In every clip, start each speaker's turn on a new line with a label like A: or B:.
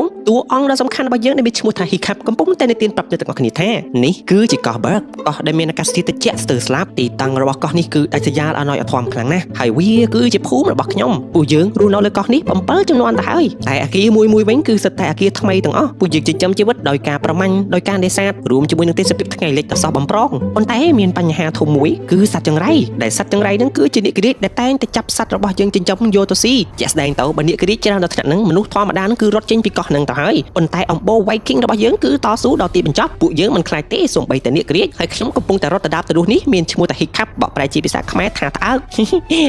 A: ตัวองเราสำคัญบางอย่างในบิชมูทาฮิคับกำปุ้งแต่ในเตียนปรับในตะกอกนิแท้นี่คือจิกอเบิร์กก็ได้เมนากาสติตเจสเตอร์สลับตีตังระบอกก็นี่คือดัชยาอานอยอทอมครั้งนะไฮวีคือจิพูมระบอกย่อมผู้ยืงรู้น้อยเลยก็นี่ปั๊มเปิลจำนวนแต่อากีมวยเว้นคือสแต่อากีทำไมต่างอ๋อผู้ยืงจะจำชีวิตโดยการประมันโดยการเดซาดรวมจมูกหนึ่งเตสปิบทั้งไงเล็กต่อสอบบำปรองคนแต่เมียนปัญหาทมวยคือสัตว์จังไรแต่สัตว์จังไรนั่นคือจินิกริได้แต่งแต่จับสัตว์ระบอกยังจินจำโยตัวซีเจสแดงเต่าบันเนียกริจะเราถนัดนั้นมนุษย์ธรรมดานั่นคือรถเจนปีกอหนึ่งต่อให้คนแต่อมโบไวกิ้งระบอกยังคือต่อสู้ดอตีเป็นจับผู้ยังมันคลายเตะส่งไปแต่เนียกริให้ขยมกำปุงแต่รถตะดับตะดูนี้เมียนชมูแต่ฮิคับบอกปลายจีบิสาขแม่ทาตา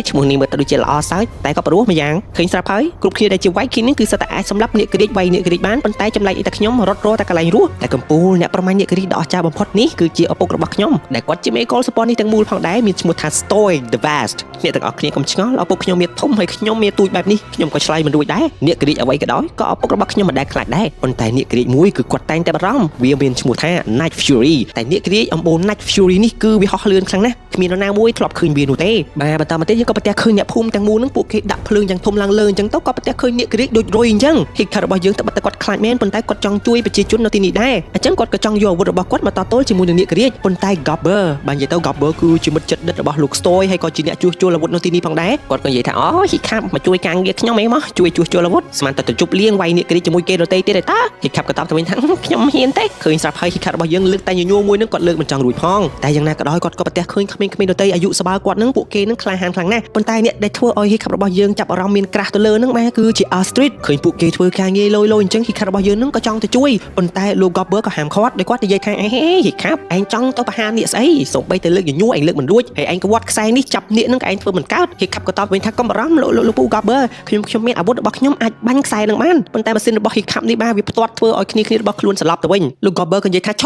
A: ชมูนี้เมื่อตะดูเจลอซ้ายแต่ก็ปรู้มาอย่างเคยสาบเผยกลุ่มเคียร์ได้จีไวกิ้งนั่นคือสแต่สำหรับเนียกริไวเนียกริบ้านคนแต่จำไรแต่ขยมรถโรแต่กระไรรู้แต่กำปูเนี่ยประมาณเนียกริดอจ่าบำพดนี้คือจีอปกระบอกขยมแต่กอดจีเมโกลสปอนนี่ตั้งมูลพังได้มีชมูทาสโตยเดอะแวสต์เนี่ยตั้งออกเคียร์กำชงเอาปกขยมเมียทุ่มให้ขยมเมียตุยแบบนี้ขยมก็ใช้มันด้วยได้เนียกริเอาไว้ก็ได้ก็เอาปกระบอกขยมมาได้คลาดได้คนแต่เนียกริมุ้ยคือกดแต่งแต่บร้อมเวียนชมูท่า Night Fury แต่เนียกริอมโบ Night Fury นี่คือวิฮอเลื่อนครั้งนะมีนนามุ้ยทลบคืนเบียนูเต้มาบัตรมาเต้ยังก็ปะเตะคืนเนี่ยภูมิแต่มูนั่งปลุกดับเพลิงยังทมลังเลินจังต้องก็ปะเตะคืนเนี่ยกริโดยโรยจังฮิคาร์บอยยังแต่บัตรกดคลายแมนปนใต้กดจองจุยไปจีจุนนตินีได้จังกดกระจองโยวุฒิบกดมาต่อโต้จิมูเนี่ยกริปนใต้กอบเบอร์บางอย่างเต้ากอบเบอร์คือจิมุดจัดระบลูกสโตยให้ก็จีเนี่ยจูละวุฒินตินีพังได้กดก็ใหญ่ท่าอ๋อฮิคามาช่วยกางเกียร์ขยมไหมมั้งช่วยจูละวุฒิสมันแต่จุบเลี้ยงไว้เนี่ยกริจมูเกโรเต้เตต้าฮิคาก็ตอบตัวเป็นทั้งขยมเฮียนเต้เคยสับให้ฮิคาร์บอยยังลึกแต่ยัวมวยนั่งกดเลิกมันจังรุยพองแต่ยังน่ากระดอยกดก็ปะเตะคืนขมิ้นโดเต้อายุสบายกว่านั่งปุกเกนั่งคลายหันครั้งแน่ปนใต้เนี่ยได้ทั่วออยฮิคาร์บอยยังจับเราเมียนกระตัวเลินนั่งมาคือจีอาร์สตรีทเคยปุกเกทั่วคางเย่ลอยจังฮิคาร์บอยยังนั่งก็จ้องแต่ช่วยปนใต้ลูกกอบเบอร์ก็หามคอร์ดได้กว่าแต่ยัยทางไอ้ฮิคาร์ไอ้จ้องตัวประหารเนี่ยสิส่งไปแต่เลิกอย่างยัวไอ้เลิกมันด้วยไอ้ก็วัดใส่นี่จับเนี่ยนั่งไอ้เฟิร์มมันก้าวฮิคาร์ก็ตอบเป็นทักก็มาร้องลูกปูกอบเบอร์ขยมเมียนอาวุธบอกขยมอาจบังใส่หนังมันปนใต้มาซินบอกฮิคาร์นี่บ้าวิปตัวทั่วออยคณีบอกคลุนสลับตัวเองลูกกอบเบอร์ก็ยัยท่าช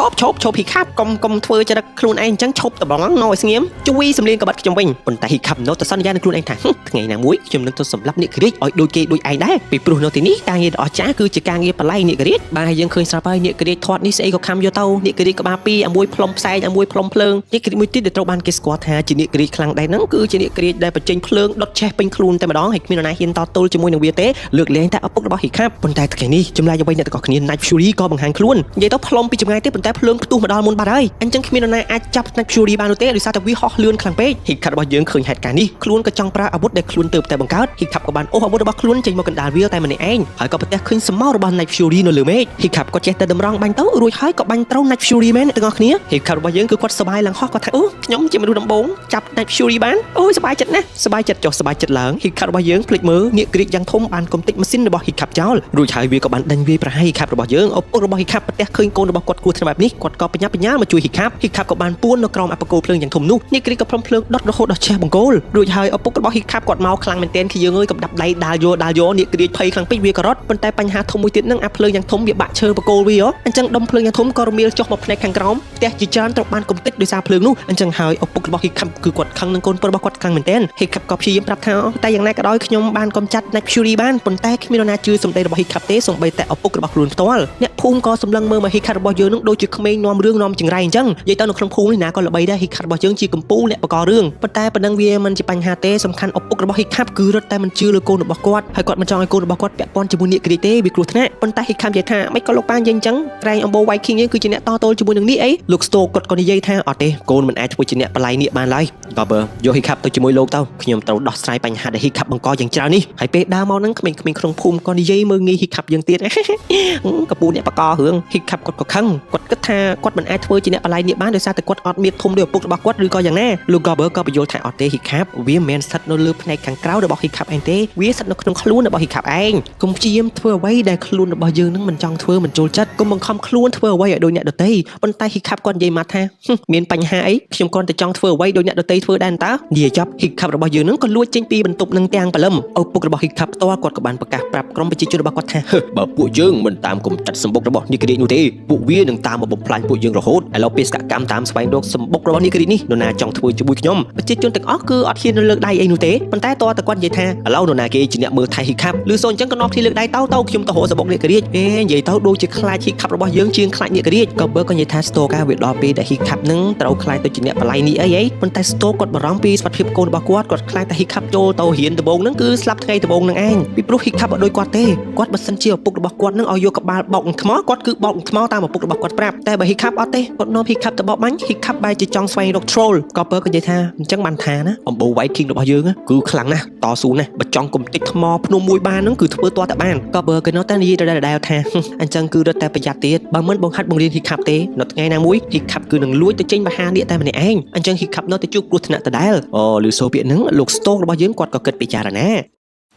A: อบฮิคาร์กลมทั่วจะคลุนไอ้จังชอบแต่บอกน้อยเสียมจุยสำเร็จกับบัตรขยมเองปนใต้ฮิคาร์โน้ตแต่สั้นยาในคลุนไอ้ถังไงนางมุ้ยขยมนั่งตัวสำรับเนี่ยกริดออยโดยเกโดยไอ้ได้ไปปลุกโนตินี้การเงินออจ้าคือจะการเงินปลายเนี่ยกริดบางยังเคยสาบเนี่ยกริดทอดนี่เสียก็คำโยเต้าเนี่ยกริดกับบาปีมวยพลอมใส่มวยพลอมเพลิงเนี่ยกริดมวยติดเดือดร้อนเกสกอตฮะจีเนี่ยกริดครั้งใดนั่งคือจีเนี่ยกริดได้ประจันเพลิงดดแช่เป็นคลุนแต่มาดองให้มีนายเห็นต่อตัวจมูกหนึ่งเวียเต้เลือกเลี้ยงแต่เอาปุ๊กระบอกหิครับปนใต้ตะแคงนี้จำลายจะไปเนี่ยตะกอกนี้นายชูรีก็บังหันคลุนยัยต้องพลอมไปจำไงเต้ปนใต้เพลิงตู้มาดอนมุนบาได้อันจังมีนายอาจจับนายชูรีบานุเต้หรือซาตวิฮอเลื่อนครั้งเป๊ะหิขัดว่ายังเคยเหตุการณ์นี้คลุนกระจังปลาอาวุธได้คลุนเติบแต่บังคับหิขับกับบานโอ้อาวุธระบคลุนใจมากันดาวิลแต่มันเองหายก็ไปแต่ขึ้นสมอระบานนายชูรีนหรือไม่หิขับก็เจตแต่ดำรังบังเต้ารวยหายก็บังเต้านายชูรีแม่เนี่ยตะกอกนี้หิขับว่ายังคือควดสบายหลังฮอกก็ทักย้อมจะมาดูดำบงจับนายชูรีบ้านโอ้ยสบายจัดนะสบายจัดจอสบายจัดหลังหิขับว่ายังพลิกมือเนี่ยกริกยังทมบานกลมติดมาสิ้นระบหิขับเจ้ารวยหายวิก็บันดันวิประให้หิขับระบยังเอาปุ๊ระบหิขับไปแต่ขึ้นโกนระบกดกูทำแบบนี้กดก็ปัญญามาช่วยหิขับก็บานป้วนนกรอมอัปโกเพลิงอย่างทมนุเนี่ยกริกก็พร้อมเพลิงดอดระโหดแช่บังโกลรวยหายเอาปุ๊ระบหิขับกดเมาคลังเป็นเต้นขี้ยังเอ้ยกับดับไดดาโยเนี่ยกริกเพย์คลังปิดวิกรถปนแต่ปัญหาทมมุตินั่งอัปเพลิงอย่างทมเบียบะเชอร์ปโกลวิโออันจังดมเพลิงอย่างทมกรมีจกมาในขังกรอมแต่จีจานตกบานกลมติดโดยซาเพลิงนู้อันจังหายเอาปุ๊ระบหิขับคือกดคลังนังโกนระบกดคลังเป็นเต้นหิขับก็ชี้ยิ้มรับเท้าแต่อย่างนั้นก็ด้อยขยมบานกลมจัดในชูรีบ้านปนแต่มีนาจือสมเด็จระบหิขับเต้ส่งไปแต่เอาปุ๊ระบกรุนตัวเนี่ยภูมิก็สำลังเมื่อมาหิขับระบเยอะนึกโดยจุดขมิ้นนอมเรื่องนอมจังไรจังยัยตอนนกครั้งภูมินี่นะก็ระบายได้หิขับระบเยอะจีกมปูเนี่ยประกอบเรื่องปนแต่ปนังเวียมันจะปัญหาเต้สำคัญเอาปุ๊ระบหิขับคือรถแต่มันจือเลยโกนระบกอดให้กอดมันจองไอ้โกนระบกอดแปะปอนจมูกเนี่ยกระดิเต้วิกรุธนะปนแต่หิขับยัยท่าไม่ก็ลกปานยังจังแรงอัมโบไวคิงยังคือจีเนี่ยต่อโตจมูกหนึ่งนี่ไอ้ลูกสโตกดก่อนยัยท่าอดเต้โกนมันอาจจะไปจีเนี่ยปลายเนี่ยบานเลยก็เบอร์โยหิขับตัวจมูกโลกเต้าขยมเต้าดอสไซปัญหาได้หิขับบังกออย่างเจ้านี่ให้เป๊ะดาวมอนั่งขมิ้นครงภูมิก่อนยัยมืองี้หิขับยังเตี้ยกระปูเนี่ยประกอบเหืองหิขับกดก็คั่งกดก็ท่ากดมันอาจจะไปจีเนี่ยปลายเนี่ยบ้านโดยซาแต่กดอดเมียทมเดียวปุกระบกดหรือก็อย่างแน่ลูกก็เบอร์ก็ไปโยถ่ายอดเต้หิขับเวียแมนสัตว์นลือในขังเกล้าเดบอกหิขับเองเต้เวียสัตว์นขนมขลุ่นเดบอกหิขับเองกุมจีมเทอไว้ได้ขลุ่นเดบอกยืนนั่งมันจังเทอมันโจลจัดกุมบังคำขลุ่นเทอไว้โดยเนี่ยเดเต้บนใต้หิขับก่อนยัยมาท่าเมียนปัญหาไอ้ขยมก่อนแต่จังเทอไว้โดยเนี่ยเดเต้เทอดันตาเดียจับหิขับเดบอกยืนนั่งก็ลุ้ยเจนปีบรรทุกนั่งแตงปลมเอาปุกเดบอกหิขับตัวกดกับบานประกาศปรับกรมไปจิจุเดบอกท่าบ่ปุยืงมันตามกลมจัดสมบุกระบอกนี่กระดิ่งนู่นเต้ปุเวียหนึ่งตามมาบ่พลายปุยืงระโหดไอเราเปสกะกามตามสไปโดกสมบุกระบอกนี่กระดิ่งนี่โนนาจังเทอจะบุยขยมไปจิจุนแต่อ๋อคืออดเทียนเลือกได้ไอ้นู่นเต้มันแต่ตัวแต่ก้อนยัยท่าเราโนนาเกจิเนี่ยมือไทยหิขับหรือโซนจังก็นอกที่เลือกได้เต้าขยมตะโหสมบุกเนี่ยกระดิ่งยัยเต้าดูจะคลายหิขับระบอกยืงเชียงคลายเนี่ยกระดิ่งก็เบอร์ก็ยัยท่าสโตกาเวดรอปีแต่หิขับนึงแต่เราคลายตัวจิเนี่ยปลายนี่ไอ้มันแต่สโตกดบร้องปีสปัดพิบโกนบกวดกดคลายแต่หิขับโจเต้าเหียนตะบงนั่นคือสลับไงตะบงนั่งเองปีปลุกหิขับโดยกวาดเต้กวาดบัดสันเชีย ឪពុករបស់គាត់នឹងឲ្យយកក្បាលបោកនឹងថ្មគាត់គឺបោកនឹងថ្មតាមឪពុករបស់គាត់ប្រាប់តែបើ Hiccup អត់ទេគាត់នាំ Hiccup ទៅបោកបាញ់ Hiccup បែរជាចង់ស្វែងរក troll ក៏ពើក៏និយាយថាអញ្ចឹងបានថាណាអំបូរ White King របស់យើងគឺខ្លាំងណាស់តស៊ូណាស់បើចង់កុំតិចថ្មភ្នំមួយបានហ្នឹងគឺធ្វើទាល់តែបានក៏ពើក៏នៅតែនិយាយដដែលថាអញ្ចឹងគឺរត់តែប្រយ័ត្នទៀតបើមិនបង្ហាត់បង្រៀន Hiccup ទេនៅថ្ងៃណាមួយ Hiccup គឺនឹងលួចទៅចេញបហានាគតែម្នាក់ឯងអញ្ចឹង Hiccup នៅតែជួបគ្រោះថ្នាក់ដដែលអូឮសូរពាក្យហ្នឹងលោក Stork របស់យើងគាត់ក៏គិតពិចារណ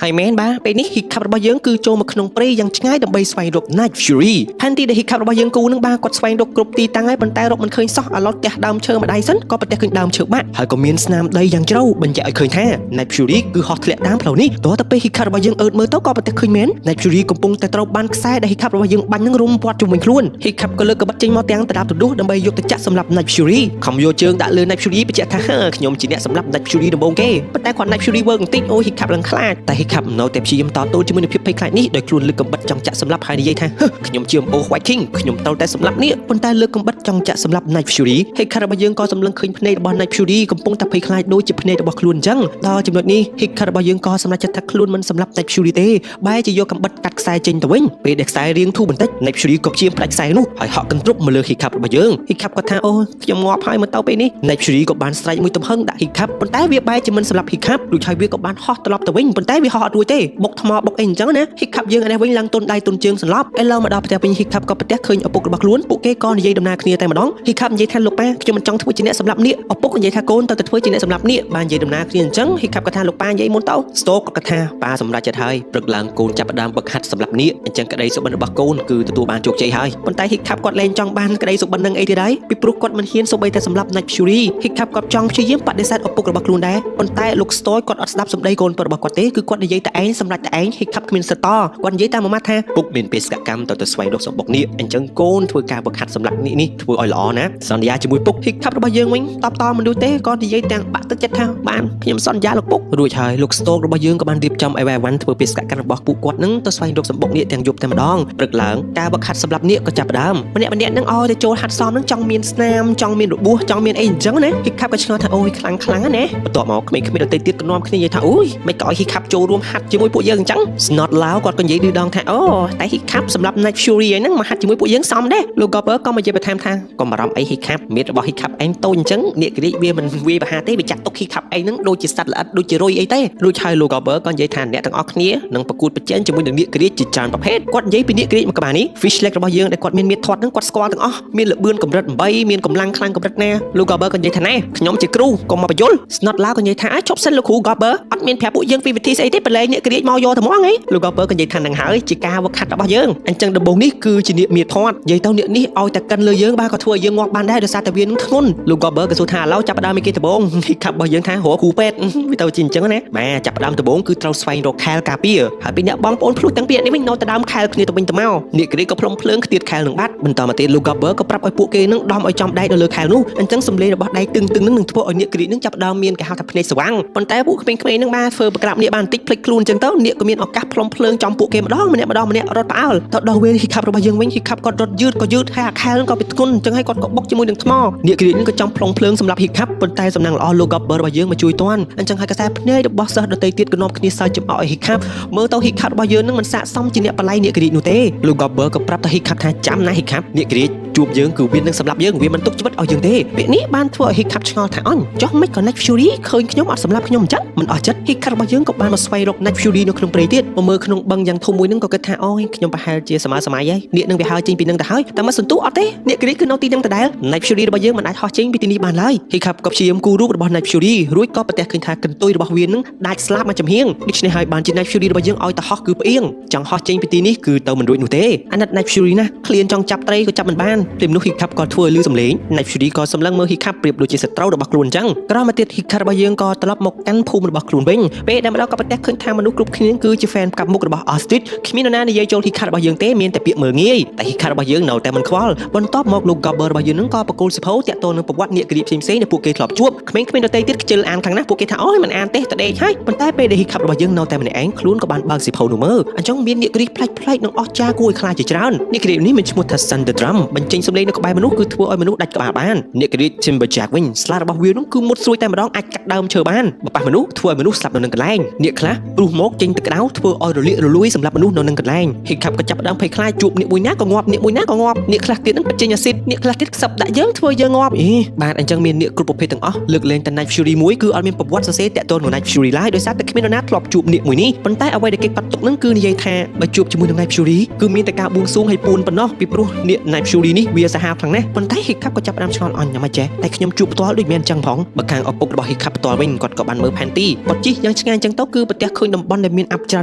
A: ាហើយមែនបាទពេលនេះ Hiccup របស់យើងគឺចូលមកក្នុងព្រៃយ៉ាងឆ្ងាយដើម្បីស្វែងរក Night Fury ផែនទីដែល Hiccup របស់យើងគូនឹងបាទគាត់ស្វែងរកគ្រប់ទីតាំងហើយប៉ុន្តែរកមិនឃើញសោះឥឡូវផ្ទះដើមឈើម្ដាយសិនក៏ប្រទះឃើញដើមឈើបាក់ហើយក៏មានស្នាមដីយ៉ាងជ្រៅបញ្ជាក់ឲ្យឃើញថា Night Fury គឺហោះធ្លាក់តាមផ្លូវនេះតើទៅពេល Hiccup របស់យើងអើតមើលទៅក៏ប្រទះឃើញមែន Night Fury កំពុងតែត្រូវបានខ្សែដែល Hiccup របស់យើងបាញ់នឹងរុំព័ទ្ធជុំវិញខ្លួន Hiccup ក៏លើកក្បិតចេញមកទាំងដដាបទដួសដើម្បីយកទៅចាក់សម្រាប់ Night Fury ខំយកជើងដាក់លើ Night Fury បញ្ជាក់ថាខ្ញុំជាអ្នកសម្រាប់ Night Fury ដំបូងគេប៉ុន្តែគាត់ Night Fury វើបន្តិចអូ Hiccup ឡើងខ្លាចតែ Hiccup នៅតែព្យាយាមតទល់ជាមួយនឹងភាពភ័យខ្លាចនេះដោយខ្លួនលើកកំបិតចង់ចាក់សម្លាប់ហើយនិយាយថាខ្ញុំជាអំបូរ White King ខ្ញុំត្រូវតែសម្លាប់នេះប៉ុន្តែលើកកំបិតចង់ចាក់សម្លាប់ Night Fury Hiccup របស់យើងក៏សម្លឹងឃើញភ្នែករបស់ Night Fury កំពុងតែភ័យខ្លាចដូចជាភ្នែករបស់ខ្លួនអញ្ចឹងដល់ចំណុចនេះ Hiccup របស់យើងក៏សម្រេចចិត្តថាខ្លួនមិនសម្លាប់ Night Fury ទេបែរជាយកកំបិតកាត់ខ្សែចេញទៅវិញពេលដែលខ្សែរៀងធូរបន្តិច Night Fury ក៏ព្យាយាមផ្ដាច់ខ្សែនោះហើយហក់កន្ទ្រប់មកលើ Hiccup របស់យើង Hiccup គាត់ថាអូខ្ញុំងាប់ហើយមកទៅពេលនេះ Night Fury ក៏បានស្រែកមួយទំហឹងដាក់ Hiccup ប៉ុន្តែវាបែរជាមិនសម្លាប់ Hiccup ដូចហើយវាក៏បានហោះត្រឡប់ទៅវិញប៉ុន្តែវាហោះអត់រួចទេបុកថ្មបុកអីអញ្ចឹងណា Hiccup យើងឯនេះវិញឡើងទុនដៃទុនជើងសន្លប់ឥឡូវមកដល់ផ្ទះវិញ Hiccup ក៏ប្រទះឃើញឪពុករបស់ខ្លួនពួកគេក៏និយាយដំណើរគ្នាតែម្ដង Hiccup និយាយថាលោកប៉ាខ្ញុំមិនចង់ធ្វើជាអ្នកសម្លាប់នាគឪពុកនិយាយថាកូនទៅធ្វើជាអ្នកសម្លាប់នាគបាននិយាយដំណើរគ្នាអញ្ចឹង Hiccup ក៏ថាលោកប៉ានិយាយមុនទៅ Stork ក៏ថាប៉ាសម្រេចចិត្តហើយព្រឹកឡើងកូនចាប់ផ្ដើមវឹកហាត់សម្លាប់នាគអញ្ចឹងក្តីសុបិនរបស់កូនគឺទទួលបានជោគជ័យហើយប៉ុន្តែ Hiccup គាត់លែងចង់បានក្តីសុបិននឹងអីទៀតហើយពីព្រោះគាត់មិនហ៊ានសូម្បីតែសម្លាប់ Night Fury Hiccup គាត់ចង់ព្យាយាមបដិសេធឪពុករបស់ខ្លួនដែរប៉ុន្តែលោក Stork គាត់អត់ស្ដាប់សម្ដីកូនរបស់គាត់ទេគឺគាត់និយាយតែឯងសម្រេចតែឯង Hiccup គ្មានសិទ្ធិតគាត់និយាយតាមមួយម៉ាត់ថាពុកមានបេសកកម្មទៅស្វែងរកសម្បុកនាគអញ្ចឹងកូនធ្វើការវឹកហាត់សម្លាប់នាគនេះធ្វើឲ្យល្អណាសន្យាជាមួយពុក Hiccup របស់យើងវិញតបតមិនដូចទេគាត់និយាយទាំងបាក់ទឹកចិត្តថាបានខ្ញុំសន្យាលោកពុករួចហើយលោក Stork របស់យើងក៏បានរៀបចំឲ្យវ៉ាវ៉ាន់ធ្វើបេសកកម្មរបស់ពួកគាត់នឹងទៅស្វែងរកសម្បុកនាគទាំងយប់តែម្ដងព្រឹកឡើងការវឹកហាត់សម្លាប់នាគក៏ចាប់ផ្ដើមម្នាក់នឹងឲ្យទៅចូលហាត់សមនឹងចង់មានស្នាមចង់មានរបួសចង់មានអីអញ្ចឹងណា Hiccup ក៏ឆ្ងល់ថាអូយខ្លាំងណាស់បន្ទាប់មកក្មេងៗដទៃទៀតក៏នាំគ្នានិយាយថាអូយមិនក៏ឲ្យ Hiccup ចូលរួមហាត់ជាមួយពួកយើងអញ្ចឹង Snot ឡាវគាត់ក៏និយាយឌឺដងថាអូតែ Hiccup សម្រាប់ Night Fury ហ្នឹងមកហាត់ជាមួយពួកយើងសមដែរលោក Gopper ក៏មកនិយាយបន្ថែមថាកុំបារម្ភអី Hiccup មាត្ររបស់ Hiccup ឯងតូចអញ្ចឹងនាគក្រីកវាមិនវាបហាទេវាចាត់ទុក Hiccup ឯងហ្នឹងដូចជាសត្វល្អិតដូចជារុយអីទេរួចហើយលោក Gopper ក៏និយាយថាអ្នកទាំងអស់គ្នានឹងប្រកួតប្រជែងជាមួយនឹងនាគក្រីកជាច្រើនប្រភេទគាត់និយាយពីនាគក្រីកមួយក្បាលនេះ Fish Leg របស់យើងដែលគាត់មានមាត្រធាត់ហ្នឹងគាត់ស្គាល់ទាំងអស់មានល្បឿនកម្រិត8មានកម្លាំងខ្លាំងកម្រិតណាលោក Gopper ក៏និយាយថាណែខ្ញុំជាគ្រូកុំមកបញ្យល់ Snot ឡាវក៏និយាយថាជប់សិនលោកគ្រូ Gopper អត់មានប្រាប់ពួកយើងពីវិធីស្អីទេប្រឡែងនាគក្រីកមកយកតែហ្មងហីលោក Gopper ក៏និយាយថានឹងហើយជាការវឹកហាត់របស់យើងអញ្ចឹងដំបូងនេះគឺជានាគមាត្រធាត់និយាយទៅនាគនេះឲ្យតែកិនលើយើងបាទក៏ធ្វើឲ្យយើងងាប់បានដែរដោយសារតែវានឹងធ្ងន់លោក Gopper ក៏សួរថាឥឡូវចាប់ផ្ដើមពីគេដំបូង Hiccup របស់យើងថារកគ្រូពេទ្យវាទៅជាអញ្ចឹងណាបាទចាប់ផ្ដើមដំបូងគឺត្រូវស្វែងរកខែលការពារហើយពីអ្នកបងប្អូនភ្លុះទាំងពីរនេះវិញនៅតែដើមខែលគ្នាទៅវិញទៅមកនាគក្រីកក៏ផ្លុំភ្លើងខ្ទាតខែលនឹងបាត់បន្តមកទៀតលោក Gopper ក៏ប្រាប់ឲ្យពួកគេនឹងដំឲ្យចំដែកនៅលើខែលនោះអញ្ចឹងសម្លេងរបស់ដែកទឹងនឹងធ្វើឲ្យនាគក្រីកនឹងចាប់ផ្ដើមមានគេហៅថាភ្នែកស្វាំងប៉ុន្តែពួកក្មេងៗនឹងបាទធ្វើប្រក្រាបនាគបានបន្តិចភ្លេចខ្លួនអញ្ចឹងទៅនាគក៏មានឱកាសផ្លុំភ្លើងចំពួកគេម្ដងម្នាក់រត់ផ្អើលទៅដល់វេ Hiccup របស់យើងវិញ Hiccup គាត់រត់យឺតហើយអាខែលនឹងក៏bịធ្ងន់អញ្ចឹងហើយគាត់ក៏បុកជាមួយនឹងថ្មនាគក្រីកនឹងក៏ចំផ្លុំភ្លើងសម្រាប់ Hiccup ប៉ុន្តែសំណាងល្អលោក Gopper របស់យើងមកជួយទាន់អញ្ចឹងហើយខ្សែភ្នែករបស់សិស្សដទៃទៀតក៏នាំគ្នាសើចចំអកឲ្យ Hiccup មើលទៅ Hiccup របស់យើងនឹងមិនស័ក្តិសមជាអ្នកបល័យនាគក្រីកនោះទេលោក Gopper ក៏ប្រាប់ទៅ Hiccup ថាចាំណា Hiccup នាគក្រីកជួបយើងគឺវានឹងសម្លាប់យើងវាមិនទុកជីវិតឲ្យយើងទេពាក្យនេះបានធ្វើឲ្យ Hiccup ឆ្ងល់ថាអញចុះមិនក៏ Night Fury ឃើញខ្ញុំអត់សម្លាប់ខ្ញុំអញ្ចឹងមិនអស់ចិត្ត Hiccup របស់យើងក៏បានមកស្វែងរក Night Fury នៅក្នុងព្រៃទៀតមកមើលក្នុងបឹងយ៉ាងធំមួយនឹងក៏គិតថាអូយខ្ញុំប្រហែលជាសម័យហើយនាគនឹងវាហើរចេញពីនឹងទៅហើយតែមកសន្ទុះអត់ទេនាគក្រីកគឺនៅទីនឹងដដែល Night Fury របស់យើងមិនអាចហោះចេញពីទីនេះបានឡើយ Hiccup ក៏ព្យាយាមគូររូបរបស់ Night Fury រួចក៏ប្រទះឃើញថាកន្ទុយរបស់វានឹងដាច់ស្លាប់មកចំហៀងដូច្នេះហើយបានជា Night Fury របស់យើងឲ្យទៅហោះគឺផ្អៀងចង់ហោះចេញពីទីនេះគឺទៅមិនរួចនោះទេអាណិត Night Fury ណាឃ្លានចង់ចាប់ត្រីក៏ចាប់មិនបានពេលនោះ Hiccup ក៏ធ្វើឲ្យលឺសំឡេង Night Fury ក៏សម្លឹងមើល Hiccup ប្រៀបដូចជាសត្រូវរបស់ខ្លួនអញ្ចឹងក្រោយមកទៀត Hiccup របស់យើងក៏ត្រឡប់មកកាន់ភូមិរបស់ខ្លួនវិញពេលដែលម្ដងក៏ប្រទះឃើញថាមនុស្សគ្រប់គ្នាគឺជា fan កាប់មុខរបស់ Ostrich គ្មាននរណានិយាយចូល Hiccup របស់យើងទេមានតែពាក្យមើលងាយតែ Hiccup របស់យើងនៅតែមិនខ្វល់បន្ទាប់មកលោក Gopper របស់យើងនឹងក៏បកគោលសិភៅតាក់ទងនឹងប្រវត្តិនាគក្រីកផ្សេងៗដែលពួកគេធ្លាប់ជួបក្មេងៗដទៃទៀតខ្ជិលអានខាងណាពួកគេថាអូយមិនអានទេតដេកហើយប៉ុន្តែពេលដែល Hiccup របស់យើងនៅតែម្នាក់ឯងខ្លួនក៏បានបើកសិភៅនោះមើលអញ្ចឹងមាននាគក្រីកប្លែកៗនិងអស្ចារ្យគួរឲ្យខ្លាចជាច្រើននាគក្រីកនេះមានឈ្មោះថា Thunderdrum បញ្ចេញ ញសំឡេងនៅក្បែរមនុស្សគឺធ្វើឲ្យមនុស្សដាច់ក្បាលបានអ្នកគ្រាច Timberjack វិញស្លាបរបស់វានោះគឺមុតស្រួយតែម្ដងអាចកាត់ដើមឈើបានបបះមនុស្សធ្វើឲ្យមនុស្សស្លាប់នៅនឹងកន្លែងអ្នកខ្លះព្រោះមកចេញទឹកក្តៅធ្វើឲ្យរលាករលួយសម្រាប់មនុស្សនៅនឹងកន្លែង Hiccup ក៏ចាប់ផ្ដើមភ័យខ្លាចជួបអ្នកមួយណាក៏ងាប់អ្នកមួយណាក៏ងាប់អ្នកខ្លះទៀតនឹងបញ្ចេញអាស៊ីតអ្នកខ្លះទៀតខ្សឹបដាក់យើងធ្វើយើងងាប់បាទអញ្ចឹងមានអ្នកគ្រប់ប្រភេទទាំងអស់លើកលែងតែ Night Fury មួយគឺអត់មានប្រវត្តិសរសេរតាក់ទងនឹង Night Fury ឡើយដោយសារតែគ្មាននរណាធ្លាប់ជួបអ្នកមួយនេះប៉ុន្តែអ្វីដែលគេបាត់ទុកនឹងគឺនិយាយថាបើជួបជាមួយនឹង Night Fury គឺមានតែការបួងសួងឲ្យពួនប៉ុណ្ណោះពីព្រោះអ្នក Night Fury នេះវាសាហាវខ្លាំងណាស់ប៉ុន្តែ Hiccup ក៏ចាប់ផ្ដើមឆ្ងល់អញយ៉ាងម៉េចចេះតែខ្ញុំជួបផ្ទាល់ដូចមានអញ្ចឹងផងបើខាងឪពុករបស់ Hiccup ផ្ទាល់វិញគាត់ក៏បានមើលផែនទីគាត់ជិះយ៉ាងឆ្ងាយអញ្ចឹងទៅគឺប្រទះឃើញតំបន់ដែលមានអ័ព្ទច្រើ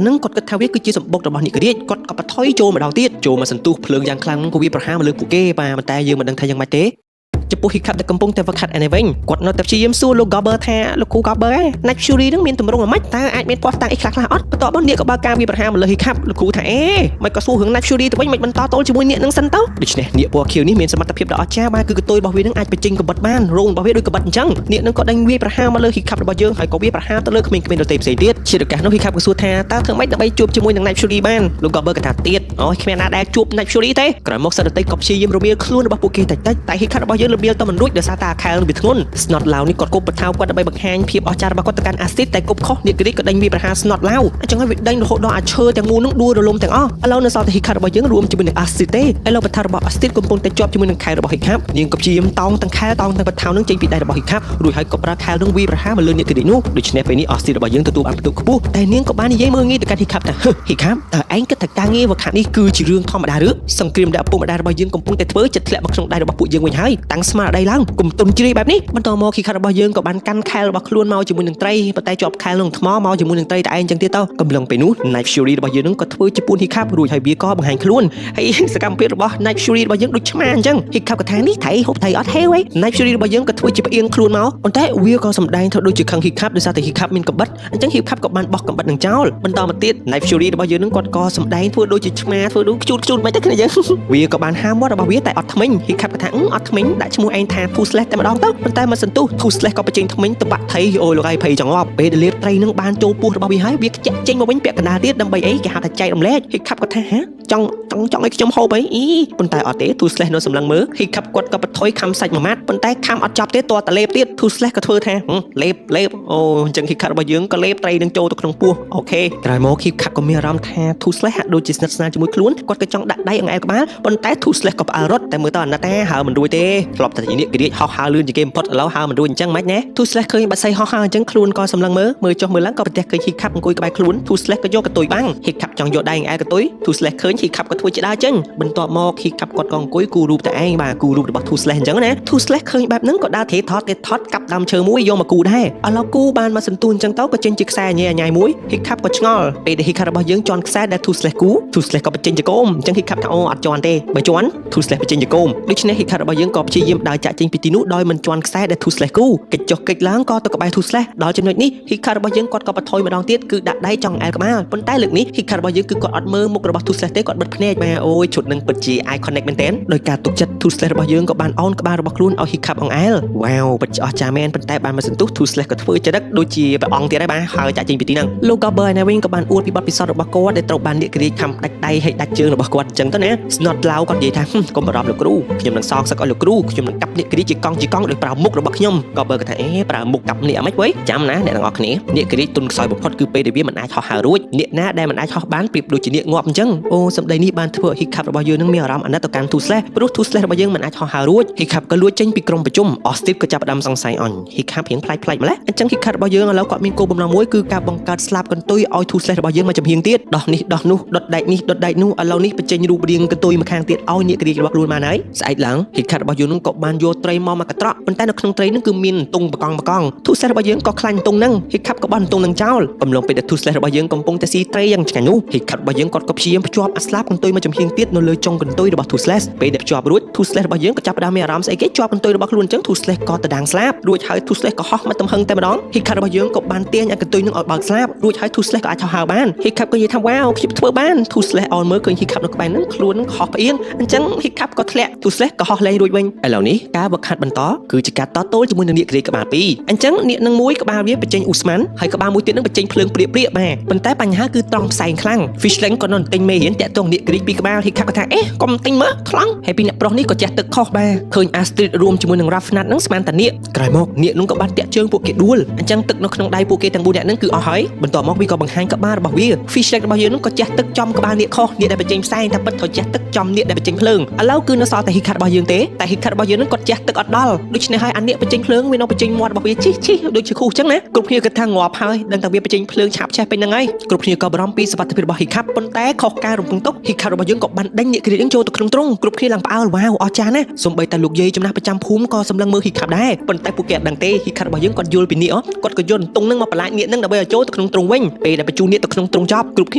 A: នហ្នឹងគាត់គិតថាវាគឺជាសម្បុករបស់អ្នករាជគាត់ក៏បន្ថយចូលម្ដងទៀតចូលមកសន្ទុះភ្លើងយ៉ាងខ្លាំងហ្នឹងក៏វាប្រហារមកលើពួកគេបាទប៉ុន្តែយើងមិនដឹងថាយ៉ាងម៉េចទេចំពោះ Hiccup ដែលកំពុងតែវឹកហាត់ឯនេះវិញគាត់នៅតែព្យាយាមសួរលោក Gobber ថាលោកគ្រូ Gobber Night Fury នឹងមានទម្រង់ម៉េចតើអាចមានពណ៌តាំងអីខ្លះៗអត់បន្ទាប់មកអ្នកក៏បើកការវាប្រហារមកលើ Hiccup លោកគ្រូថាមិនក៏សួររឿង Night Fury ទៅវិញមិនបន្តទល់ជាមួយអ្នកនឹងសិនទៅដូច្នេះអ្នកពណ៌ខៀវនេះមានសមត្ថភាពដ៏អស្ចារ្យបាទគឺកតុយរបស់វានឹងអាចបញ្ចេញកបិតបានរោងរបស់វាដូចកបិតអញ្ចឹងអ្នកនឹងក៏ដេញវាប្រហារមកលើ Hiccup របស់យើងហើយក៏វាប្រហារទៅលើក្មេងៗដទៃផ្សេងទៀតជាឱកាសនោះ Hiccup ក៏សួរថាតើធ្វើម៉េចដើម្បីជួបជាមួយនឹង Night Fury បានលោក Gobber ក៏ថាទៀតអូយគ្មានណាដែលជួប Night Fury ទេក្រោយមកសិស្សដទៃក៏ព្យាយាមរមៀលខ្លួនរបស់ពួកគេតិចៗតែ Hiccup របស់យើងរមៀលទៅមិនរួចដោយសារតែខែលវាធ្ងន់ Snot ឡាវនេះគាត់គប់បថៅគាត់ដើម្បីបង្ហាញភាពអស្ចារ្យរបស់គាត់ទៅកាន់អាស៊ីតតែគប់ខុសអ្នកគ្រីកក៏ដេញវាប្រហារ Snot ឡាវអញ្ចឹងហើយវាដេញរហូតដល់អាឈើទាំងមូលនឹងដួលរលំទាំងអស់ឥឡូវនៅសល់តែ Hiccup របស់យើងរួមជាមួយនឹងអាស៊ីតទេឥឡូវបថៅរបស់អាស៊ីតកំពុងតែជាប់ជាមួយនឹងខែលរបស់ Hiccup នាងក៏ព្យាយាមតោងទាំងខែលតោងទាំងបថៅនឹងចេញពីដៃរបស់ Hiccup រួចហើយក៏ប្រើខែលនឹងវាប្រហារមកលើអ្នកគ្រីកនោះដូច្នេះពេលនេះអាស៊ីតរបស់យើងទទួលបានបន្ទុកខ្ពស់តែនាងក៏បាននិយាយមើលងាយទៅកាន់ Hiccup ថា Hiccup តើឯងគិតថាការងារវឹកហាត់នេះគឺជារឿងធម្មតាឬសង្គ្រាមដែលឪពុកម្ដាយរបស់យើងកំពុងតែធ្វើចិត្តធ្លាក់មកក្នុងដៃរបស់ពួកយើងវិញហើយតាំងស្មារតីឡើងកុំទុនជ្រាយបែបនេះបន្តមក Hiccup របស់យើងក៏បានកាន់ខែលរបស់ខ្លួនមកជាមួយនឹងត្រីប៉ុន្តែជាប់ខែលនឹងថ្មមកជាមួយនឹងត្រីតែឯងចឹងទៀតទៅកំឡុងពេលនោះ Night Fury របស់យើងនឹងក៏ធ្វើជាពួន Hiccup រួចហើយវាក៏បង្ហាញខ្លួនហើយសកម្មភាពរបស់ Night Fury របស់យើងដូចឆ្មាអញ្ចឹង Hiccup ក៏ថានេះថៃហូបថៃអត់ហេវឯង Night Fury របស់យើងក៏ធ្វើជាផ្អៀងខ្លួនមកប៉ុន្តែវាក៏សម្ដែងធ្វើដូចជាខឹង Hiccup ដោយសារតែ Hiccup មានកំបិតអញ្ចឹង Hiccup ក៏បានបោះកំបិតនឹងចោលបន្តមកទៀត Night Fury របស់យើងនឹងគាត់ក៏សម្ដែងធ្វើដូចជាឆ្មាធ្វើដូចខ្ជូតមិនទៅគ្នាយើងវាក៏បានហាមមាត់របស់វាតែអត់ថ្មិញ Hiccup ក៏ថាអត់ថ្មិញដាក់ឈ្មោះឯងថា Toothless តែម្ដងទៅប៉ុន្តែមកសន្ទុះ Toothless ក៏បញ្ចេញថ្មិញទៅបាក់ថៃអូយលោកឯងភ័យចង្អប់ពេលដែលលេបត្រីនឹងបានចូលពោះរបស់វាហើយវាខ្ជាក់ចេញមកវិញពាក់កណ្ដាលទៀតដើម្បីអីគេហៅថាចែករំលែក Hiccup ក៏ថាចង់ឲ្យខ្ញុំហូបអីប៉ុន្តែអត់ទេ Toothless នៅសម្លឹងមើល Hiccup គាត់ក៏បន្ថយខំសាច់មួយម៉ាត់ប៉ុន្តែខំអត់ចប់ទេតតែលេបទៀត Toothless ក៏ធ្វើថាលេបអូអញ្ចឹង Hiccup របស់យើងក៏លេបត្រីនឹងចូលទៅក្នុងពោះអូខេក្រោយមក Hiccup ក៏មានអារម្មណ៍ថា Toothless ហាក់ដូចជាស្និទ្ធស្នាលជាមួយខ្លួនគាត់ក៏ចង់ដាក់ដៃអង្អែលក្បាលប៉ុន្តែ Toothless ក៏ផ្អើលរត់តែមើលទៅអាណិតតែហើមិនរួចទេធ្លាប់តែជាអ្នកគ្រាចហោះហើរលឿនជាងគេបំផុតឥឡូវហើមិនរួចអញ្ចឹងមិនណា Toothless ឃើញបាត់សៃហោះហើរអញ្ចឹងខ្លួនក៏សម្លឹងមើលចុះមើលឡើងក៏ប្រទះឃើញ Hiccup អង្គុយក្បែរខ្លួន Toothless ក៏យកកតុយបាំង Hiccup ចង់យកដៃអង្អែលកតុយ Toothless ឃើញ Hiccup ក៏ធ្វើជាដើរចេញបន្ទាប់មក Hiccup គាត់ក៏អង្គុយគូររូបតែឯងបាទគូររូបរបស់ Toothless អញ្ចឹងណា Toothless ឃើញបែបហ្នឹងក៏ដើរថេថតកាប់ដើមឈើមួយយកមកគូដែរឥឡូវគូបានមកសន្ទូនអញ្ចឹងទៅក៏ចេញជាខ្សែញ៉ៃមួយ Hiccup ក៏ឆ្ងល់ពេលដែល Hiccup របស់យើងជន់ខ្សែដែល Toothless គូ Toothless ក៏បញ្ចេញជាគោមអញ្ចឹង Hiccup ថាអូអត់ជន់ទេបើជន់ Toothless បញ្ចេញជាគោមដូច្នេះ Hiccup របស់យើងក៏ព្យាយាមដើរចាក់ចេញពីទីនោះដោយមិនជន់ខ្សែដែល Toothless គូកិច្ចចុះកិច្ចឡើងក៏ទៅក្បែរ Toothless ដល់ចំណុចនេះ Hiccup របស់យើងគាត់ក៏បន្ថយម្ដងទៀតគឺដាក់ដៃចង់អែលក្បាលប៉ុន្តែលើកនេះ Hiccup របស់យើងគឺគាត់អត់មើលមុខរបស់ Toothless ទេគាត់បិទភ្នែកបាទអូយឈុតនឹងពិតជា eye connect មែនទែនដោយការទុកចិត្ត Toothless របស់យើងក៏បានអោនក្បាលរបស់ខ្លួនឲ្យ Hiccup អង្អែលវ៉ាវពិតជាអស្ចារ្យមែនប៉ុន្តែបានមកសន្ទុះ Toothless ក៏ធ្វើចរិតដូចជាព្រះអង្គទៀតហើយបាទហើយចាក់ចេញពីទីហ្នឹងលោក Gobber ឯវិញក៏បានអួតពីបទពិសោធន៍របស់គាត់ដែលត្រូវបានអ្នកគ្រាចខំដាច់ដៃហើយដាច់ជើងរបស់គាត់អញ្ចឹងទៅណា Snot ឡាវគាត់និយាយថាកុំបារម្ភលោកគ្រូខ្ញុំនឹងសងសឹកឲ្យលោកគ្រូខ្ញុំនឹងកាប់អ្នកគ្រាចជាកង់ដោយប្រើមុខរបស់ខ្ញុំ Gobber ក៏ថាប្រើមុខកាប់អ្នកមិនខ្មិចចាំណាអ្នកទាំងអស់គ្នាអ្នកគ្រាចទុនខ្សោយបំផុតគឺពេលដែលវាមិនអាចហោះហើររួចអ្នកណាដែលមិនអាចហោះបានប្រៀបដូចជាអ្នកងាប់អញ្ចឹងអូសម្ដីនេះបានធ្វើឲ្យ Hiccup របស់យើងនឹងមានអារម្មណ៍អាណិតទៅកាន់ Toothless ព្រោះ Toothless របស់យើងមិនអាចហោះហើររួច Hiccup ក៏លួចចេញពីក្រុមប្រជុំ Ostip ក៏ចាប់ផ្ដើមសង្ស័យអញ Hiccup រៀងប្លែកម្ល៉េះអញ្ចឹង Hiccup របស់យើងឥឡូវគាត់មានគោលបំណងមួយគឺការបង្កើតស្លាបកន្ទុយឲ្យ Toothless របស់យើងមកចំហៀងទៀតដោះនេះដោះនោះដុតដែកនេះដុតដែកនោះឥឡូវនេះបញ្ចេញរូបរាងកន្ទុយមកខាងទៀតឲ្យអ្នកគ្រាចរបស់ខ្លួនបានហើយស្អែកឡើង Hiccup របស់យើងនឹងក៏បានយកត្រីមកកត្រកប៉ុន្តែនៅក្នុងត្រីនឹងគឺមានទង់បកង់ Toothless របស់យើងក៏ខ្លាញ់ទង់នឹង Hiccup ក៏បានទង់នឹងចោលកំឡុងពេលដែល Toothless របស់យើងកំពុងតែស៊ីត្រីយ៉ាងឆ្ងាញ់នោះ Hiccup របស់យើងគាត់ក៏ព្យាយាមភ្ជាប់អាស្លាបកន្ទុយមកចំហៀងទៀតនៅលើចុងកន្ទុយរបស់ Toothless ពេលដែលភ្ជាប់រួច Toothless របស់យើងក៏ចាប់ផ្ដើមមានអារម្មណ៍ស្អីគេជាប់កន្ទុយរបស់ខ្លួនអញ្ចឹង Toothless ក៏ទៅដាំងស្លាបរួចហើយ Toothless ក៏ហោះមកទំហឹងតែម្ដង Hiccup របស់យើងក៏បានទាញឲ្យកន្ទុយនឹងឲ្យបើកស្លាបរួចហើយ Toothless ក៏អាចហោះហើរបាន Hiccup ក៏និយាយថាវ៉ាវខ្ញុំធ្វើបាន Toothless អោនមើលឃើញ Hiccup នៅក្បែរហ្នឹងខ្លួននឹងខុសផ្អៀងអញ្ចឹង Hiccup ក៏ធ្លាក់ Toothless ក៏ហោះលេងរួចវិញឥឡូវ ឡូវនេះការវឹកហាត់បន្តគឺជាការតទល់ជាមួយនឹងនាគក្បាលពីរអញ្ចឹងនាគនឹងមួយក្បាលវាបញ្ចេញអ៊ូស្មានហើយក្បាលមួយទៀតនឹងបញ្ចេញភ្លើងព្រាបៗបាទប៉ុន្តែបញ្ហាគឺត្រង់ផ្សែងខ្លាំង Fishling ក៏នៅទិញមេរៀនតាក់ទងនាគក្រីកពីក្បាលហិកថាកុំទិញមើលខ្លាំងហើយពីអ្នកប្រុសនេះក៏ចេះទឹកខុសបាទឃើញ Astrid រួមជាមួយនឹង Rafnat នឹងស្មានតានាគក្រោយមកនាគនឹងក៏បានតាក់ជើងពួកគេដួលអញ្ចឹងទឹកនៅក្នុងដៃពួកគេទាំង4នាក់នឹងគឺអស់ហើយបន្ទាប់មកវាក៏បង្ហាញក្បាលរបស់វា Fishling របស់យើងនឹងក៏ចេះទឹកចំក្បាលនាគខុសនាគដែលបញ្ចេញផ្សែងតែពិតក៏ចេះទឹកចំនាគដែលបញ្ចេញភ្លើងឥឡូវគឺនៅសល់តែហិករបស់យើងទេតែហិករបស់យើងនឹងក៏ចេះទឹកអត់ដល់ដូច្នេះហើយអានាគបញ្ចេញភ្លើងវានៅបញ្ចេញមាត់របស់វាជីដូចជាខុសអញ្ចឹងណាគ្រប់គ្នាគិតថាងាប់ហើយដឹងតែវាបញ្ចេញភ្លើងឆាប់ឆេះពេញហ្នឹងហើយគ្រប់គ្នាក៏បារម្ភពីសុវត្ថិភាពរបស់ហិកប៉ុន្តែខុសការរំពឹងទុកហិករបស់យើងក៏បានដេញនាគក្រីកនឹងចូលទៅក្នុងទ្រុងគ្រប់គ្នាឡើងផ្អើលវ៉ាវអស្ចារ្យណាស់សូម្បីតែលោកយាយចំណាស់ប្រចាំភូមិក៏សម្លឹងមើលហិកដែរប៉ុន្តែពួកគេអត់ដឹងទេហិករបស់យើងគាត់យល់ពីនាគគាត់ក៏យល់ទង់នឹងមកបន្លាចនាគនឹងដើម្បីឲ្យចូលទៅក្នុងទ្រុងវិញពេលដែលបញ្ជូននាគទៅក្នុងទ្រុងចប់គ្រប់គ្ន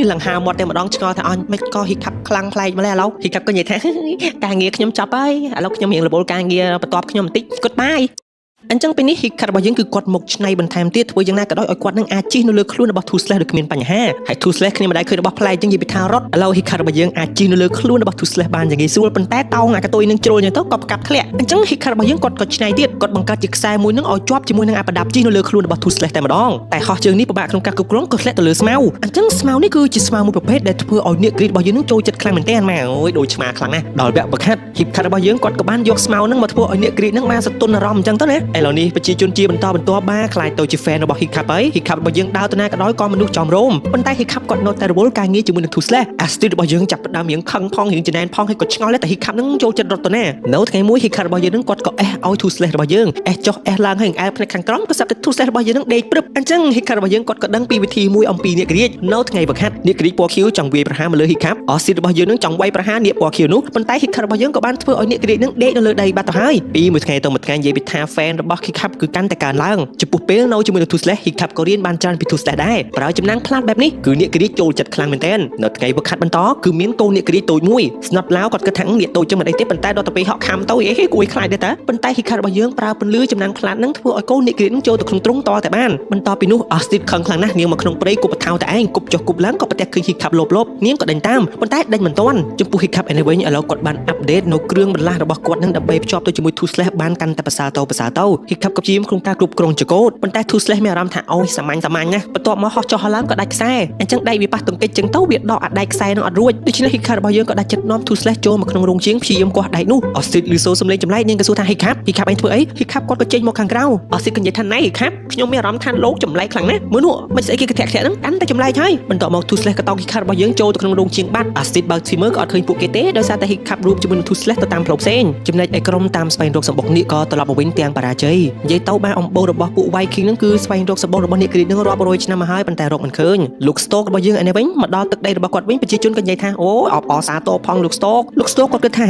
A: ាឡើងហាមាត់តែម្ដងឆ្ងល់ថាអញមិនក៏ហិកខ្លាំងប្លែកម្ល៉េះឥឡូវហិកក៏និយាយថាការងារខ្ញុំចប់ហើយឥឡូវខ្ញុំរៀងរវល់ការងារបន្ទាប់ខ្ញុំបន្តិចគាត់បាយអញ្ចឹងពេលនេះហិករបស់យើងគឺគាត់មកឆ្នៃបន្ថែមទៀតធ្វើយ៉ាងណាក៏ដោយឲ្យគាត់នឹងអាចជិះនៅលើខ្លួនរបស់ Toothless ដោយគ្មានបញ្ហាហើយ Toothless គ្នាមិនដែលឃើញរបស់ប្លែកចឹងនិយាយពីថារត់ឥឡូវហិករបស់យើងអាចជិះនៅលើខ្លួនរបស់ Toothless បានយ៉ាងងាយស្រួលប៉ុន្តែតោងអាកតុយនឹងជ្រុលចឹងទៅក៏ផ្កាប់ធ្លាក់អញ្ចឹងហិករបស់យើងគាត់ក៏ឆ្នៃទៀតគាត់បង្កើតជាខ្សែមួយនឹងឲ្យជាប់ជាមួយនឹងអាប្រដាប់ជិះនៅលើខ្លួនរបស់ Toothless តែម្ដងតែហោះជើងនេះពិបាកក្នុងការគ្រប់គ្រងក៏ធ្លាក់ទៅលើស្មៅអញ្ចឹងស្មៅនេះគឺជាស្មៅមួយប្រភេទដែលធ្វើឲ្យនាគក្រីករបស់យើងនឹងចូលចិត្តខ្លាំងមែនទែនម៉ែអូយដូចឆ្មាខ្លាំងណាស់ដល់វគ្គបង្ហាត់ហិករបស់យើងគាត់ក៏បានយកស្មៅនឹងមកធ្វើឲ្យនាគក្រីកនឹងបានសន្ទុនអារម្មណ៍អញ្ចឹងទៅណាឥឡូវនេះប្រជាជនជាបន្តបាខ្លាយទៅជា fan របស់ Hiccup ហើយ Hiccup របស់យើងដើរទៅណាក៏ដោយក៏មនុស្សចំរោមប៉ុន្តែ Hiccup គាត់នៅតែរវល់ការងារជាមួយនឹង Toothless Astrid របស់យើងចាប់ផ្ដើមរៀងខឹងផងរៀងចំណែនផងហើយក៏ឆ្ងល់តែ Hiccup នឹងចូលចិត្តរត់ទៅណានៅថ្ងៃមួយ Hiccup របស់យើងនឹងគាត់ក៏អេសឲ្យ Toothless របស់យើងអេសចុះអេសឡើងហើយអែលផ្នែកខាងក្រោមក៏ស្រាប់តែ Toothless របស់យើងនឹងដេកព្រឹបអញ្ចឹង Hiccup របស់យើងគាត់ក៏ដឹងពីវិធីមួយអំពីនាគក្រីកនៅថ្ងៃវឹកហាត់នាគក្រីកពណ៌ខៀវចង់វាយប្រហារមកលើ Hiccup Astrid របស់យើងនឹងចង់វាយប្រហារនាគពណ៌ខៀវនោះប៉ុន្តែ Hiccup របស់យើងក៏បានធ្វើឲ្យនាគក្រីកនឹងដេកនៅលើដីបាត់ទៅហើយពីមួយថ្ងៃទៅមួយថ្ងៃនិយាយពីថា fan របស់ Hiccup គឺកាន់តែកើនឡើងចំពោះពេលនៅជាមួយនឹង Toothless Hiccup ក៏រៀនបានច្រើនពី Toothless ដែរប្រើចំណាំងផ្លាតបែបនេះគឺនាគក្រីកចូលចិត្តខ្លាំងមែនទែននៅថ្ងៃវឹកហាត់បន្តគឺមានកូននាគក្រីកតូចមួយស្នត់ឡាវគាត់គិតថានាគតូចចឹងមិនអីទេប៉ុន្តែដល់ទៅពេលហក់ខាំទៅគួរឲ្យខ្លាចដែរតាប៉ុន្តែ Hiccup របស់យើងប្រើពន្លឺចំណាំងផ្លាតនឹងធ្វើឲ្យកូននាគក្រីកនឹងចូលទៅក្នុងទ្រុងតតែបានបន្តពីនោះ Astrid ខឹងខ្លាំងណាស់នាងមកក្នុងព្រៃគប់បថៅតែឯងគប់ចុះគប់ឡើងក៏ប្រទះឃើញ Hiccup លោបនាងក៏ដេញតាមប៉ុន្តែដេញមិនទាន់ចំពោះ Hiccup ឯនេះវិញឥឡូវគាត់បានអាប់ដេតនៅគ្រឿងបន្លាស់របស់គាត់នឹងដើម្បីភ្ជាប់ទៅជាមួយ Toothless បានកាន់តែប្រសើរទៅ Hiccup ក៏ព្យាយាមក្នុងការគ្រប់គ្រងចង្កូតប៉ុន្តែ Toothless មានអារម្មណ៍ថាអូយសាមញ្ញណាស់បន្ទាប់មកហោះចុះឡើងក៏ដាច់ខ្សែអញ្ចឹងដៃវាប៉ះទង្គិចចឹងទៅវាដកអាដៃខ្សែនឹងអត់រួចដូច្នេះ Hiccup របស់យើងក៏ដាច់ចិត្តនាំ Toothless ចូលមកក្នុងរោងជាងព្យាយាមគាស់ដៃនោះ Astrid ឮសូរសំឡេងចម្លែកនាងក៏សួរថា Hiccup ឯងធ្វើអី Hiccup គាត់ក៏ចេញមកខាងក្រៅ Astrid ក៏និយាយថាណៃ Hiccup ខ្ញុំមានអារម្មណ៍ថាលោកចម្លែកខ្លាំងណាស់មើលនោះមិនស្អីគេកធាក់ហ្នឹងកាន់តែចម្លែកហើយបន្ទាប់មក Toothless ក៏តោង Hiccup របស់យើងចូលទៅក្នុងរោងជាងបាត់ Astrid បើកស៊ីមើលក៏អត់ឃើញពួកគេទេដោយសារតែ Hiccup រួមជាមួយនឹង Toothless ទៅតាមផ្លូវផ្សេងចំណែកឯក្រុមតាមស្វែងរកសម្បុកនាគក៏ត្រឡប់មកវិញទាំងបរាជ័យនិយាយទៅបានអំបោសរបស់ពួក Viking ហ្នឹងគឺស្វែងរកសម្បុករបស់នាគក្រីកហ្នឹងរាប់រយឆ្នាំមកហើយប៉ុន្តែរកមិនឃើញលោក Stoke របស់យើងឯនេះវិញមកដល់ទឹកដីរបស់គាត់វិញប្រជាជនក៏និយាយថាអូអបអរសាទរផងលោក Stoke គាត់គិតថា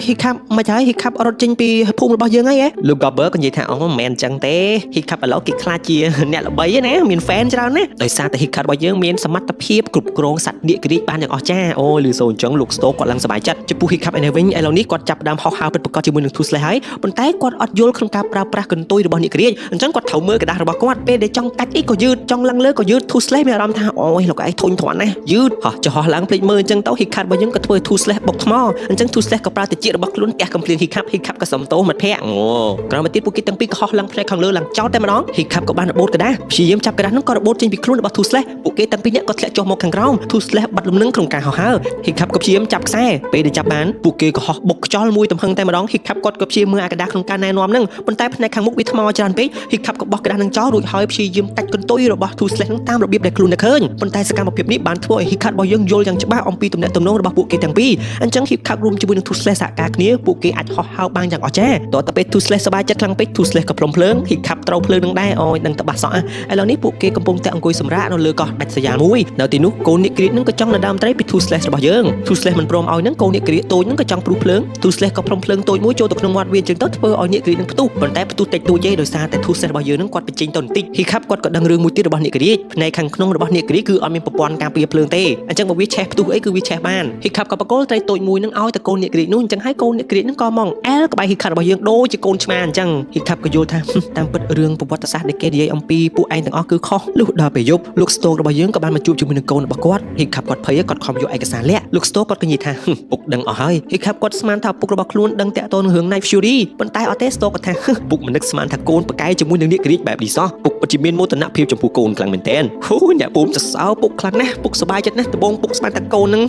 A: Hiccup មិនហើយ Hiccup រត់ចេញពីភូមិរបស់យើងហើយលោក Gobber ក៏និយាយថាអូមិនមែនអញ្ចឹងទេ Hiccup ឥឡូវគេខ្លាចជាអ្នកល្បីណាមាន fan ច្រើនណាស់ដោយសារតែ Hiccup របស់យើងមានសមត្ថភាពគ្រប់គ្រងសត្វនាគក្រីកបានយ៉ាងអស្ចារ្យអូឮសូរអញ្ចឹងលោក Stoke គាត់ឡើងសប្បាយចិត្តចំពោះ Hiccup ឯនេះវិញឥឡូវនេះគាត់ចាប់ផ្ដើមហោះហើរពិតប្រាកដជាមួយនឹង Toothless ហើយប៉ុន្តែគាត់អត់យល់ក្នុងការប្រើប្រាស់កន្ទុយរបស់នាគក្រីកអញ្ចឹងគាត់ត្រូវមើលกระดาษរបស់គាត់ពេលដែលចង់កាច់អីក៏យឺតចង់ឡើងលើក៏យឺត Toothless មានអារម្មណ៍ថាអូយលោកឯងធុញទ្រាន់ណាស់យឺតហោះចុះឡើងភ្លេចមើលអញ្ចឹងទៅ Hiccup របស់យើងក៏ធ្វើ Toothless បុកថ្មអញ្ចឹង Toothless ក៏ប្រើតិចរបស់ខ្លួនទះកំភ្លៀង Hiccup ក៏សំទោសមិត្តភក្តិអូក្រោយមកទៀតពួកគេទាំងពីរក៏ហោះឡើងផ្នែកខាងលើឡើងចោតតែម្ដង Hiccup ក៏បានរបូតกระดาษព្យាយាមចាប់กระดาษនោះក៏របូតចេញពីខ្លួនរបស់ Toothless ពួកគេទាំងពីរនាក់ក៏ធ្លាក់ចុះមកខាងក្រោម Toothless បាត់លំនឹងក្នុងការហោះហើរ Hiccup ក៏ព្យាយាមចាប់ខ្សែពេលដែលចាប់បានពួកគេក៏ហោះបុកខ្យល់មួយទំហឹងតែម្ដង Hiccup គាត់ក៏ព្យាយាមមើលអាកระดาษក្នុងការណែនាំនឹងប៉ុន្តែផ្នែកខាងមុខវាថ្មច្រើនពេក Hiccup ក៏បោះกระดาษនឹងចោលរួចហើយព្យាយាមកាច់កន្ទុយរបស់ Toothless នឹងតាមរបៀបដែលខ្លួននឹកឃើញប៉ុន្តែសកម្មភាពនេះបានធ្វើឲ្យ Hiccup របស់យើងយល់យ៉ាងច្បាស់អំពីទំនាក់ទំនងរបស់ពួកគេទាំងពីរអញ្ចឹង Hiccup រួមជាមួយនឹង Toothless សហការគ្នាពួកគេអាចហោះហើរបានយ៉ាងអស្ចារ្យតទៅពេល Toothless សប្បាយចិត្តខ្លាំងពេក Toothless ក៏ព្រមភ្លើង Hiccup ត្រូវភ្លើងនឹងដែរអូយដឹងតែបាសសក់ឥឡូវនេះពួកគេកំពុងតែអង្គុយសម្រាកនៅលើកោះដាច់ស្រយាលមួយនៅទីនោះកូននាគក្រីកនឹងក៏ចង់ដណ្ដើមត្រីពី Toothless របស់យើង Toothless មិនព្រមឲ្យនឹងកូននាគក្រីកតូចនឹងក៏ចង់ព្រុសភ្លើង Toothless ក៏ព្រមភ្លើងតូចមួយចូលទៅក្នុងមាត់វាអញ្ចឹងទៅធ្វើឲ្យនាគក្រីកនឹងផ្ទុះប៉ុន្តែផ្ ផ្ទុះតិចតួចទេដោយសារតែទូសេះរបស់យើងនឹងគាត់បញ្ចេញទៅបន្តិចហ៊ីខាប់គាត់ក៏ដឹងរឿងមួយទៀតរបស់អ្នកគ្រីផ្នែកខាងក្នុងរបស់អ្នកគ្រីគឺអត់មានប្រព័ន្ធការពារភ្លើងទេអញ្ចឹងបើវាឆេះផ្ទុះអីគឺវាឆេះបានហ៊ីខាប់ក៏បកគោលត្រីតូចមួយនឹងឲ្យតែកូនអ្នកគ្រីនោះអញ្ចឹងហើយកូនអ្នកគ្រីនឹងក៏មកអែលក្បែរហ៊ីខាប់របស់យើងដូចជាកូនឆ្មាអញ្ចឹងហ៊ីខាប់ក៏យល់ថាតាមពិតរឿងប្រវត្តិសាស្ត្រដែលគេនិយាយអំពីពួកឯងទាំងអស់គឺខុសលុះដល់ពេលយប់លោកស្តូរបស់យើងក៏បានមកជួបជាមួយនឹងកូនរបស់គាត់ហ៊ីខាប់គាត់ភ័យគាត់ខំយកឯកសារលាក់លោកស្តូគាត់ក៏និយាយថាពុកដឹងអស់ហើយហ៊ីខាប់គាត់ស្មានថាពុករបស់ខ្លួនដឹងតាក់ទងនឹងរឿង Night Fury ប៉ុន្តែអត់ទេស្តូគាត់ថាពុកមិននឹកស្មានថាកូនប្រកែកជាមួយនឹងអ្នកគ្រីបែបនេះសោះពុកពិតជាមានមោទនភាពចំពោះកូនខ្លាំងមែនទែនអ្នកពូមសរសើរពុកខ្លាំងណាស់ពុកសប្បាយចិត្តណាស់ដំបងពុកស្មានថាកូននឹ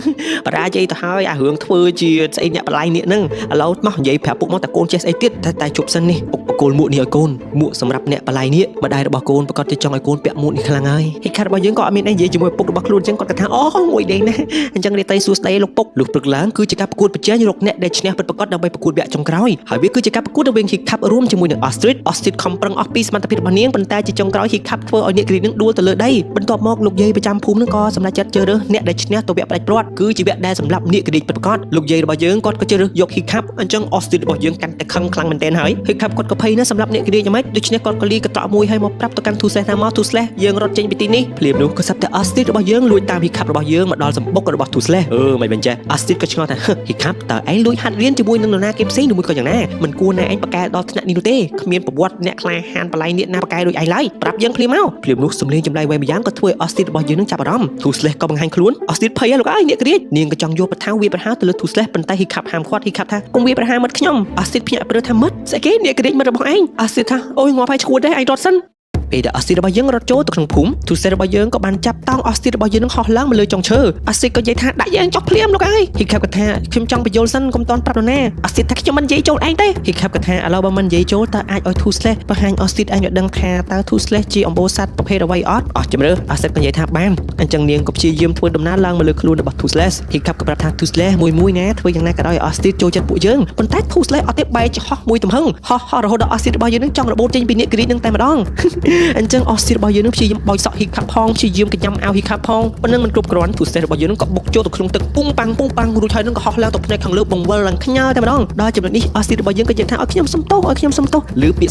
A: ងបរាជ័យទៅហើយអារឿងធ្វើជាស្អីអ្នកបល័យនេះនឹងឥឡូវមកនិយាយប្រាប់ពុកមកតែកូនចេះស្អីទៀតតែជប់សិននេះពុកបកគោលមួកនេះឲ្យកូនមួកសម្រាប់អ្នកបល័យនេះម្ដាយរបស់កូនប្រកាសជាចង់ឲ្យកូនពាក់មួកនេះខ្លាំងហើយហេតុខាត់របស់យើងក៏អត់មានអីនិយាយជាមួយពុករបស់ខ្លួនអញ្ចឹងគាត់ថាអូមួយដេញណាអញ្ចឹងរាត្រីសួស្ដីលោកពុកលុះព្រឹកឡើងគឺជាការប្រកួតប្រជែងរកអ្នកដែលឈ្នះពិតប្រាកដដើម្បីប្រកួតវគ្គចុងក្រោយហើយវាគឺជាការប្រកួតរវាងហ៊ីខាប់រួមជាមួយនឹង Astrid ខំប្រឹងអស់ពីសមត្ថភាពរបស់នាងប៉ុន្តែជាចុងក្រោយហ៊ីខាប់ធ្វើឲ្យអ្នកគ្រីនឹងដួលទៅលើដីបន្ទាប់មកលោកយាយប្រចាំភូមិនឹងក៏សម្រេចចិត្តជ្រើសរើសអ្នកដែលឈ្នះទៅវគ្គផ្ដាច់ព្រាត់គឺជាវគ្គដែលសម្រាប់អ្នកគ្រីពិតប្រាកដលោកយាយរបស់យើងគាត់ក៏ជ្រើសរើសយកហ៊ីខាប់អញ្ចឹង Astrid របស់យើងកាន់តែខឹងខ្លាំងមែនទែនហើយហ៊ីខាប់គាត់ក៏ភ័យណាស់សម្រាប់អ្នកគ្រីយ៉ាងម៉េចដូច្នេះគាត់ក៏លីកត្រក់មួយឲ្យមកប្រាប់ទៅកាន់ Thu Sleh ថាមក Thu Sleh យើងរត់ចេញពីទីនេះភ្លាមនោះក៏ស្រាប់តែ Astrid របស់យើងលួចតាមហ៊ីខាប់របស់យើងមកដល់សម្បុករបស់ Thu Sleh មិនមែនចេះ Astrid ក៏ឆ្ងល់ថាហ៊ីខាប់តើឯងលួចហាត់រៀនជាមួយនឹងនរណាគេផ្សេងឬមួយក៏យ៉ាងណាមិនគួរណាឯងប្រកែដល់ថ្នាក់នេះនោះទេគ្មានប្រវត្តិអ្នកក្លាហានបល័យនេះណាប្រកែដូចឯងឡើយប្រាប់យើងភ្លាមមកភ្លាមនោះសំឡេងចម្លែកវែងម្យ៉ាងក៏ធ្វើឲ្យ Astrid របស់យើងនឹងចាប់អារម្មណ៍ Thu Sleh ក៏បង្ហាញខ្លួន Astrid ភ័យហើយលោកអើយអ្នកគ្រាចនាងក៏ចង់យកប្រថាវាប្រហាទៅលើ Thu Sleh ប៉ុន្តែហ៊ីខាប់ហាមឃាត់ហ៊ីខាប់ថាកុំវាប្រហាមិត្តខ្ញុំ Astrid ភ្ញាក់ព្រឺថាមិត្តស្អីគេអ្នកគ្រាចមិត្តរបស់ឯង Astrid ថាអូយងាប់ហើយឈួតទេឯងរត់សិនពេលដែល Astrid របស់យើងរត់ចូលទៅក្នុងភូមិ Thu Sleh របស់យើងក៏បានចាប់តោង Astrid របស់យើងនឹងហោះឡើងមកលើចុងឈើ Astrid ក៏និយាយថាដាក់យើងចុះភ្លាមលោកអើយ Hiccup ក៏ថាខ្ញុំចង់បញ្យល់សិនកុំតន់ប្រាប់នរណា Astrid ថាខ្ញុំមិននិយាយចូលឯងទេ Hiccup ក៏ថាឥឡូវបើមិននិយាយចូលតើអាចឲ្យ Thu Sleh បង្ហាញ Astrid ឯងឲ្យដឹងថាតើ Thu Sleh ជាអំបូរសត្វប្រភេទអ្វីអត់អស់ជំរឿ Astrid ក៏និយាយថាបានអញ្ចឹងនាងក៏ព្យាយាមធ្វើដំណើរឡើងមកលើខ្លួនរបស់ Thu Sleh Hiccup ក៏ប្រាប់ថា Thu Sleh មួយណាធ្វើយ៉ាងណាក៏ដោយ Astrid ចូលចិត្តពួកយើងប៉ុន្តែ Thu Sleh អត់ទេបែរជាហោះមួយទំហឹងហោះរហូតដល់ Astrid របស់យើងនឹងចង់របូតចេញពីអ្នកគ្រីនឹងតែម្ដងអញ្ចឹង Astrid របស់យើងនឹងព្យាយាមបោចសក់ហ៊ីខាប់ផងព្យាយាមកញ្ញ៉ាំអាវហ៊ីខាប់ផងប៉ុណ្ណឹងមិនគ្រប់គ្រាន់ Thu Sleh របស់យើងនឹងក៏បុកចូលទៅក្នុងទឹកពុំប៉ាំងរួចហើយនឹងក៏ហោះឡើងទៅផ្នែកខាងលើបង្វិលឡើងខ្ញល់តែម្ដងដល់ចំណុចនេះ Astrid របស់យើងក៏និយាយថាឲ្យខ្ញុំសុំទោសឮពាក្យ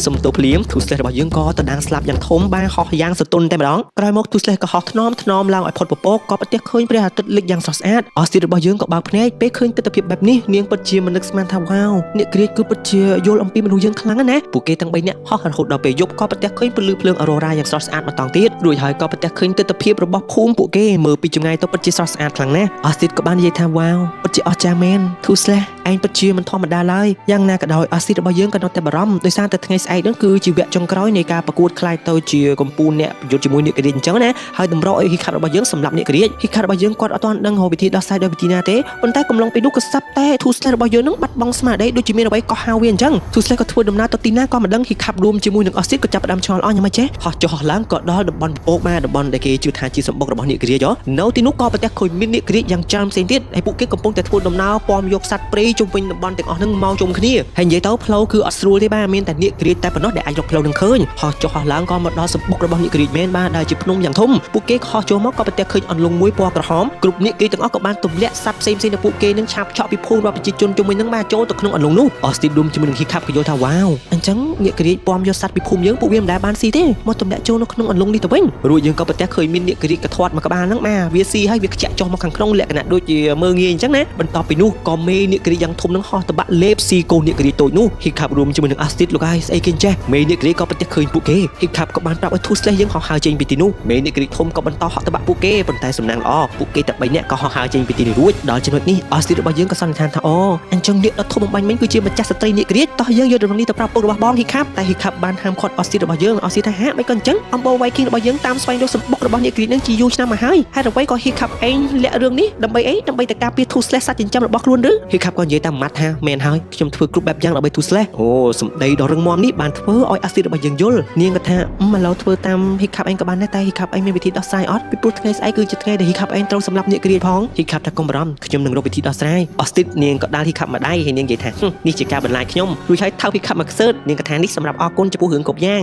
A: សុំទោសភ្លាម Thu Sleh របស់យើងក៏ទៅដាងស្លាប់យ៉ាងធំបានហោះយ៉ាងសទន់តែម្ដងក្រោយមក Thu Sleh ក៏ហោះថ្នមឡើងឲ្យផុតពពកក៏ប្រទះឃើញព្រះអាទិត្យលិចយ៉ាងស្រស់ស្អាត Astrid របស់យើងក៏បើកភ្នែកពេលឃើញទិដ្ឋភាពបែបនេះនាងពិតជាមិននឹកស្មានថាវ៉ាវអ្នកគ្រាចគឺពិតជាយល់អំពីមនុស្សយើងខ្លាំងណាស់ពួកគេទាំង3នាក់ហោះរហូតដល់ពេលយប់ក៏ប្រទះឃើញពន្លឺភ្លើងអរ៉ូរ៉ាយ៉ាងស្រស់ស្អាតបន្តទៀតរួចហើយក៏ប្រទះឃើញទិដ្ឋភាពរបស់ភូមិពួកគេមើលពីចម្ងាយទៅពិតជាស្រស់ស្អាតខ្លាំងណាស់ Astrid ក៏បាននិយាយថាវ៉ាវពិតជាអស្ចារ្យមែន Thu Sleh ឯងពិតជាមិនធម្មតាឡើយយ៉ាងណាក៏ដោយ Astrid របស់យើងក៏នៅតែបារម្ភដោយសារតែថ្ងៃស្អែកនោះគឺជាវគ្គចុងក្រោយនៃការប្រកួតខ្លាយទៅជាកម្ពុជាអ្នកប្រយុទ្ធជាមួយអ្នកគ្រាចអញ្ចឹងណាហើយតម្រូវឲ្យហ៊ីខាត់របស់យើងសម្រាប់អ្នកគ្រាចហ៊ីខាត់របស់យើងគាត់អត់ទាន់ដឹងរកវិធីដោះស្រាយដោយវិធីណាទេប៉ុន្តែកំឡុងពេលនោះក៏ស្រាប់តែ Thu Sleh របស់យើងនឹងបាត់បង់ស្មារតីដូចជាមានអ្វីកោះហៅវាអញ្ចឹង Thu Sleh ក៏ធ្វើដំណើរទៅទីណាក៏មិនដឹងហ៊ីខាត់រួមជាមួយនឹង Astrid ក៏ចាប់ផ្ដើមឆ្ងល់អស់យ៉ាងម៉េចចេះហោះចុះហោះឡើងក៏ដល់តំបន់ពពកមកតំបន់ដែលគេជឿថាជាសម្បុករបស់អ្នកគ្រាចនៅទីនោះក៏ប្រទះឃើញមានអ្នកគ្រាចយ៉ាងច្រើនផ្សេងទៀតហើយពួកគេកំពុងតែធ្វើដំណើរពំយកសត្វព្រៃជុំវិញតំបន់ទាំងអស់ហ្នឹងមកជុំគ្នាហើយនិយាយទៅផ្លូវគឺអត់ស្រួលទេបាទមានតែអ្នកគ្រាចតែប៉ុណ្ណោះដែលអាចរកផ្លូវនឹងឃើញហោះចុះហោះឡើងក៏មកដល់សម្បុករបស់អ្នកគ្រាចមែនបាទដែលជាភ្នំយ៉ាងធំពួកគេហោះចូលមកក៏ប្រទះឃើញអន្លង់មួយពណ៌ក្រហមគ្រប់អ្នកគ្រាចទាំងអស់ក៏បានទម្លាក់សត្វផ្សេងៗទៅពួកគេនឹងឆាបឆក់ពីភូមិរបស់ប្រជាជនជុំវិញហ្នឹងបាទចូលទៅក្នុងអន្លង់នោះ Astrid រួមជាមួយនឹង Hiccup ក៏យល់ថាវ៉ាវអញ្ចឹងអ្នកគ្រាចពំយកសត្វពីភូមិយើងពួកវាមិនដែលបានស៊ីទេមកទម្លាក់ចូលនៅក្នុងអន្លង់នេះទៅវិញរួចយើងក៏ប្រទះឃើញមានអ្នកគ្រាចក៏ធាត់មកក្បាលហ្នឹងបាទវាស៊ីហើយវាខ្ជាក់ចុះមកខាងក្នុងលក្ខណៈដូចជាមើងងាយអញ្ចឹងណាបន្ទាប់ពីនោះក៏មេអ្នកគ្រាចយ៉ាងធំនឹងហោះទៅបាក់លេបស៊ីកូនអ្នកគ្រាចតូចនោះ Hiccup រួមជាមួយនឹង Astrid លោកហើយស្អីគេចេះមេអ្នកគ្រាចក៏ប្រទះឃើញពួកគេ Hiccup ក៏បានប្រាប់ឲ្យ Thu Sleh យើងហោះហើរចេញពីទីនោះមេអ្នកគ្រាចធំក៏បន្តហោះទៅបាក់ពួកគេប៉ុន្តែសំណាងល្អពួកគេតែ3នាក់ក៏ហោះហើរចេញពីទីនេះរួចដល់ចំណុចនេះ Astrid របស់យើងក៏សន្និដ្ឋានថាអូអញ្ចឹងអ្នកដ៏ធំបំបញ្ញមិញគឺជាម្ចាស់ស្ត្រីអ្នកគ្រាចតោះយើងយករឿងនេះទៅប្រាប់ពុករបស់បង Hiccup តែ Hiccup បានហាមឃាត់ Astrid របស់យើង Astrid ថាហាក់មិនក៏អញ្ចឹងអំបូរ Viking របស់យើងតាមស្វែងរកសម្បុករបស់អ្នកគ្រាចនឹងជាយូរឆ្នាំមកហើយហេតុអ្វីក៏ Hiccup ឯងលាក់រឿងនេះដើម្បីអីដើម្បីតែការពារ Thu Sleh សត្វចិញ្ចឹមរបស់ខ្លួនឬ Hiccup ក៏និយាយតាមម៉ាត់ថាមែនហើយខ្ញុំធ្វើគ្រប់បែបយ៉ាងដើម្បី Thu Sleh អូសម្ដីដ៏រឹងមាំនេះបានធ្វើឲ្យ Astrid របស់យើងយល់នាងក៏ថាឥឡូវធ្វើតាម Hiccup ឯងក៏បានដែរតែ Hiccup ឯងមានវិធីដោះស្រាយអត់ពីព្រោះថ្ងៃស្អែកគឺជាថ្ងៃដែល Hiccup ឯងត្រូវសម្លាប់អ្នកគ្រាចផង Hiccup ថាកុំបារម្ភខ្ញុំនឹងរកវិធីដោះស្រាយ Astrid នាងក៏ដាល់ Hiccup មកដៃហើយនាងនិយាយថានេះជាការបន្លាយខ្ញុំរួចហើយថៅ Hiccup មកខ្សើតនាងក៏ថានេះសម្រាប់អរគុណចំពោះរឿងគ្រប់យ៉ាង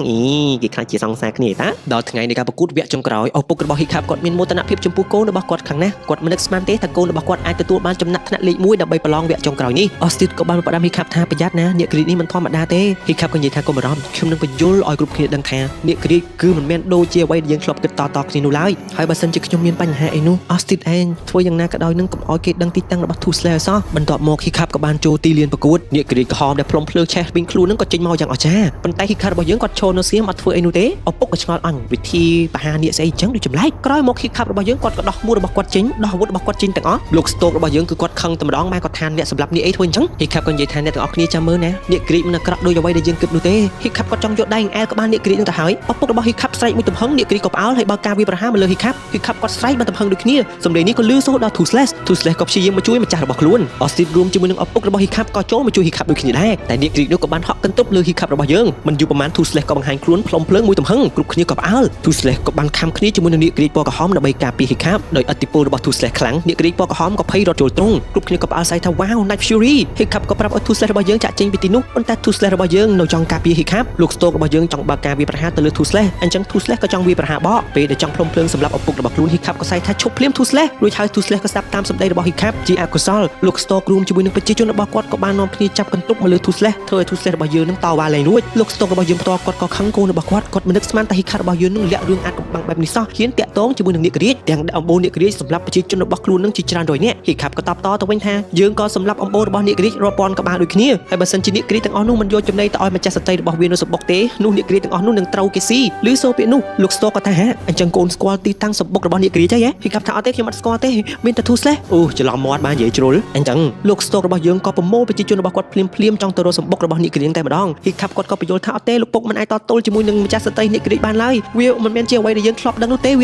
A: គេខ្លាច ជាសង្សារគ្នាតាដល់ថ្ងៃនៃការប្រកួតវគ្គចុងក្រោយឪពុករបស់ Hiccup គាត់មានមោទនភាពចំពោះកូនរបស់គាត់ខ្លាំងណាស់គាត់មិននឹកស្មានទេថាកូនរបស់គាត់អាចទទួលបានចំណាត់ថ្នាក់លេខ1ដើម្បីប្រឡងវគ្គចុងក្រោយនេះ Austin ក៏បានផ្ដាំ Hiccup ថាប្រយ័ត្នណាអ្នកគ្រីតនេះមិនធម្មតាទេ Hiccup ក៏និយាយថាកុំបារម្ភខ្ញុំនឹងបញ្យល់ឲ្យគ្រប់គ្នាដឹងថាអ្នកគ្រីតគឺមិនមែនដូចជាអ្វីដែលយើងធ្លាប់គិតតគ្នានោះឡើយហើយបើសិនជាខ្ញុំមានបញ្ហាអីនោះ Austin ឯងធ្វើយ៉ាងណាក៏ដោយនឹងកុំឲ្យគេដឹងទីតាំងរបស់ Two Slayer សោះបន្ទាប់មក Hiccup ក៏បានចូលទីលានប្រកួតអ្នកគ្រីតក្រហមដែលផ្លុំភ្លើឆេះវិញខ្លួននឹងក៏ចេញមកយ៉ាងអស្ចារ្យប៉ុន្តែ Hiccup របស់យើងគាត់ឈរនៅសៀមអត់ធ្វើអីនោះទេឪពុកក៏ឆ្ងល់អញវិធីបហានាគស្អីចឹងដូចចម្លែកក្រោយមក Hiccup របស់យើងគាត់ក៏ដោះមួតរបស់គាត់ចេញដោះអាវុធរបស់គាត់ចេញទាំងអស់លោក Stoke របស់យើងគឺគាត់ខឹងតែម្ដងម៉ែគាត់ថាអ្នកសម្រាប់នាគអីធ្វើអញ្ចឹង Hiccup ក៏និយាយថាអ្នកទាំងអស់គ្នាចាំមើលណានាគគ្រីតមិនអាក្រក់ដូចអ្វីដែលយើងគិតនោះទេ Hiccup គាត់ចង់យកដៃអែលក្បាលនាគគ្រីតនឹងទៅហើយឪពុករបស់ Hiccup ស្រែកមួយទំហឹងនាគគ្រីតក៏ផ្អើលហើយបើការវាប្រហារមកលើ Hiccup គាត់ស្រែកបានទំហឹងដូចគ្នាសម្លេងនេះក៏លឺសូរដល់ Two Slash ក៏ព្យាយាមមកជួយម្ចាស់របស់ខ្លួន Austin រួមជាមួយនឹងឪពុករបស់ Hiccup ក៏ចូលមកជួយ Hiccup ដូចគ្នាដែរតែនាគគ្រីតនោះក៏បានហក់កន្ទប់លើ Hiccup របស់យើងមិនយូរប៉ុន្មាន Two Slash ក៏បង្ហាញខ្លួនផ្លុំភ្លើងមួយទំហឹងគ្រប់គ្នាក៏ផ្អើល Two Slash ក៏បានខំគ្នាជាមួយនឹងនាគគ្រីតពណ៌ក្រហមដើម្បីការពារ Hiccup ដោយឥទ្ធិពលរបស់ Two Slash ខ្លាំងនាគគ្រីតពណ៌ក្រហមក៏ភ័យរត់ចូលទ្រុងគ្រប់គ្នាក៏ផ្អើលសៃថា Wow Night Fury Hiccup ក៏ប្រាប់ឲ្យ Two Slash របស់យើងចាក់ចេញពីទីនោះប៉ុន្តែ Two Slash របស់យើងនៅចង់ការពារ Hiccup លោក Stoke របស់យើងចង់បើកការវាយប្រហារទៅលើ Two Slash អញ្ចឹង Two Slash ក៏ចង់វាយប្រហារបកពេលដែលចង់ផ្លុំភ្លើងសម្រាប់ឪពុករបស់ខ្លួន Hiccup ក៏សៃថាឈប់ភ្លាម Two Slash រួចហើយ Two Slash ក៏ស្ដាប់តាមសម្ដីរបស់ Hiccup ជាអកុសលលោក Stoke រួមជាមួយនឹងប្រជាជនរបស់គាត់ក៏បាននាំគ្នាចាប់កន្ទុកមកលើ Two Slash ធ្វើឲ្យ Two Slash របស់យើងនឹងតវ៉ាឡើងរួចលោក Stoke របស់យើងផ្ទាល់គាត់ក៏ខឹងកូនរបស់គាត់មិននឹកស្មានថា Hiccup របស់យើងនឹងលាក់រឿងអាចកំបាំងបែបនេះសោះហ៊ានតាក់ទងជាមួយនឹងនាគរាជទាំងអំបូរនាគរាជសម្រាប់ប្រជាជនរបស់ខ្លួននឹងជាច្រើនរយនាក់ Hiccup ក៏តបតទៅវិញថាយើងក៏សម្រាប់អំបូររបស់នាគរាជរាប់ពាន់ក្បាលដូចគ្នាហើយបើសិនជានាគរាជទាំងអស់នោះមិនយកចំណីទៅឲ្យម្ចាស់សតិរបស់វានៅសម្បុកទេនោះនាគរាជទាំងអស់នោះនឹងត្រូវគេស៊ីឬសូពាក្យនោះលោក Stoke ក៏ថាអញ្ចឹងកូនស្គាល់ទីតាំងសម្បុករបស់នាគរាជហ៎ Hiccup ថាអត់ទេខ្ញុំអត់ស្គាល់ទេមានតែ Two Slash អូច្រឡំមាត់បាននិយាយជ្រុលអញ្ចឹងលោក Stoke របស់យើងក៏ប្រមូលប្រជាជនរបស់គាត់ភ្លាមចង់ទៅរកសម្បុករបស់នាគរាជតែម្ដង Hiccup គាត់ក៏បញ្យល់ថាអត់ទេលោកពុកមិនអាចតទល់ជាមួយនឹងម្ចាស់សតិនាគរាជបានឡើយវាមិនមែនជាអ្វីដែលយើងធ្លាប់ដឹងនោះទេ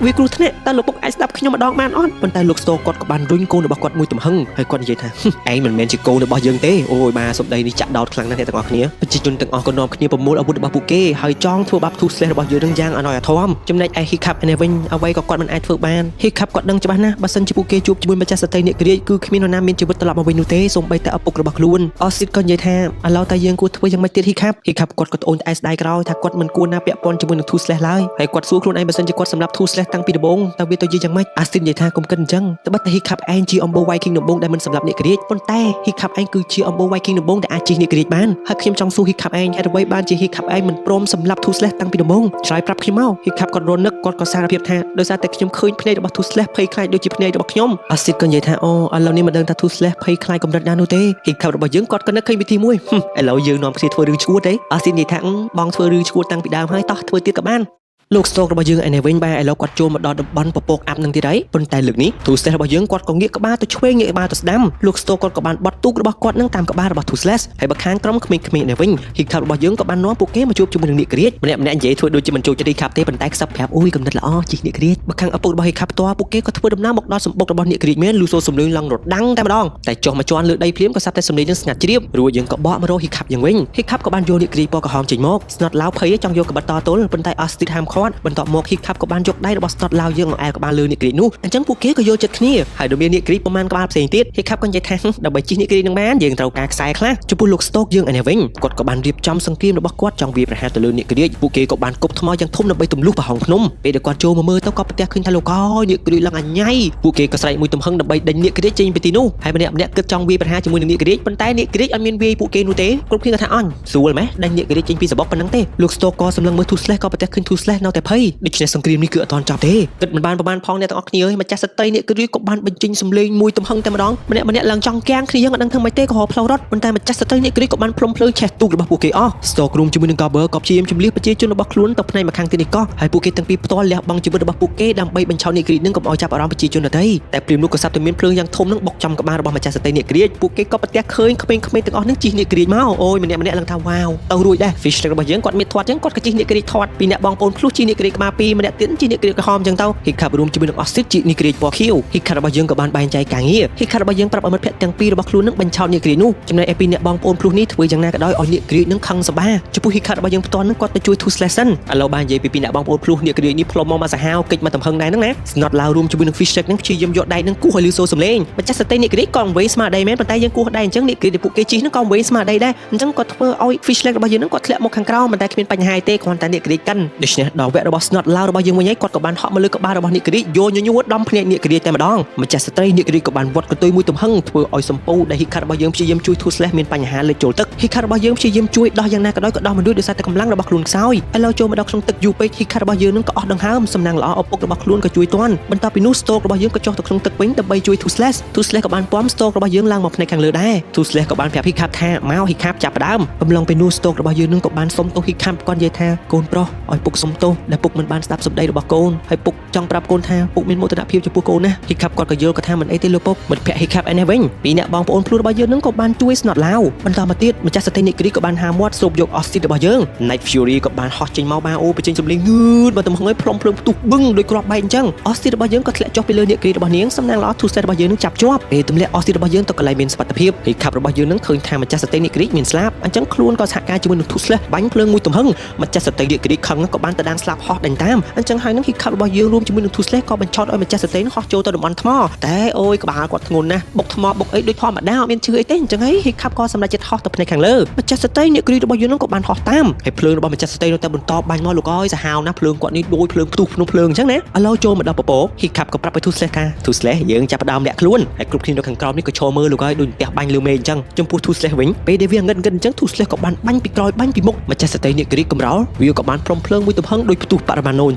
A: វាគ្រោះថ្នាក់តែលោកពុកអាចស្ដាប់ខ្ញុំម្ដងបានអត់ប៉ុន្តែលោក Stoke គាត់ក៏បានរុញកូនរបស់គាត់មួយទំហឹងហើយគាត់និយាយថាឯងមិនមែនជាកូនរបស់យើងទេអូយបាទសម្ដីនេះចាក់ដោតខ្លាំងណាស់អ្នកទាំងអស់គ្នាប្រជាជនទាំងអស់ក៏នាំគ្នាប្រមូលអាវុធរបស់ពួកគេហើយចង់ធ្វើបាប Two Slash របស់យើងនឹងយ៉ាងអណយអធមចំណែកឯ Hiccup ឯនេះវិញអ្វីក៏គាត់មិនអាចធ្វើបាន Hiccup គាត់ដឹងច្បាស់ណាស់បើសិនជាពួកគេជួបជាមួយម្ចាស់សតិនាគរាជគឺគ្មាននរណាមានជីវិតត្រឡប់មកវិញនោះទេសូម្បីតែឪពុករបស់ខ្លួន Austin ក៏និយាយថាឥឡូវតែយើងគួរធ្វើយ៉ាងម៉េចទៀត Hiccup គាត់ក៏ត្អូញត្អែស្ដាយក្រោយថាគាត់មិនគួរណាពាក់ព័ន្ធជាមួយនឹង Two Slash ឡើយហើយគាត់សួរខ្លួនឯងបើសិនជាគាត់សម្រាប់ Two Slash តាំងពីដំបូងតើវាទៅជាយ៉ាងម៉េច Austin និយាយថាកុំគិតអញ្ចឹងតែបើតែ Hiccup ឯងជាអំបូរ Viking ដំបូងដែលមិនសម្រាប់នាគរាជប៉ុន្តែ Hiccup ឯងគឺជាអំបូរ Viking ដំបូងដែលអាចជិះនាគរាជបានហើយខ្ញុំចង់សួរ Hiccup ឯងហេតុអ្វីបានជា Hiccup ឯងមិនព្រមសម្រាប់ Two Slash តាំងពីដំបូងឆ្លើយប្រាប់ខ្ញុំមក Hiccup គាត់រនឹកគាត់ក៏សារភាពថាដោយសារតែខ្ញុំឃើញភ្នែករបស់ Two Slash ភ័យខ្លាចដូចជាភ្នែករបស់ខ្ញុំ Austin ក៏និយាយថាអូឥឡូវនេះមិនដឹងថា Two Slash ភ័យខ្លាចកម្រិតណានោះទេ Hiccup របស់យើងគាត់ក៏នឹកឃើញវិធីមួយឥឡូវយើងនាំគ្នាធ្វើរឿងឈួតទេ Austin និយាយថាបងធ្វើរឿងឈួតតាំងពីដើមហើយតោះធ្វើទៀតក៏បានលោក Stoke របស់យើងឯនេះវិញបែរឥឡូវគាត់ចូលមកដល់តំបន់ពពកអាប់នឹងទៀតហើយប៉ុន្តែលើកនេះ Two Slash របស់យើងគាត់ក៏ងាកក្បាលទៅឆ្វេងងាកក្បាលទៅស្ដាំលោក Stoke គាត់ក៏បានបត់ទូករបស់គាត់នឹងតាមក្បាលរបស់ Two Slash ហើយបើខាងក្រុមក្មេងៗនេះវិញ Hiccup របស់យើងក៏បាននាំពួកគេមកជួបជាមួយនឹងនាគរាជម្នាក់និយាយធ្វើដូចជាមិនចូលចិត្ត Hiccup ទេប៉ុន្តែខ្សឹបប្រាប់អូយកំណត់ល្អជិះនាគរាជបើខាងឪពុករបស់ Hiccup ផ្ទាល់ពួកគេក៏ធ្វើដំណើរមកដល់សម្បុករបស់នាគរាជមែនលឺសូរសំឡេងឡើងរដាំងតែម្ដងតែចុះមកជន់លើដីភ្លាមក៏ស្រាប់តែសំឡេងនឹងស្ងាត់ជ្រាបរួចយើងក៏បកមករក Hiccup យ៉ាងវិញ Hiccup ក៏បានយកនាគរាជពណ៌ក្រហមចេញមកស្នត់ឡៅភ័យចង់យកកបិតតទល់ប៉ុន្តែ Austin ហាមឃាត់បន្ទាប់មក Hiccup ក៏បានយកដៃរបស់ Snot ឡាវយើងមកអែលក្បាលលើនាគរាជនោះអញ្ចឹងពួកគេក៏យល់ចិត្តគ្នាហើយដូចមាននាគរាជប្រមាណក្បាលផ្សេងទៀត Hiccup ក៏និយាយថាដើម្បីជិះនាគរាជនឹងបានយើងត្រូវការខ្សែខ្លះចំពោះលោក Stoke យើងឯនេះវិញគាត់ក៏បានរៀបចំសង្គ្រាមរបស់គាត់ចង់វាយប្រហារទៅលើនាគរាជពួកគេក៏បានគប់ថ្មយ៉ាងធំដើម្បីទម្លុះប្រហោងភ្នំពេលដែលគាត់ចូលមកមើលទៅក៏ប្រទះឃើញថាលោកអើយនាគរាជឡើងអញ្ញៃពួកគេក៏ស្រែកមួយទំហឹងដើម្បីដេញនាគរាជចេញពីទីនោះហើយម្នាក់គិតចង់វាយប្រហារជាមួយនឹងនាគរាជប៉ុន្តែនាគរាជអត់មានវាយពួកគេនោះទេគ្រប់គ្នាក៏ថាអញស្រួលម៉េះដេញនាគរាជចេញពីសបុកប៉ុណ្ណឹងទេលោក Stoke ក៏សម្លឹងមើល Two Slash ក៏ប្រទះឃើញ Two Slash នៅតែភ័យដូច្នេះសង្គ្រាមនេះគឺអត់ទាន់ចប់ទេគិតមិនបានប្រហែលផងអ្នកទាំងអស់គ្នាអើយម្ចាស់សតិនាគរាជក៏បានបញ្ចេញសម្លេងមួយទំហឹងតែម្ដងម្នាក់ឡើងចង់គាំងគ្នាយើងអត់ដឹងធ្វើម៉េចទេក៏ហៅផ្លូវរត់ប៉ុន្តែម្ចាស់សតិនាគរាជក៏បានផ្លុំភ្លើងឆេះទូករបស់ពួកគេអស់ Stoke រួមជាមួយនឹង Gobber ក៏ព្យាយាមជំលះប្រជាជនរបស់ខ្លួនទៅផ្នែកម្ខាងទៀតនេះក៏ហើយពួកគេទាំងពីរផ្ទាល់លះបង់ជីវិតរបស់ពួកគេដើម្បីបញ្ឆោតនាគរាជនឹងកុំឲ្យចាប់អារម្មណ៍ប្រជាជនដទៃតែព្រាមនោះក៏សាប់តែមានភ្លើងយ៉ាងធំនឹងបុកចំក្បាលរបស់ម្ចាស់សតិនាគរាជពួកគេក៏ប្រទះឃើញក្មេងៗទាំងអស់នឹងជិះនាគរាជមកអូយម្នាក់ឡើងថាវ៉ាវទៅរួចដែរ Fish របស់យើងគាត់មានធាត់ចឹងគាត់ក៏ជិះនាគរាជធាត់ពីអ្នកបងប្អូនភ្លោះ ជាអ្នកក្រីក្បាល2ម្នាក់ទៀតជាអ្នកក្រីក្រហមចឹងទៅហ៊ីខាប់រួមជាមួយនឹងអស់ស៊ីតជាអ្នកក្រីពណ៌ខៀវហ៊ីខាប់របស់យើងក៏បានបែងចែកការងារហ៊ីខាប់របស់យើងប្រាប់ឲ្យមិត្តភក្តិទាំងពីររបស់ខ្លួននឹងបញ្ឆោតអ្នកក្រីនោះចំណែកឯពីរអ្នកបងប្អូនភ្លោះនេះធ្វើយ៉ាងណាក៏ដោយឲ្យអ្នកក្រីនឹងខឹងសបាចំពោះហ៊ីខាប់របស់យើងផ្ទាល់នឹងគាត់ទៅជួយ Two Slash សិនឥឡូវបាននិយាយពីពីរអ្នកបងប្អូនភ្លោះអ្នកក្រីនេះផ្លុំមកសាហាវកិច្ចមកតំហឹងដែរហ្នឹងណាស្នត់ឡាវរួមជាមួយនឹង Fish Shack នឹងព្យាយាមយកដៃនឹងគោះឲ្យលឺសូរសំឡេងម្ចាស់សតិអ្នកក្រីក៏វេស្មារតីមែនប៉ុន្តែយើងគោះដៃអញ្ចឹងអ្នកក្រីដែលពួកគេជីនឹងក៏វេស្មារតីដែរអញ្ចឹងគាត់ធ្វើឲ្យ Fish Shack របស់យើងនឹងគាត់ធ្លាក់មកខាងក្រោមប៉ុន្តែគ្មានបញ្ហាទេគ្រាន់តែអ្នកក្រីកិនដូច្នេះដល់វគ្គរបស់ស្នត់ឡាវរបស់យើងវិញហើយគាត់ក៏បានហក់មកលើក្បាលរបស់អ្នកក្រីយកញញួរដំភ្នែកអ្នកក្រីតែម្ដងម្ចាស់ស្ត្រីអ្នកក្រីក៏បានវត្តកន្ទុយមួយទំហឹងធ្វើឲ្យសំពូដែលហ៊ីខាត់របស់យើងព្យាយាមជួយ Two Slash មានបញ្ហាលើចូលទឹកហ៊ីខាត់របស់យើងព្យាយាមជួយដោះយ៉ាងណាក៏ដោយក៏ដោះមិនរួចដោយសារតែកម្លាំងរបស់ខ្លួនខ្សោយឥឡូវចូលមកដល់ក្នុងទឹកយូរពេកហ៊ីខាត់របស់យើងនឹងក៏អស់ដង្ហើមសំណាងល្អឪពុករបស់ខ្លួនក៏ជួយទាន់បន្ទាប់ពីនោះស្តូករបស់យើងក៏ចុះទៅក្នុងទឹកវិញដើម្បីជួយ Two Slash ក៏បានពំស្តូករបស់យើងឡើងមកផ្នែកខាងលើដែរ Two Slash ក៏បានប្រាប់ហ៊ីខាត់ថាមកហ៊ីខាត់ចាប់ផ្ដើមកំឡុងពេលនោះស្តូករបស់យើងនឹងក៏បានសុំទោសហ៊ីខាត់គាត់និយាយថាកូនប្រុសឲ្យពុកសុំទោសដែលពុកមិនបានស្ដាប់សម្ដីរបស់កូនហើយពុកចង់ប្រាប់កូនថាពុកមានមោទនភាពចំពោះកូនណាហ៊ីខាត់គាត់ក៏យល់គាត់ថាមិនអីទេលោកពុកមិត្តភក្តិហ៊ីខាត់ឯនេះវិញពីអ្នកបងប្អូនខ្លួនរបស់យើងនឹងក៏បានជួយស្នត់ឡាវបន្តមកទៀតម្ចាស់សតិនិក្រីក៏បានហាមាត់ស្រូបយកអស់ស៊ីតរបស់យើង Night Fury ក៏បានហោះចេញមកបាអូបញ្ចេញសម្លេងងឺតមកទំហឹងឲ្យផ្លុំភ្លើងផ្ទុះបឹងដោយគ្រាប់បែកអញ្ចឹងអស់ស៊ីតរបស់យើងក៏ធ្លាក់ចុះពីលើនិក្រីរបស់នាងសំណាងល្អ Two Slash របស់យើងនឹងចាប់ជាប់ពេលទម្លាក់អស់ស៊ីតរបស់យើងទៅកន្លែងមានសុវត្ថិភាពហ៊ីខាប់របស់យើងនឹងឃើញថាម្ចាស់សតិនិក្រីមានស្លាប់អញ្ចឹងខ្លួនក៏សហការជាមួយនឹង Two Slash បាញ់ភ្លើងមួយទំហឹងម្ចាស់សតិនិក្រីខឹងក៏បានទៅដានស្លាប់ហោះដេញតាមអញ្ចឹងហើយនឹងហ៊ីខាប់របស់យើងរួមជាមួយនឹង Two Slash ក៏បញ្ឆោតឲ្យម្ចាស់សតិហោះចូលទៅតំបន់ថ្មតែអូយក្បាលគាត់ធ្ងន់ណាស់បុកថ្មបុកអីដូចធម្មតាអត់មានឈឺអីទេអញ្ចឹងហើយហ៊ីខាប់ក៏សម្រេចចិត្តហោះទៅផ្នែកខាងលើម្ចាស់សតិនិក្រីរបស់យើងនឹងក៏បានហោះតាមហើយភ្លើងរបស់ម្ចាស់សតិនៅតែបន្តបាញ់មកលោកអើយសាហាវណាស់ភ្លើងគាត់នេះដូចភ្លើងផ្ទុះភ្នំភ្លើងអញ្ចឹងណាឥឡូវចូលមកដល់ពពកហ៊ីខាប់ក៏ប្រាប់ឲ្យ Two Slash ថា Two Slash យើងចាប់ផ្ដើមលាក់ខ្លួនហើយគ្រប់គ្នានៅខាងក្រោមនេះក៏ឈរមើលលោកអើយដូចផ្ទះបាញ់លើមេឃអញ្ចឹងចំពោះ Two Slash វិញពេលដែលវាងឹតអញ្ចឹង Two Slash ក៏បានបាញ់ពីក្រោយបាញ់ពីមុខម្ចាស់សតិនិក្រីកំរោលវាក៏បានព្រមភ្លើងមួយទំហឹងដូចផ្ទុះបរមាណូអ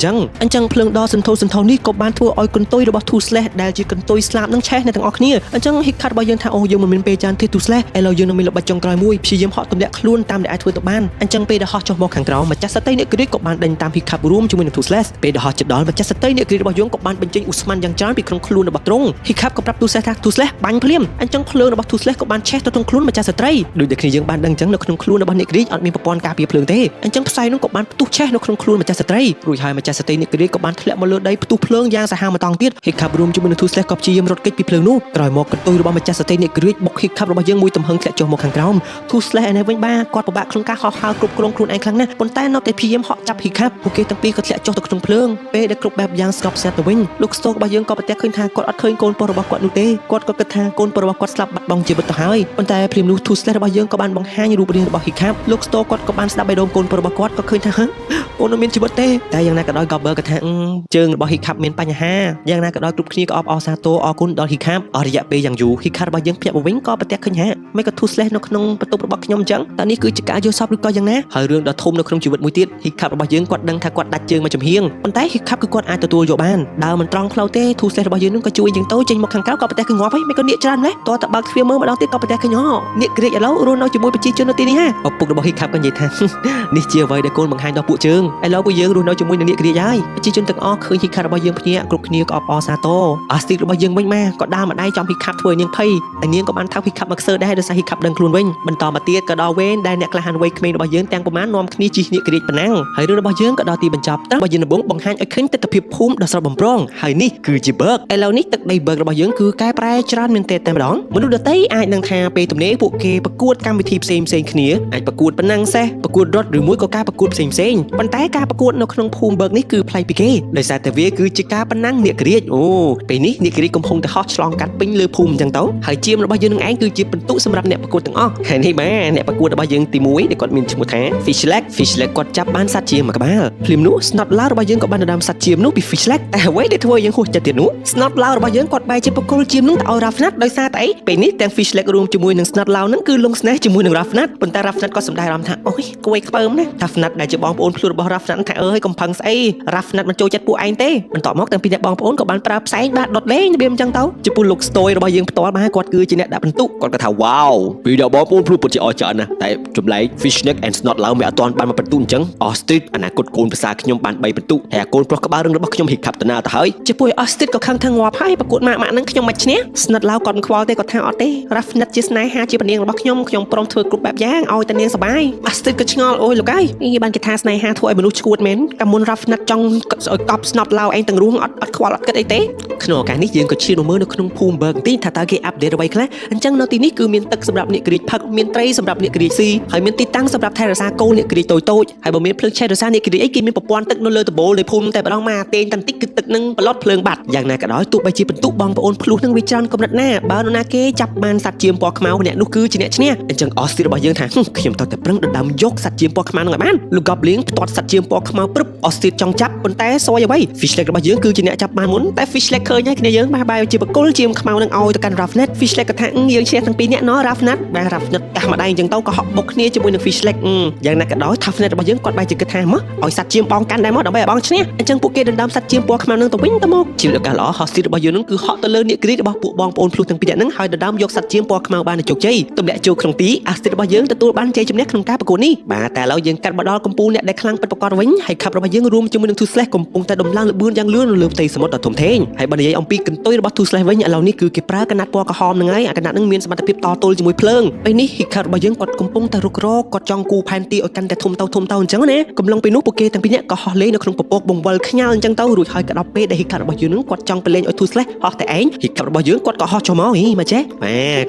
A: ញ្ចឹងភ្លើងដ៏សន្ធោសន្ធៅនេះក៏បានធ្វើឲ្យកន្ទុយរបស់ Two Slash ដែលជាកន្ទុយស្លាប់នឹងឆេះនៅទាំងអស់គ្នាអញ្ចឹងហ៊ីខាត់របស់យើងថាអូយើងមិនមានពេលចានទេ Two Slash ឥឡូវយើងនឹងមានល្បិចចុងក្រោយមួយព្យាយាមហក់ទម្លាក់ខ្លួនតាមដែលអាចធ្វើទៅបានអញ្ចឹងពេលដែលហោះចុះមកខាងក្រោមម្ចាស់សតិនិក្រីក៏បានដេញតាមហ៊ីខាត់រួមជាមួយនឹង Two Slash ពេលដែលហោះជិតដល់ម្ចាស់សតិនិក្រីរបស់យើងក៏បានបញ្ចេញឧស្ម័នយ៉ាងច្រើនពីក្នុងខ្លួនរបស់ទ្រង់ហ៊ីខាត់ក៏ប្រាប់ Two Slash ថា Two Slash បាញ់ភ្លាមអញ្ចឹងភ្លើងរបស់ Two Slash ក៏បានឆេះទៅក្នុងខ្លួនម្ចាស់ស្ត្រីដូចតែគ្នាយើងបានដឹងអញ្ចឹងនៅក្នុងខ្លួនរបស់អ្នកក្រីអត់មានប្រព័ន្ធការពារភ្លើងទេអញ្ចឹងផ្សែងនោះក៏បានផ្ទុះឆេះនៅក្នុងខ្លួនម្ចាស់ស្ត្រីរួចហើយម្ចាស់ស្ត្រីអ្នកក្រីក៏បានធ្លាក់មកលើដីផ្ទុះភ្លើងយ៉ាងសាហាវម្ដងទៀតហ៊ីខាប់រួមជាមួយនឹង Two Slash ក៏ព្យាយាមរត់គេចពីភ្លើងនោះក្រោយមកកន្ទុយរបស់ម្ចាស់ស្ត្រីអ្នកក្រីបុកហ៊ីខាប់របស់យើងមួយទំហឹងធ្លាក់ចុះមកខាងក្រោម Two Slash ឯនេះវិញបាទគាត់ពិបាកក្នុងការហោះហើរគ្រប់គ្រងខ្លួនឯងខ្លាំងណាស់ប៉ុន្តែនៅតែព្យាយាមហក់ចាប់ហ៊ីខាប់ពួកគេទាំងពីរក៏ធ្លាក់ចុះទៅក្នុងភ្លើងពេលដែលគ្រប់បែបយ៉ាងស្កប់ស្ងាត់ទៅវិញលោកស្តូករបស់យើងក៏ប្រទះឃើញថាគាត់អត់ឃើញកូនប្រុសរបស់គាត់នោះទេគាត់ក៏គិតថាកូនប្រុសរបស់គាត់ស្លាប់បាត់បង់ជីវិតទៅហើយប៉ុន្តែព្រាមនោះ Two Slash របស់យើងក៏បានបង្ហាញរូបរាងរបស់ហ៊ីខាប់លោកស្តូគាត់ក៏បានស្ដាប់បេះដូងកូនប្រុសរបស់គាត់ក៏ឃើញថាកូននៅមានជីវិតទេតែយ៉ាងណាក៏ដោយ Gobber ក៏ថាជើងរបស់ហ៊ីខាប់មានបញ្ហាយ៉ាងណាក៏ដោយគ្រប់គ្នាក៏អបអរសាទរអរគុណដល់ហ៊ីខាប់អស់រយៈពេលយ៉ាងយូរហ៊ីខាប់របស់យើងភ្ញាក់មកវិញក៏ប្រទះឃើញថាមិនក៏ Two Slash នៅក្នុងបន្ទប់របស់ខ្ញុំអញ្ចឹងតើនេះគឺជាការយល់សប្តិឬក៏យ៉ាងណាហើយរឿងដ៏ធំនៅក្នុងជីវិតមួយទៀតហ៊ីខាប់របស់យើងគាត់ដឹងថាគាត់ដាច់ជើងមកចំហៀងប៉ុន្តែហ៊ីខាប់គឺគាត់អាចទទួលយកបានដើរមិនត្រង់ផ្លូវទេ Two Slash របស់យើងនឹងក៏ជួយយើងទៅចេញមកខាងក្រៅក៏ប្រទះឃើញងាប់ហើយមិនក៏នៀកច្រើនដែរតើតបើកទ្វារមើលម្ដងទៀតក៏ប្រទះឃើញនៀកក្រិចឥឡូវរស់នៅជាមួយប្រជាជននៅទីនេះហ่าឪពុករបស់ហ៊ីខាប់ក៏និយាយថានេះជាអ្វីដែលកូនបង្ហាញដល់ពួកជើងឥឡូវពួកយើងរស់នៅជាមួយនឹងនៀកក្រិចហើយប្រជាជនទាំងអស់ឃើញហ៊ីខាប់របស់យើងភ្ញាក់គ្រប់គ្នាក៏អបអរសាទរអាស្ទីរបស់យើងវិញមកក៏ដើរមកដៃចំហ៊ីខាប់ធ្វើនាងភ័យតែនាងក៏បានថោកហ៊ីខាប់មកខ្សើដែរដោយសារហ៊ីខាប់ដឹងខ្លួនវិញបន្តមកទៀតក៏ដល់វេនដែលអ្នកក្លាហានវ័យក្មេងរបស់យើងទាំងប្រមាណនាំគ្នាជិះនៀកក្រិចប៉ុណ្ណឹងហើយរឿងរបស់យើងក៏ដល់ទីបញ្ចប់តើរបស់យើងដំបូងបង្ហាញឲ្យឃើញទស្សនវិជ្ជាភូមិដ៏ស្រស់បំព្រងហើយនេះគឺជាបឺកឥឡូវនេះទឹកដីបឺករបស់យើងគឺកែប្រែច្រើនមែនទេតែម្ដងមនុស្សដទៃអាចនឹងថាពេលទំនេរពួកគេប្រកួតកម្មវិធីផ្សេងគ្នាអាចប្រកួតប៉ុណ្ណឹងសេះប្រកួតរត់ឬមួយក៏ការប្រកួតផ្សេងប៉ុន្តែការប្រកួតនៅក្នុងភូមិបឺកនេះគឺប្លែកពីគេដោយសារតែវាគឺជាការប៉ុណ្ណឹងនៀកក្រិចអូពេលនេះនៀកក្រិចកំពុងតែហោះឆ្លងកាត់ពេញលើភូមិអញ្ចឹងទៅហើយជាមរបស់យើងនឹងឯងគឺជាបន្ទុកសម្រាប់អ្នកប្រកួតទាំងអស់ហើយនេះបាទអ្នកប្រកួតរបស់យើងទី1ដែលគាត់មានឈ្មោះថា Fish Leg គាត់ចាប់បានសត្វជាមួយក្បាលភ្លាមនោះ Snot Loud របស់យើងក៏បានដណ្ដើមសត្វជានោះពី Fish Leg តែអ្វីដែលធ្វើឲ្យយើងហួសចិត្តទៀតនោះ Snot Loud របស់យើងគាត់បែរជាបកគលជានោះទៅឲ្យ Ruffnut ដោយសារតែអីពេលនេះទាំង Fish Leg រួមជាមួយនឹង Snot Loud នឹងគឺលងស្នេហ៍ជាមួយនឹង Ruffnut ប៉ុន្តែ Ruffnut ក៏សម្ដែងអារម្មណ៍ថាអូយគួយខ្ពើមណាស់ Ruffnut ដែលជាបងប្អូនខ្លួនរបស់ Ruffnut ថាអើយកំផឹងស្អី Ruffnut មិនចូលចិត្តពួកឯងទេបន្ទាប់មកទាំងពីរអ្នកបងប្អូនក៏បានប្រើផ្សែងបាទដុតលេងរបៀបអញ្ចឹងទៅចំពោះលោក Story របស់យើងផ្ទាល់បាទគាត់គឺជាអ្នកដាក់បន្ទុកគាត់ក៏ថាវ៉ាវពីអ្នកបងប្អូនខ្លួនពិតជាអស្ចារ្យណាស់តែចម្លែក Fish Leg and Snot Loud មិនអត់ទាន់បានមកបន្ទុកអញ្ចឹង Ostrich អនាគតកូនប្រសាខ្ញុំបាន3បន្ទុកហើយកូនប្រុសក្បាលរឹងរបស់ខ្ញុំហ៊ីខាប់តាណាទៅហើយចំពោះ Ostrich ក៏ខឹងថាងាប់ហើយប្រកួតម៉ាក់ហ្នឹងខ្ញុំមិនឈ្នះ Snot Loud គាត់មិនខ្វល់ទេគាត់ថាអត់ទេ Ruffnut ជាស្នេហាជាពនាងរបស់ខ្ញុំព្រមធ្វើគ្រប់បែបយ៉ាងឲ្យតានាងសប្បាយ Ostrich ក៏ឆ្ងល់អូយលោកអើយនេះបានគេថាស្នេហាធ្វើឲ្យមនុស្សឈួត មែនកាមុនរ៉ាហ្វណាត់ចង់ឲ្យកប់ស្នប់ឡៅឯងទាំងរួមអត់ខ្វល់អត់គិតអីទេក្នុងឱកាសនេះយើងក៏ឈានមើលនៅក្នុងភូមិបឺកបន្តិចថាតើគេអាប់ដេតអ្វីខ្លះអញ្ចឹងនៅទីនេះគឺមានទឹកសម្រាប់អ្នកក្រៀកផឹកមានត្រីសម្រាប់អ្នកក្រៀកស៊ីហើយមានទីតាំងសម្រាប់ថែរក្សាគោអ្នកក្រៀកតូចៗហើយបើមានភ្លើងឆេះរក្សាអ្នកក្រៀកអីគេមានប្រព័ន្ធទឹកនៅលើដំបូលនៃភូមិតែម្ដងមកទេងតន្តិចគឺទឹកនឹងបឡត់ភ្លើងបាត់យ៉ាងណាក៏ដោយទោះបីជាបន្ទុកបងប្អូនភ្លោះនឹងវាច្រើនកម្រិតណាបើនរណាគេចាប់បានសត្វជាមពណ៌ខ្មៅម្នាក់នោះគឺជាអ្នកឈ្នះអញ្ចឹងអស់ទីរបស់យើងថាខ្ញុំតើតែប្រឹងដណ្ដើមយកសត្វជាមពណ៌ខ្មៅនឹងឲ្យបានលោក Goblin ផ្ទាត់សត្វជាមពណ៌ខ្មៅព្រឹបអស់ទីចង់ចាប់ប៉ុន្តែសួយអ្វី Fishleg របស់យើងគឺជាអ្នកចាប់បានមុនតែ Fishleg ឃើញហើយគ្នាយើងបែរជាបកគលជាមខ្មៅនឹងឲ្យទៅកាន់ Ravnet Fishleg ក៏ថាយើងឈ្នះទាំងពីរអ្នកណោះ Ravnet បាទ Ravnet កាសម្ដាយអញ្ចឹងទៅក៏ហក់បុកគ្នាជាមួយនឹង Fishleg យ៉ាងណាក៏ដោយ Ravnet របស់យើងគាត់បែរជាគិតថាមកឲ្យសត្វជាមបងកាន់ដែរមកដើម្បីឲ្យបងឈ្នះអញ្ចឹងពួកគេដណ្ដើមសត្វជាមពណ៌ខ្មៅនឹងទៅវិញទៅមកជាឱកាសល្អ Hostage របស់យើងនឹងគឺហក់ទៅលើអ្នកក្រៀករបស់ពួកបងប្អូនភ្លោះទាំងពីរនាក់នឹងហើយដណ្ដើមយកសត្វជាមពណ៌ខ្មៅបានជោគជ័យទម្លាក់ចូលក្នុងទី Hostage របស់យើងទទួលបានជ័យជំនះក្នុងការប្រកួតនេះបាទតែឥឡូវយើងកាត់មកដល់កំពូលអ្នកដែលខ្លាំងពិតប្រាកដវិញហើយខាប់របស់យើងរួមជាមួយនឹង Two Slash កំពុងតែដំឡើងលបឿនយ៉ាងលឿននៅលើផ្ទៃសមុទ្រដ៏ធំធេងហើយបើនិយាយអំពីកន្ទុយរបស់ Two Slash វិញឥឡូវនេះគឺគេប្រើកណាត់ពណ៌ក្រហមហ្នឹងហើយអាកណាត់ហ្នឹងមានសមត្ថភាពតទល់ជាមួយភ្លើងពេលនេះ Hiccup របស់យើងគាត់កំពុងតែរុករកគាត់ចង់គូផែនទីឲ្យកាន់តែធំទៅអញ្ចឹងណាកំឡុងពេលនោះពួកគេទាំងពីរនាក់ក៏ហោះលេងនៅក្នុងពពកបង្វិលខ្ញាល់អញ្ចឹងទៅរួចហើយក៏ដល់ពេលដែល Hiccup របស់យើងហ្នឹងគាត់ចង់ទៅលេងឲ្យ Two Slash ហោះតែឯង Hiccup របស់យើងគាត់ក៏ហោះចុះមកមកចេះ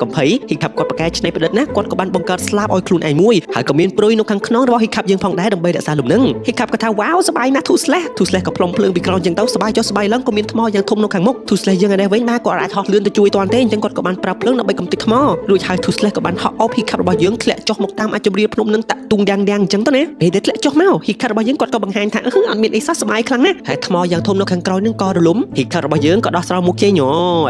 A: កំភៃ Hiccup គាត់ប្រកែកឆ្នៃប្រឌិតណាគាត់ក៏បានបង្កើតស្លាបឲ្យខ្លួនឯងមួយហើយក៏មានព្រុយនៅខាងក្នុងរបស់ Hiccup យើងផងដែរដើម្បីរក្សាលំនឹង Hiccup ក៏ថាវ៉ាវសប្បាយណាស់ Two Slash ក៏ផ្លុំភ្លើងពីក្រោយអញ្ចឹងទៅសប្បាយចុះសប្បាយឡើងក៏មានថ្មយ៉ាងធំនៅខាងមុខ Two Slash យើងឯនេះវិញបាទគាត់អាចហោះលឿនទៅជួយតាន់ទេអញ្ចឹងគាត់ក៏បានប្រើភ្លើងដើម្បីកំទេចថ្មរួចហើយ Two Slash ក៏បានហោះអោប Hiccup របស់យើងធ្លាក់ចុះមកតាមអាចជំរាលភ្នំនឹងតាក់ទុងយ៉ាងអញ្ចឹងទៅណាពេលដែលធ្លាក់ចុះមក Hiccup របស់យើងគាត់ក៏បង្ហាញថាអត់មានអីសោះសប្បាយខ្លាំងណាស់ហើយថ្មយ៉ាងធំនៅខាងក្រោយនឹងក៏រលំ Hiccup របស់យើងក៏ដោះស្រោមមុខជេញឥ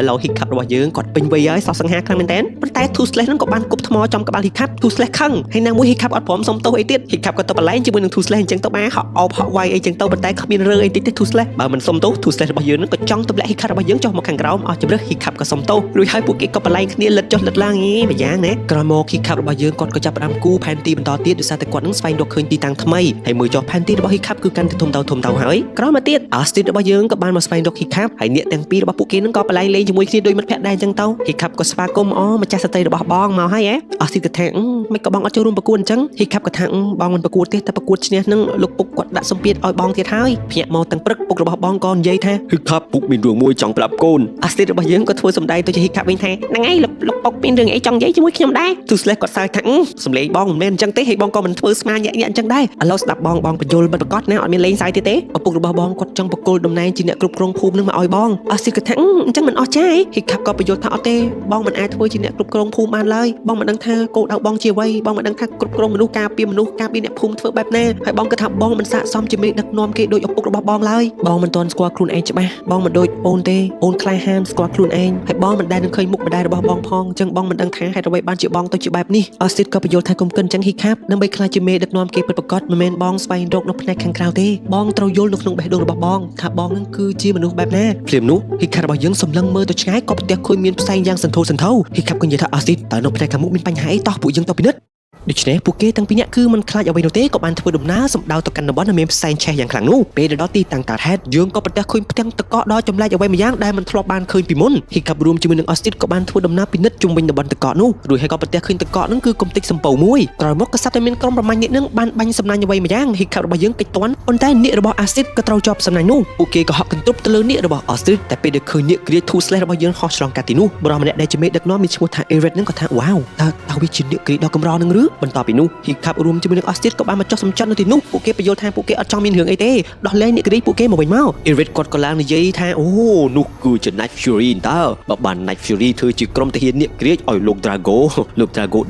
A: ឡូវ Hiccup របស់យើងគាត់ពេញវ័យហើយសោះសង្ហាខ្លាំងមែនតើប៉ុន្តែ Two Slash នឹងក៏បានគប់ថ្មចំក្បាល Hiccup Two Slash ខឹងហើយណាមួយ Hiccup អត់ព្រមសុំទោសអីទៀត Hiccup ក៏ទៅបលែងជាមួយនឹង Two Slash អញ្ចឹងទៅបានហោះអោបហោះវាយអីអញ្ចឹងទៅប៉ុន្តែគ្មានរើអីតិចទេ Two Slash បើមិនសុំទោស Two Slash របស់យើងនឹងក៏ចង់ទម្លាក់ Hiccup របស់យើងចុះមកខាងក្រោមអស់ជម្រឹះ Hiccup ក៏សុំទោសរួចហើយពួកគេក៏បលែងគ្នាលិតចុះលិតឡើងម្យ៉ាងណាក្រោយមក Hiccup របស់យើងគាត់ក៏ចាប់ផ្ដើមគូផែនទីបន្តទៀតដោយសារតែគាត់នឹងស្វែងរកឃើញទីតាំងថ្មីហើយមើលចុះផែនទីរបស់ Hiccup គឺកាន់តែធំទៅហើយក្រោយមកទៀត Hostage របស់យើងក៏បានមកស្វែងរក Hiccup ហើយអ្នកទាំងពីររបស់ពួកគេនឹងក៏បលែងលេងជាមួយគ្នាដូចមិត្តភក្តិដែរអញ្ចឹងទៅ Hiccup ក៏ស្វាគមន៍ម្ចាស់ស្ត្រីរបស់បងមកហើយHostage ក៏ថាមិនក៏បងអត់ចូលរួមប្រកួតអញ្ចឹង Hiccup ក៏ថាបងមិនប្រកួតទេតែប្រកួតឈ្នះនឹងលោកពុកគាត់ដាក់សម្ពាធឲ្យបងទៀតហើយភ្ញាក់មកទាំងព្រឹកពុករបស់បងក៏និយាយថា Hiccup ពុកមានរឿងមួយចង់ប្រាប់កូន Hostage របស់យើងក៏ធ្វើសម្ដែងទៅជា Hiccup វិញថាហ្នឹងហើយលោកពុកមានរឿងអីចង់និយាយជាមួយខ្ញុំដែរ Two Slash គាត់សើចថាសំឡេងបងមិនមែនអញ្ចឹងទេហើយបងក៏មិនធ្វើស្មានញាក់អញ្ចឹងដែរឥឡូវស្ដាប់បងបញ្យល់មិនប្រកបណាអត់មានលេងសើចទៀតទេឪពុករបស់បងគាត់ចង់បកគលតំណែងជាអ្នកគ្រប់គ្រងភូមិនឹងមកឲ្យបងHostage ក៏ថាអញ្ចឹងមិនអស់ចាយ Hiccup ក៏បញ្យល់ថាអត់ទេបងមិនអាចធ្វើជាអ្នកគ្រប់គ្រងភូមិបានឡើយបងមិនដឹងថាគោលដៅបងជាអ្វីបងមិនដឹងថាគ្រប់គ្រងមនុស្សការពារអ្នកភូមិធ្វើបែបណាហើយបងគិតថាបងមិនស័ក្តិសមជាមេដឹកនាំគេដូចឪពុករបស់បងឡើយបងមិនទាន់ស្គាល់ខ្លួនឯងច្បាស់បងមិនដូចអូនទេអូនក្លាហានស្គាល់ខ្លួនឯងហើយបងមិនដែលនឹងឃើញមុខម្ដាយរបស់បងផងអញ្ចឹងបងមិនដឹងថាហេតុអ្វីបានជាបងទៅជាបែបនេះHostage ក៏បញ្យល់ថាគុំកិនអញ្ចឹង Hiccup ដើម្បីខ្លាចជាមេដឹកនាំគេពិតប្រាកដមិនមែនបងស្វែងរកនៅផ្នែកខាងក្រៅទេបងត្រូវយល់នៅក្នុងបេះដូងរបស់បងថាបងនឹងគឺជាមនុស្សបែបណាភ្លាមនោះ Hiccup របស់យើងសម្លឹងមើលទៅឆ្ងាយក៏ប្រទះឃើញមានផ្សែងយ៉ាងសន្ធោសន្ធៅ Hiccup ក៏និយាយថាHostageតើនៅផ្នែកខាងមុខមានបញ្ហាអីតោះពួកយើងទៅពិនិត្យដូច្នេះពួកគេទាំងពីរនាក់គឺមិនខ្លាចអ្វីនោះទេក៏បានធ្វើដំណើរសម្ដៅទៅកាន់តំបន់ដែលមានផ្សែងឆេះយ៉ាងខ្លាំងនោះពេលដល់ទីតាំងតាហេតុយើងក៏ប្រទះឃើញផ្ទាំងទឹកកកដ៏ចម្លែកអ្វីម្យ៉ាងដែលមិនធ្លាប់បានឃើញពីមុន Hiccup រួមជាមួយនឹងHostageក៏បានធ្វើដំណើរពិនិត្យជុំវិញតំបន់ទឹកកកនោះរួចហើយក៏ប្រទះឃើញទឹកកកនោះគឺកំទេចសំពៅមួយក្រោយមកក៏ស្រាប់តែមានក្រុមប្រមាញ់អ្នកនឹងបានបាញ់សំណាញ់អ្វីម្យ៉ាង Hiccup របស់យើងកិច្ចទាន់ប៉ុន្តែនាគរបស់Hostageក៏ត្រូវជាប់សំណាញ់នោះពួកគេក៏ហក់កន្ទ្រប់ទៅលើនាគរបស់Hostageតែពេលដែលឃើញនាគគ្រា Two Slash របស់យើងហោះឆ្លងកាត់ទីនោះបរិះម្នាក់ដែលជាមេដឹកនាំមានឈ្មោះថា Eric នឹងក៏ថាវ៉ាវតើវាជានាគគ្រាដ៏កម្រនឹងឬបន្ទាប់ពីនោះ Hiccup រួមជាមួយនឹងHostageក៏បានមកចុះសម្ចិននៅទីនោះពួកគេបញ្យល់ថាពួកគេអត់ចង់មានរឿងអីទេដោះលែងអ្នកគ្រាពួកគេមកវិញមក Eric គាត់ក៏ឡើងនិយាយថាអូនោះគឺជា Night Fury តើបើបាន Night Fury ធ្វើជាក្រុមទាហានអ្នកគ្រាឲ្យលោក Drago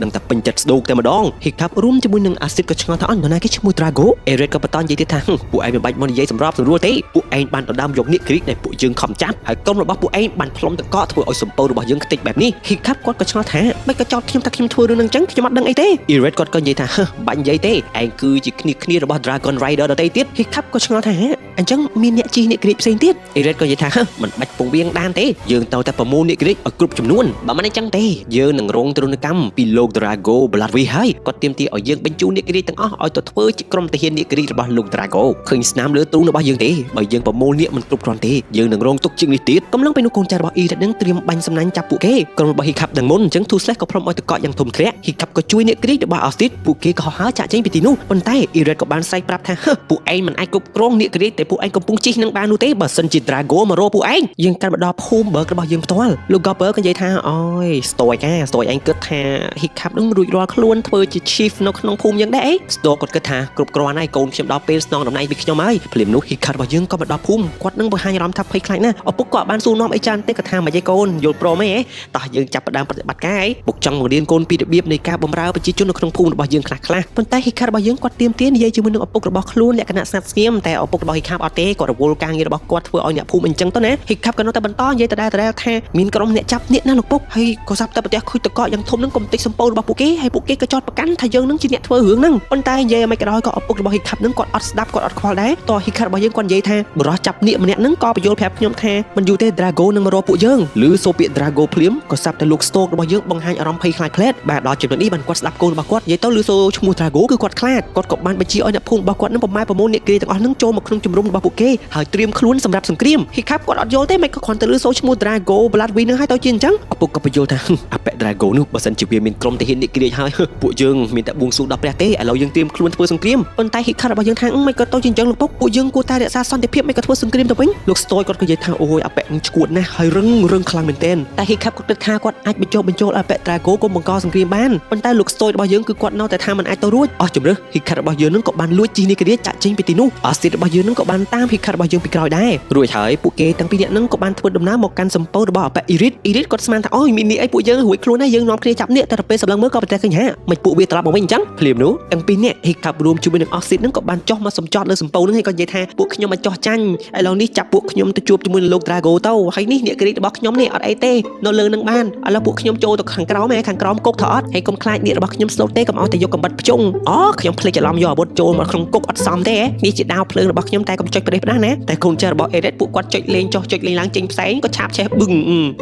A: ដឹងតែពេញចិត្តស្ដោកតែម្ដង Hiccup រួមជាមួយនឹងHostageក៏ឆ្ងល់ថាអត់នរណាគេឈ្មោះ Drago Eric ក៏បន្តនិយាយទៀតថាពួកឯងមិនបាច់មកនិយាយសម្របសម្រួលទេពួកឯងបានដណ្ដើមយកអ្នកគ្រាដែលពួកយើងខំចាប់ហើយក្រុមរបស់ពួកឯងបានផ្លុំទឹកកកធ្វើឲ្យសម្ពៅរបស់យើងខ្ទេចបែបនេះ Hiccup គាត់ក៏ឆ្ងល់ថាមិនក៏ចោទខ្ញុំថាខ្ញុំធ្វើរឿងហ្នឹងអញ្ចឹងខ្ញុំអត់ដឹងអីទេ Eric គាត់ក៏និយាយថាបាញ់និយាយទេឯងគឺជាគ្នារបស់ Dragon Rider ដទៃទៀត Hiccup ក៏ឆ្ងល់ថាអញ្ចឹងមានអ្នកជីអ្នកគ្រាផ្សេងទៀត Eric ក៏និយាយថាមិនបាច់ពងវៀងដានទេយើងទៅតែប្រមូលអ្នកគ្រាឲ្យគ្រប់ចំនួនបើមិនអញ្ចឹងទេយើងនឹងរងទរណកម្មពីលោក Drago Bloodway ហើយគាត់ទាមទារឲ្យយើងបញ្ជូនអ្នកគ្រាទាំងអស់ឲ្យទៅធ្វើជាក្រុមទាហានអ្នកគ្រារបស់លោក Drago ឃើញស្នាមលើទ្រូងរបស់យើងទេបើយើងប្រមូលអ្នកមិនគ្រប់គ្រាន់ទេយើងនឹងរងទុក្ខជាងនេះទៀតកំឡុងពេលនោះកូនចៅរបស់ Eric នឹងត្រៀមបាញ់សំណាញ់ចាប់ពួកគេក្រុមរបស់ Hiccup ដឹងមុនអញ្ចឹង Two Slash ក៏ព្រមឲ្យទៅកក់យ៉ាងធំធ្លាក់ Hiccup ក៏ជួយអ្នកគ្រា របស់អស់ទៀតពួកគេក៏ហៅចាក់ចេញពីទីនោះប៉ុន្តែអ៊ីរ៉េតក៏បានស្រែកប្រាប់ថាពួកឯងមិនអាចគ្រប់គ្រងនាគរាជតែពួកឯងកំពុងជិះនឹងបាននោះទេបើសិនជា Drago មករកពួកឯងយើងកាន់មកដល់ភូមិ Berg របស់យើងផ្ទាល់លោក Gopper ក៏និយាយថាអូយស្ទយឯងគិតថា Hiccup នឹងរួចរាល់ខ្លួនធ្វើជា chief នៅក្នុងភូមិយើងដែរអីស្ទយគាត់គិតថាគ្រប់គ្រាន់ហើយកូនខ្ញុំដល់ពេលស្នងតំណែងពីខ្ញុំហើយភ្លាមនោះ Hiccup របស់យើងក៏មកដល់ភូមិគាត់នឹងបង្ហាញអារម្មណ៍ថាភ័យខ្លាចណាស់ឪពុកក៏បានសួរនាំអីចាន់ទេគាត់ថាមិនអីកូនយល់ព្រមអីតោះយើងចាប់ផ្ដើមប្រតិបត្តិការអីពុកចង់បង្រៀនកូនពីរបៀបនៃការបម្រើប្រជាជននៅក្នុងភូមិរបស់យើងខ្លះប៉ុន្តែ Hiccup របស់យើងគាត់ទៀមទានិយាយជាមួយនឹងឪពុករបស់ខ្លួនលក្ខណៈស្ងាត់ស្ងៀមតែឪពុករបស់ Hiccup អត់ទេគាត់រវល់ការងាររបស់គាត់ធ្វើឲ្យអ្នកភូមិអញ្ចឹងទៅណា Hiccup ក៏នៅតែបន្តនិយាយដដែលថាមានក្រុមអ្នកចាប់អ្នកណាលោកពុកហើយក៏សាប់តែប្រទះខូចតកយ៉ាងធំនឹងកំទេចសម្ពោធរបស់ពួកគេហើយពួកគេក៏ចោទប្រកាន់ថាយើងនឹងជាអ្នកធ្វើរឿងហ្នឹងប៉ុន្តែនិយាយឲ្យមិនក៏ដោយក៏ឪពុករបស់ Hiccup នឹងគាត់អត់ស្ដាប់គាត់អត់ខ្វល់ដែរតោះ Hiccup របស់យើងគាត់និយាយថាបរិះចាប់អ្នកម្នាក់ហ្នឹងក៏បញ្យល់ប្រាប់ខ្ញុំថាមិនយូរទេ Drago នឹងមករកពួកយើងឬសូពាក្យ Drago ភ្លាមក៏សាប់តែលោក Stoke របស់យើងបង្ហាញអារម្មណ៍ភ័យខ្លាចផ្លែតបាទដល់ចំណុចនេះបានគាត់ស្ដាប់កូនរបស់គាត់និយាយទៅឮសូឈ្មោះ Drago គឺគាត់ខ្លាចគាត់ក៏បានបញ្ជាឲ្យអ្នកភូមិរបស់គាត់នឹងប្រម៉ែប្រមូលអ្នកគ្រាទាំងអស់នឹងចូលមកក្នុងជំរំរបស់ពួកគេហើយត្រៀមខ្លួនសម្រាប់សង្គ្រាម Hiccup គាត់អត់យល់ទេមិនក៏គ្រាន់តែឮសូឈ្មោះ Drago Bloodwind នឹងហើយទៅជាអញ្ចឹងឪពុកក៏បញ្យល់ថាអាប៉ែ Drago នោះបើសិនជាវាមានក្រុមទាហានអ្នកគ្រាហើយពួកយើងមានតែបួងសួងដល់ព្រះទេឥឡូវយើងត្រៀមខ្លួនធ្វើសង្គ្រាមប៉ុន្តែ Hiccup របស់យើងថាមិនក៏ទៅជាអញ្ចឹងលោកពុកពួកយើងគួរតែរក្សាសន្តិភាពមិនក៏ធ្វើសង្គ្រាមទៅវិញលោក Stoy គាត់ក៏និយាយថាអូយអាប៉ែនឹងឈួតណាស់ហើយរឹងខ្លាំងមែនទែនតែ Hiccup គាត់គិតថាគាត់អាចបញ្ចុះអាប៉ែ Drago កុំបង្កសង្គ្រាមបានប៉ុន្តែលោក Stoy របស់យើងគឺគាត់នៅតែថាមិនអាចទៅរួចអស់ជំរឿ Hiccup របស់យើងនឹងក៏បានលួចជីនេះគ្រាចាក់ចេញពីទីនោះអស់ទៀតរបស់យើងនឹងក៏បានតាម Hiccup របស់យើងពីក្រោយដែររួចហើយពួកគេទាំងពីរនាក់នឹងក៏បានធ្វើដំណើរមកកាន់សម្ពោធរបស់អាប៉ែ Irid គាត់ស្មានថាអូយមាននេះអីពួកយើងរួចខ្លួនហើយយើងនាំគ្នាចាប់នេះតែទៅពេលសម្លឹងមើលក៏ប្រទះឃើញហាមិនពួកវាត្រឡប់មកវិញអញ្ចឹងភ្លាមនោះទាំងពីរនាក់ Hiccup រួមជាមួយនឹងអស់ទៀតនឹងក៏បានចុះមកសម្ចតលើសម្ពោធនឹងហើយក៏និយាយថាពួកខ្ញុំមកចោះចាញ់ឥឡូវនេះចាប់ពួកខ្ញុំទៅជួបជាមួយនឹងលោក Drago ទៅហើយនេះអ្នកគ្រីរបស់ខ្ញុំនេះអត់អីទេនៅលើនឹងបានឥឡូវពួកខ្ញុំចូលទៅខាងក្រោមខាងក្រោមគុកថអត់ហើយកុំខ្លាចអ្នករបស់ខ្ញុំស្លូតទេកុំឲ្យតែយកកំបិតភ្ជង់អូខ្ញុំភ្លេចច្រឡំយកអាវុធចូលមកក្នុងគុកអត់សមទេនេះជាដាវភ្លើងរបស់ខ្ញុំតែកុំចុចប្រេះផ្ដាស់ណាតែកូនចៅរបស់ Erit ពួកគាត់ចុចលេងចុះចុចលេងឡើងចេញផ្សែងក៏ឆាបឆេះបឹង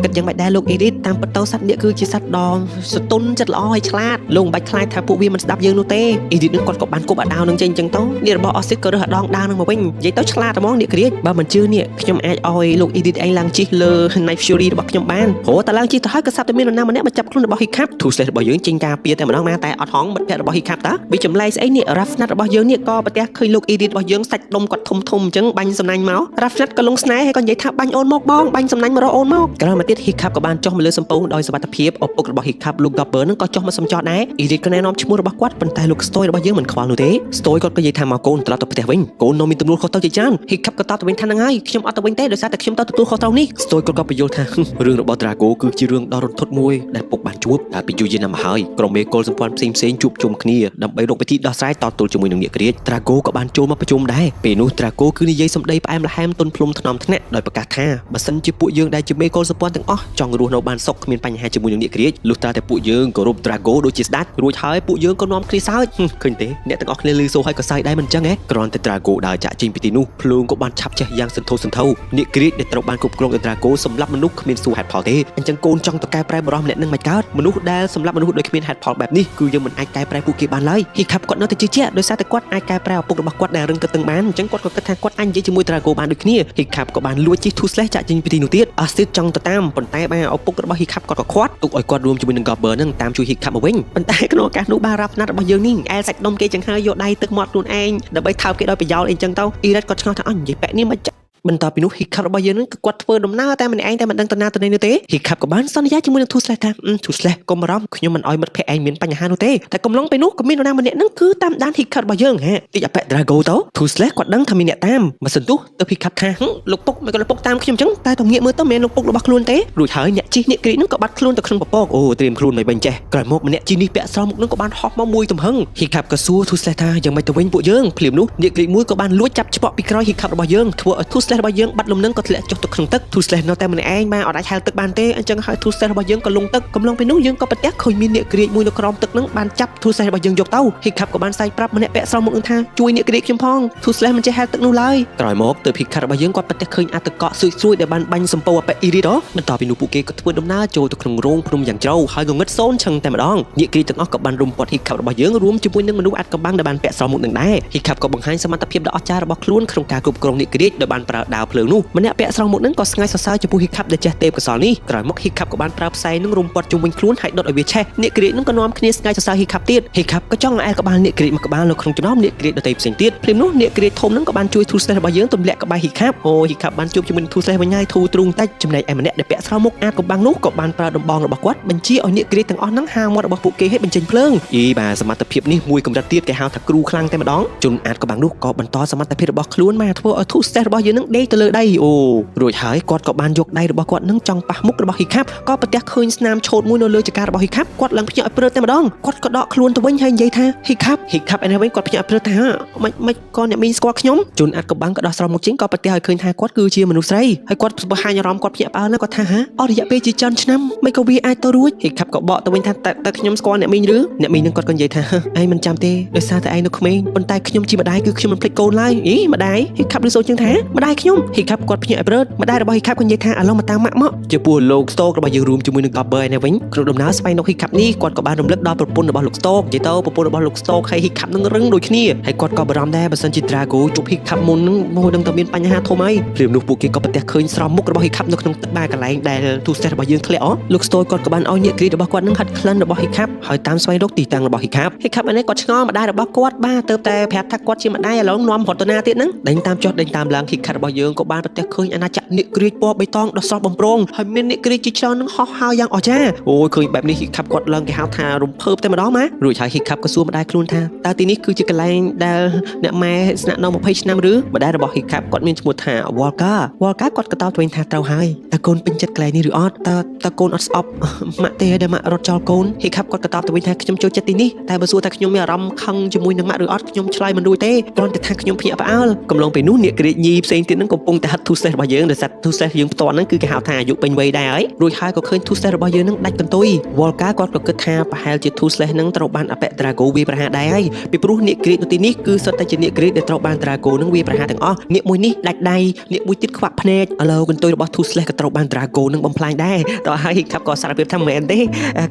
A: គិតយ៉ាងម៉េចដែរលោក Erit តាមពិតទៅសត្វនាគគឺជាសត្វដ៏សតុនចិត្តល្អហើយឆ្លាតលោកមិនបាច់ខ្លាចថាពួកវាមិនស្ដាប់យើងនោះទេ Erit នឹងគាត់ក៏បានគប់អាដាវនឹងចេញអញ្ចឹងទៅនេះរបស់ Ossit ក៏រើសអាដងដាវនឹងមកវិញនិយាយទៅឆ្លាតហ្មងនាគរាជបើមិនជឿនេះខ្ញុំអាចឲ្យលោក Erit ឯងឡើងជិះលើ Night Fury របស់ខ្ញុំបានព្រោះតែឡើងជិះទៅហើយក៏សាប់តែមាននរណាម្នាក់មកចាប់ខ្លួនរបស់ Hiccup Toothless របស់យើងចេញការពារតែម្ដងណាតែអត់ហងមិត្តភក្តិរបស់ Hiccup តាវាចម្លែកស្អីនេះ Rafnat របស់យើងនេះក៏ប្រទះឃើញលោក Erit របស់យើងសាច់ដុំគាត់ធំអញ្ចឹងបាញ់សំណាញ់មក Rafnat ក៏លងស្នេហ៍ហើយក៏និយាយថាបាញ់អូនមកបងបាញ់សំណាញ់មករកអូនមកក្រោយមកទៀត Hiccup ក៏បានចុះមកលើសម្ពោធដោយសុវត្ថិភាពឪពុករបស់ Hiccup លោក Gopper នឹងក៏ចុះមកសម្ចតដែរ Erit ក៏ណែនាំឈ្មោះរបស់គាត់ប៉ុន្តែលោក Stoy របស់យើងមិនខ្វល់នោះទេ Stoy គាត់ក៏និយាយថាមកកូនត្រឡប់ទៅផ្ទះវិញកូននៅមានទំនួលខុសត្រូវជាច្រើន Hiccup ក៏តបទៅវិញថាហ្នឹងហើយខ្ញុំអត់ទៅវិញទេដោយសារតែខ្ញុំទៅទទួលខុសត្រូវនេះ Stoy គាត់ក៏បញ្យល់ថារឿងរបស់ Drago គឺជារឿងដ៏រន្ធត់មួយដែលពុកបានជួបតែពីយូរយារណាស់មកហើយក្រុមមេកុលសម្ព័ន្ធផ្សេងជួបជុំគ្នាដើម្បីរកវិធីដោះស្រាយតទល់ជាមួយនឹងនាគរាជ Drago ក៏បានចូលមកប្រជុំដែរពេលនោះ Drago គឺនិយាយសម្ដីផ្អែមល្ហែមទន់ភ្លុំថ្នមថ្នាក់ដោយប្រកាសថាបើសិនជាពួកយើងដែលជាមេកុលសម្ព័ន្ធទាំងអស់ចង់រស់នៅបានសុខគ្មានបញ្ហាជាមួយនឹងនាគរាជលុះត្រាតែពួកយើងគោរព Drago ដូចជាស្ដេចរួចហើយពួកយើងក៏នាំគ្នាសើចឃើញទេអ្នកទាំងអស់គ្នាឮសូរហើយក៏សើចដែរមិនចឹងហ៎គ្រាន់តែ Drago ដើរចាក់ចេញពីទីនោះភ្លើងក៏បានឆាប់ចេះយ៉ាងសន្ធោសន្ធៅនាគរាជដែលត្រូវបានគ្រប់គ្រងដោយ Drago សម្រាប់មនុស្សគ្មានសួរហេតុផលទេអញ្ចឹងកូនចង់ទៅកែប្រែបរិះម្នាក់នឹងមិនកើតមនុស្សដែលសម្រាប់មនុស្សដោយគ្មានហេតុផលបែបនេះគឺយើងមិនអាចកែប្រែពួកគេបានឡើយ Hiccup គាត់នៅតែជឿជាក់ដោយសារតែគាត់អាចកែប្រែឪពុករបស់គាត់ដែលរឹងកឹតឹងបានអញ្ចឹងគាត់ក៏គិតថាគាត់អាចនិយាយជាមួយ Drago បានដូចគ្នា Hiccup ក៏បានលួចជិះ Toothless ចាក់ចេញពីទីនោះទៀត Ostit ចង់ទៅតាមប៉ុន្តែបានឪពុករបស់ Hiccup គាត់ក៏ខាត់ទុកឲ្យគាត់រួមជាមួយនឹង Gopper នឹងតាមជួយ Hiccup មកវិញប៉ុន្តែក្នុងឱកាសនោះបានរាប់ណាត់របស់យើងនេះអែលសាច់ដុំគេចឹងហើយយកដៃទឹកមាត់ខ្លួនឯងដើម្បីថើបគេដោយប្រយោលអីចឹងទៅ Irit គាត់ឆ្ងល់ថាអញនិយាយបែបនេះមិនបន្ទាប់ពីនោះ Hiccup របស់យើងនឹងគាត់ធ្វើដំណើរតែម្នាក់ឯងតែមិនដឹងទៅណាទៅណីនោះទេ Hiccup ក៏បានសន្យាជាមួយនឹង Toothless ថា Toothless កុំបារម្ភខ្ញុំមិនអោយមិត្តភក្តិឯងមានបញ្ហានោះទេតែកំឡុងពេលនោះក៏មាននរណាម្នាក់នឹងគឺតាមដាន Hiccup របស់យើងហ៎តិចអាប៉ែ Drago ទៅ Toothless គាត់ដឹងថាមានអ្នកតាមមកសន្ទុះទៅ Hiccup ថាលោកពុកមិនក៏លោកពុកតាមខ្ញុំចឹងតែទៅងាកមើលទៅមិនមែនលោកពុករបស់ខ្លួនទេរួចហើយអ្នកជិះអ្នកគ្រីនឹងក៏បាត់ខ្លួនទៅក្នុងពពកអូត្រៀមខ្លួនមិនបាញ់ចេះក្រោយមកម្នាក់ជិះនេះពាក់ស្រោមមុខនឹងក៏បានហោះមកមួយទំហឹង Hiccup ក៏សួរ Toothless ថាយ៉ាងម៉េចទៅវិញពួកយើងភ្លាមនោះអ្នកគ្រីមួយក៏បានលួចចាប់ច្បក់ពីក្រោយ Hiccup របស់យើងធ្វើឲ្យ Toothless របស់យើងបាត់លំនឹងក៏ធ្លាក់ចុះទៅក្នុងទឹក Toothless នៅតែម្នាក់ឯងបានអត់អាចហែលទឹកបានទេអញ្ចឹងហើយ Toothless របស់យើងក៏លង់ទឹកកំឡុងពេលនោះយើងក៏ប្រទះឃើញមានអ្នកគ្រាចមួយនៅក្រោមទឹកនឹងបានចាប់ Toothless របស់យើងយកទៅ Hiccup ក៏បានសែកប្រាប់ម្នាក់ពាក់ស្រោមមុខនឹងថាជួយអ្នកគ្រាចខ្ញុំផង Toothless មិនចេះហែលទឹកនោះឡើយក្រោយមកទៅ Hiccup របស់យើងគាត់ប្រទះឃើញអត្តកកស្រួយដែលបានបាញ់សម្ពោអាប៉ែ Irit បន្ទាប់ពីនោះពួកគេក៏ធ្វើដំណើរចូលទៅក្នុងរោងភ្នំយ៉ាងជ្រៅហើយងងឹតសូនឆឹងតែម្ដងអ្នកគ្រាចទាំងអស់ក៏បានរុំព័ទ្ធ Hiccup របស់យើងរួមជាមួយនឹងមនុស្សអាត់កំបាំងដែលបានពាក់ស្រោមមុខនឹងដែរ Hiccup ក៏បង្ហាញសមត្ថភាពដ៏អស្ចារ្យរបស់ខ្លួនក្នុងការគ្រប់គ្រងអ្នកគ្រាចដោយបានប្រើ ดาวเพลิงนู่ម្នាក់ពាក់ស្រោមមុខហ្នឹងក៏ស្ងាយសរសើរចំពោះហ៊ីខាប់ដែលចេះទេពកោសលនេះក្រោយមកហ៊ីខាប់ក៏បានប្រើផ្សែងនឹងរុំព័ទ្ធជុំវិញខ្លួនហើយដុតឲ្យវាឆេះអ្នកក្រៀកហ្នឹងក៏នាំគ្នាស្ងាយសរសើរហ៊ីខាប់ទៀតហ៊ីខាប់ក៏ចង់អែលក្បាលអ្នកក្រៀកមកក្បាលនៅក្នុងចំណោមអ្នកក្រៀកដទៃផ្សេងទៀតភ្លាមនោះអ្នកក្រៀកធំហ្នឹងក៏បានជួយធូរស្លេះរបស់យើងទម្លាក់ក្បាលហ៊ីខាប់អូហ៊ីខាប់បានជួបជាមួយនឹងធូរស្លេះវិញហើយធូរទ្រូងតិចចំណែកឯម្នាក់ដែលពាក់ស្រោមមុខអាតកំបាំងនោះក៏បានប្រើដំបងរបស់គាត់បញ្ជាឲ្យអ្នកក្រៀកទាំងអស់ហ្នឹងហាមាត់របស់ពួកគេឲ្យបញ្ចេញភ្លើងបាទសមត្ថភាពនេះមួយកម្រិតទៀតគេហៅថាគ្រូខ្លាំងតែម្ដងជនអាតកំបាំងនោះក៏បន្តសមត្ថភាពរបស់ខ្លួនមកធ្វើឲ្យធូរស្លេះរបស់យើងនឹងដេកទៅលើដីអូរួចហើយគាត់ក៏បានយកដៃរបស់គាត់នឹងចង់ប៉ះមុខរបស់ហ៊ីខាប់ក៏ប្រទះឃើញស្នាមឆូតមួយនៅលើចង្ការបស់ហ៊ីខាប់គាត់ឡើងភ្ញាក់ឲ្យព្រឺតែម្ដងគាត់ក៏ដកខ្លួនទៅវិញហើយនិយាយថាហ៊ីខាប់ឯនេះវិញគាត់ភ្ញាក់ឲ្យព្រឺថាមិនក៏អ្នកមីងស្គាល់ខ្ញុំជនអាតកំបាំងក៏ដោះស្រោមមុខចេញក៏ប្រទះឲ្យឃើញថាគាត់គឺជាមនុស្សស្រីហើយគាត់បង្ហាញអារម្មណ៍គាត់ភ្ញាក់ផ្អើលណាគាត់ថាអស់រយៈពេលជាច្រើនឆ្នាំមិនក៏វាអាចទៅរួចហ៊ីខាប់ក៏បកទៅវិញថាតើខ្ញុំស្គាល់អ្នកមីងឬអ្នកមីងនឹងគាត់ក៏និយាយថាឯងមិនចាំទេដោយសារតែឯងនៅក្មេងប៉ុន្តែខ្ញុំជាម្ដាយគឺខ្ញុំមិនភ្លេចកូនឡើយម្ដាយហ៊ីខាប់ឬសូចឹងថាម្ដាយខ្ញុំហ៊ីខាប់គាត់ភ្ញាក់ឲ្យព្រឺម្ដាយរបស់ហ៊ីខាប់ក៏និយាយថាឥឡូវមកតាមម៉ាក់មកចំពោះលោកស្តូករបស់យើងរួមជាមួយនឹង Copper ឯនេះវិញក្នុងដំណើរស្វែងរកហ៊ីខាប់នេះគាត់ក៏បានរំលឹកដល់ប្រពន្ធរបស់លោកស្តូកនិយាយទៅប្រពន្ធរបស់លោកស្តូកហើយហ៊ីខាប់នឹងរឹងដូចគ្នាហើយគាត់ក៏បារម្ភដែរបើសិនជា Drago ជួបហ៊ីខាប់មុននឹងមកដឹងតែមានបញ្ហាធំហើយព្រមនោះពួកគេក៏ប្រទះឃើញស្រោមមុខរបស់ហ៊ីខាប់នៅក្នុងទឹកបាកន្លែងដែលទូស្ទះរបស់យើងធ្លាក់លោកស្តូកគាត់ក៏បានឲ្យអ្នកគ្រីរបស់គាត់នឹងហាត់ក្លិនរបស់ហ៊ីខាប់ហើយតាមស្វែងរកទីតាំងរបស់ហ៊ីខាប់ឯនេះគាត់ឆ្ងល់ម្ដាយរបស់គាត់បាទទៅតែប្រាប់ថាគាត់ជាម្ដាយឥឡូវនាំរតនាទៀតហ្នឹងដេញតាមចុះដេញតាមឡើងហ៊ីខាប់របស់យើងក៏បានប្រទះឃើញអាណាចក្រអ្នកគ្រីពណ៌បៃតងដ៏ស្រស់បំព្រងហើយមានអ្នកគ្រីជាច្រើននឹងហោះហើរយ៉ាងអស្ចារ្យអូយឃើញបែបនេះហ៊ីខាប់គាត់ឡើងគេហៅថារំភើបតែម្ដងមករួចហើយហ៊ីខាប់ក៏សួរម្ដាយខ្លួនថាតើទីនេះគឺជាកន្លែងដែលអ្នកម៉ែស្នាក់នៅ20ឆ្នាំឬម្ដាយរបស់ហ៊ីខាប់គាត់មានឈ្មោះថា Walker គាត់ក៏តបទៅវិញថាត្រូវហើយតើកូនពេញចិត្តកន្លែងនេះឬអត់តើកូនអត់ស្អប់ម៉ាក់ទេដែលម៉ាក់រត់ចោលកូនហ៊ីខាប់គាត់ក៏តបទៅវិញថាខ្ញុំចូលចិត្តទីនេះតែបើសួរថាខ្ញុំមានអារម្មណ៍ខឹងជាមួយនឹងម៉ាក់ឬអត់ខ្ញុំឆ្លើយមិនរួចទេគ្រាន់តែថាខ្ញុំភ្ញាក់ផ្អើលកំឡុងពេលនោះអ្នកក្រៀកញីផ្សេងទៀតនឹងកំពុងតែហាត់ទូសេះរបស់យើងដែលសាត់ទូសេះយើងផ្ទាល់ហ្នឹងគឺគេហៅថាអាយុពេញវ័យដែរហើយរួចហើយក៏ឃើញទូសេះរបស់យើងនឹងដាច់កន្ទុយ Volca គាត់ក៏គិតថាប្រហែលជាទូសេះហ្នឹងត្រូវបានអបិ Drago វាប្រហារដែរហើយពីព្រោះអ្នកក្រៀកនៅទីនេះគឺសុទ្ធតែជាអ្នកក្រៀកដែលត្រូវបាន Drago ហ្នឹងវាប្រហារទាំងអស់អ្នកមួយនេះដាច់ដៃអ្នកមួយទៀតខ្វាក់ភ្នែកឥឡូវកន្ទុយរបស់ទូសេះក៏ត្រូវបាន Drago ហ្នឹងបំផ្លាញដែរតោះហើយហ៊ីខាប់ក៏សារភាពថាមិនមែនទេ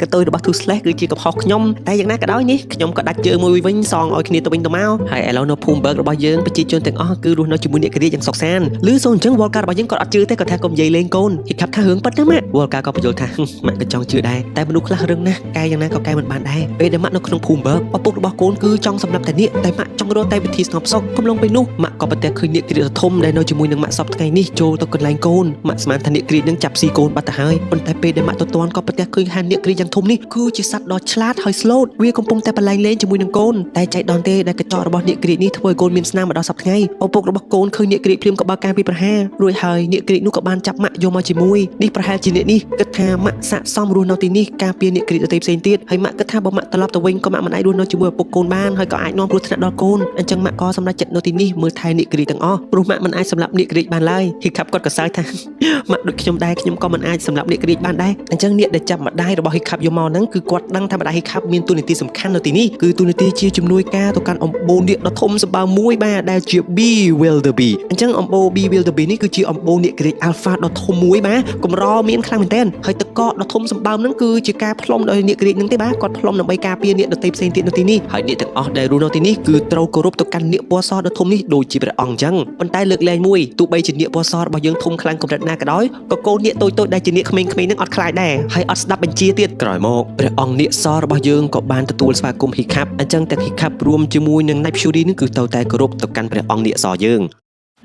A: កន្ទុយរបស់ទូសេះគឺជាកំហុសខ្ញុំតែយ៉ាងណាក៏ដោយនេះខ្ញុំក៏ដាច់ជើងមួយវិញសងឲ្យគ្នាទៅវិញទៅមកហើយឥឡូវនៅភូមិបឺករបស់យើងប្រជាជនទាំងអស់គឺរស់នៅជាមួយអ្នកក្រៀកយ៉ាងសុខសាន្តឮសូរអញ្ចឹង Volca របស់យើងក៏អត់ជឿទេគាត់ថាកុំនិយាយលេងកូនហ៊ីខាប់ថារឿងប៉ិតណាម៉ាក់ Volca ក៏បញ្យល់ថាម៉ាក់ក៏ចង់ជឿដែរតែមនុស្សខ្លះរឹងណាស់កែយ៉ាងណាក៏កែមិនបានដែរពេលដែលម៉ាក់នៅក្នុងភូមិបឺកឪពុករបស់កូនគឺចង់សម្រាប់តែនេះតែម៉ាក់ចង់រកតែវិធីស្ងប់សុខកំឡុងពេលនោះម៉ាក់ក៏ប្រទះឃើញអ្នកក្រៀកធំដែលនៅជាមួយនឹងម៉ាក់សពថ្ងៃនេះចូលទៅកន្លែងកូនម៉ាក់ស្មានថាអ្នកក្រៀកនឹងចាប់ស៊ីកូនបាត់ទៅហើយប៉ុន្តែពេលដែលម៉ាក់ទៅទាន់ក៏ប្រទះឃើញហាអ្នកក្រៀកយ៉ាងធំនេះគឺជាសត្វដ៏ឆ្លាតហើយស្លូតវាកំពុងតែបលែងលេងជាមួយនឹងកូនតែចៃដន្យទេដែលកញ្ចក់របស់អ្នកក្រៀកនេះធ្វើឲ្យកូនមានស្នាមមកដល់សប្តាហ៍ថ្ងៃឪពុករបស់កូនឃើញអ្នកក្រៀកភ្លាមក៏បើកការពីប្រហាររួចហើយអ្នកក្រៀកនោះក៏បានចាប់ម៉ាក់យកមកជាមួយនេះប្រហែលជាអ្នកនេះគិតថាម៉ាក់ស័ក្តិសមរស់នៅទីនេះការពារអ្នកក្រៀកដទៃផ្សេងទៀតហើយម៉ាក់គិតថាបើម៉ាក់ត្រឡប់ទៅវិញក៏ម៉ាក់មិនអាចរស់នៅជាមួយឪពុកកូនបានហើយក៏អាចនាំគ្រោះថ្នាក់ដល់កូនអញ្ចឹងម៉ាក់ក៏សម្រេចចិត្តនៅទីនេះមើលថែអ្នកក្រៀកទាំងអស់ព្រោះម៉ាក់មិនអាចសម្លាប់អ្នកក្រៀកបានឡើយហ៊ីខាប់គាត់ក៏សើចថាម៉ាក់ដូចខ្ញុំដែរខ្ញុំក៏មិនអាចសម្លាប់អ្នកក្រៀកបានដែរអញ្ចឹងអ្នកដែលចាប់ម្ដាយរបស់ហ៊ីខាប់យកមកហ្នឹងគឺគាត់ដឹងថាម្ដាយហ៊ីខាប់មានតួនាទីសំខាន់នៅទីនេះគឺតួនាទីជាជំនួយការទៅកាន់អំបូរនាគដ៏ធំសម្បើមមួយបាទដែលជា B Wildebeest អញ្ចឹងអំបូរ B Wildebeest នេះគឺជាអំបូរនាគក្រៀក Alpha ដ៏ធំមួយបាទកម្រមានខ្លាំងមែនទែនហើយទឹកកកដ៏ធំសម្បើមហ្នឹងគឺជាការផ្លុំដោយនាគក្រៀកហ្នឹងទេបាទគាត់ផ្លុំដើម្បីការពារនាគដទៃផ្សេងទៀតនៅទីនេះហើយនាគទាំងអស់ដែលរស់នៅទីនេះគឺត្រូវគោរពទៅកាន់នាគពណ៌សដ៏ធំនេះដូចជាព្រះអង្គអញ្ចឹងប៉ុន្តែលើកលែងមួយទោះបីជានាគពណ៌សរបស់យើងធំខ្លាំងកម្រិតណាក៏ដោយក៏កូននាគតូចៗដែលជានាគក្មេងៗហ្នឹងអត់ខ្លាចដែរហើយអត់ស្ដាប់បញ្ជាទៀតក្រោយមកព្រះអង្គនាគសរបស់យើងក៏បានទទួលស្វាគមន៍ហ៊ីខាប់អញ្ចឹងទាំងហ៊ីខាប់រួមជាមួយនឹង Night Fury នេះគឺទៅតែគោរពទៅកាន់ព្រះអង្គនាគសយើង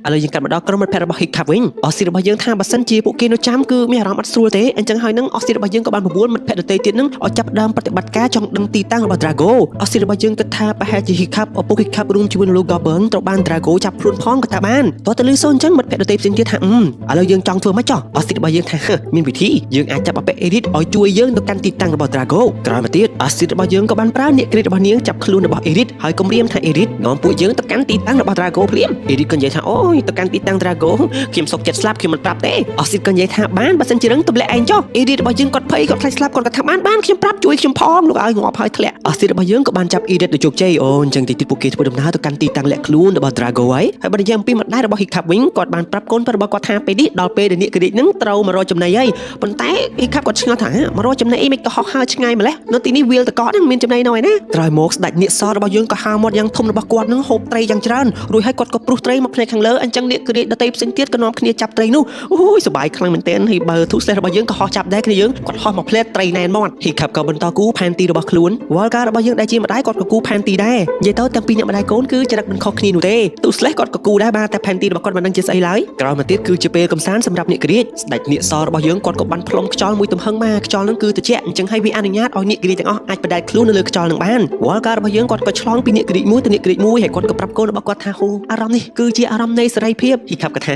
A: ឥឡូវយើងកាត់មកដល់ក្រុមមិត្តភក្តិរបស់ហ៊ីខាប់វិញអស់ស៊ីរបស់យើងថាបើសិនជាពួកគេនៅចាំគឺមានអារម្មណ៍អត់ស្រួលទេអញ្ចឹងហើយនឹងអស់ស៊ីរបស់យើងក៏បានបបួលមិត្តភក្តិដទៃទៀតនឹងឲ្យចាប់ដើមប្រតិបត្តិការចង់ដឹងទីតាំងរបស់ Drago អស់ស៊ីរបស់យើងគិតថាប្រហែលជាហ៊ីខាប់ឪពុកហ៊ីខាប់រួមជាមួយនឹងលោក Goblin ត្រូវបាន Drago ចាប់ខ្លួនផងក៏ថាបានតោះទៅលឺសូនអញ្ចឹងមិត្តភក្តិដទៃផ្សេងទៀតថាឥឡូវយើងចង់ធ្វើម៉េចចុះអស់ស៊ីរបស់យើងថាមានវិធីយើងអាចចាប់អបិ Edit ឲ្យជួយយើងទៅកាន់ទីតាំងរបស់ Drago ក្រោយមកទៀតអស់ស៊ីរបស់យើងក៏បានប្រើអ្នកគ្រីតរបស់នាងចាប់ខ្លួនរបស់ Edit ហើយគំរាមថា Edit នាំពួកយើងទៅកាន់ទីតាំងរបស់ Drago ភ្លាម Edit ក៏និយាយថាអូយទៅកាន់ទីតាំងខ្ញុំសុកចិត្តស្លាប់ខ្ញុំមិនប្រាប់ទេអស់ស៊ីក៏និយាយថាបានបើសិនជារឹងទម្លាក់ឯងចុះអ៊ីឌីតរបស់យើងគាត់ភ័យគាត់ខ្លាចស្លាប់គាត់ក៏ថាបានខ្ញុំប្រាប់ជួយខ្ញុំផងលោកឲ្យងាប់ហើយធ្លាក់អស់ស៊ីរបស់យើងក៏បានចាប់អ៊ីឌីតទៅជោគជ័យអូអញ្ចឹងទីពួកគេធ្វើដំណើរទៅកាន់ទីតាំងលាក់ខ្លួនរបស់ Drago ហើយបើនិយាយអំពីម្ដាយរបស់ហ៊ីខាប់វិញគាត់បានប្រាប់កូនរបស់គាត់ថាពេលនេះដល់ពេលដែលនាគក្រៀកនឹងត្រូវមករកចំណីហើយប៉ុន្តែហ៊ីខាប់គាត់ឆ្ងល់ថាមករកចំណីអីមិនក៏ហោះហើរឆ្ងាយម្លេះនៅទីនេះវាលតកហ្នឹងមានចំណីនៅឯណាក្រោយមកស្ដេចនាគសរបស់យើងក៏ហាមាត់យ៉ាងធំរបស់គាត់នឹងហូបត្រីយ៉ាងច្រើនរួចហើយគាត់ក៏ព្រុសត្រីមកផ្នែកខាងលើ អញ្ចឹងអ្នកគ្រាដតីផ្សេងទៀតក៏នាំគ្នាចាប់ត្រីនោះអូយសប្បាយខ្លាំងមែនទែនហើយបើទូស្លេះរបស់យើងក៏ហោះចាប់ដែរគ្នាយើងគាត់ហោះមកផ្លែតត្រីណែនមកហ៊ីខាប់ក៏បន្តគូផែនទីរបស់ខ្លួនវល់ការរបស់យើងដែលជាម្ដាយគាត់ក៏គូផែនទីដែរនិយាយទៅទាំងពីរអ្នកម្ដាយកូនគឺចរិតមិនខុសគ្នានោះទេទូស្លេះគាត់ក៏គូដែរបាទតែផែនទីរបស់គាត់មិនដឹងជាស្អីឡើយក្រោយមកទៀតគឺជាពេលកំសាន្តសម្រាប់អ្នកគ្រាស្ដេចនាគសរបស់យើងគាត់ក៏បានផ្លុំខ្យល់មួយទំហឹងមកខ្យល់នឹងគឺត្រជាក់អញ្ចឹងហើយវាអនុញ្ញាតឲ្យអ្នកគ្រាទាំងអស់អាចបដែតខ្លួននៅលើខ្យល់នឹងបានវល់ការរបស់យើងគាត់ក៏ឆ្លងពីអ្នកគ្រាមួយទៅអ្នកគ្រាមួយហើយគាត់ក៏ប្រាប់កូនរបស់គាត់ថាហូអារម្មណ៍នេះគឺជាអារម្មណ៍នៃសេរីភាពហ៊ីខាប់ក៏ថា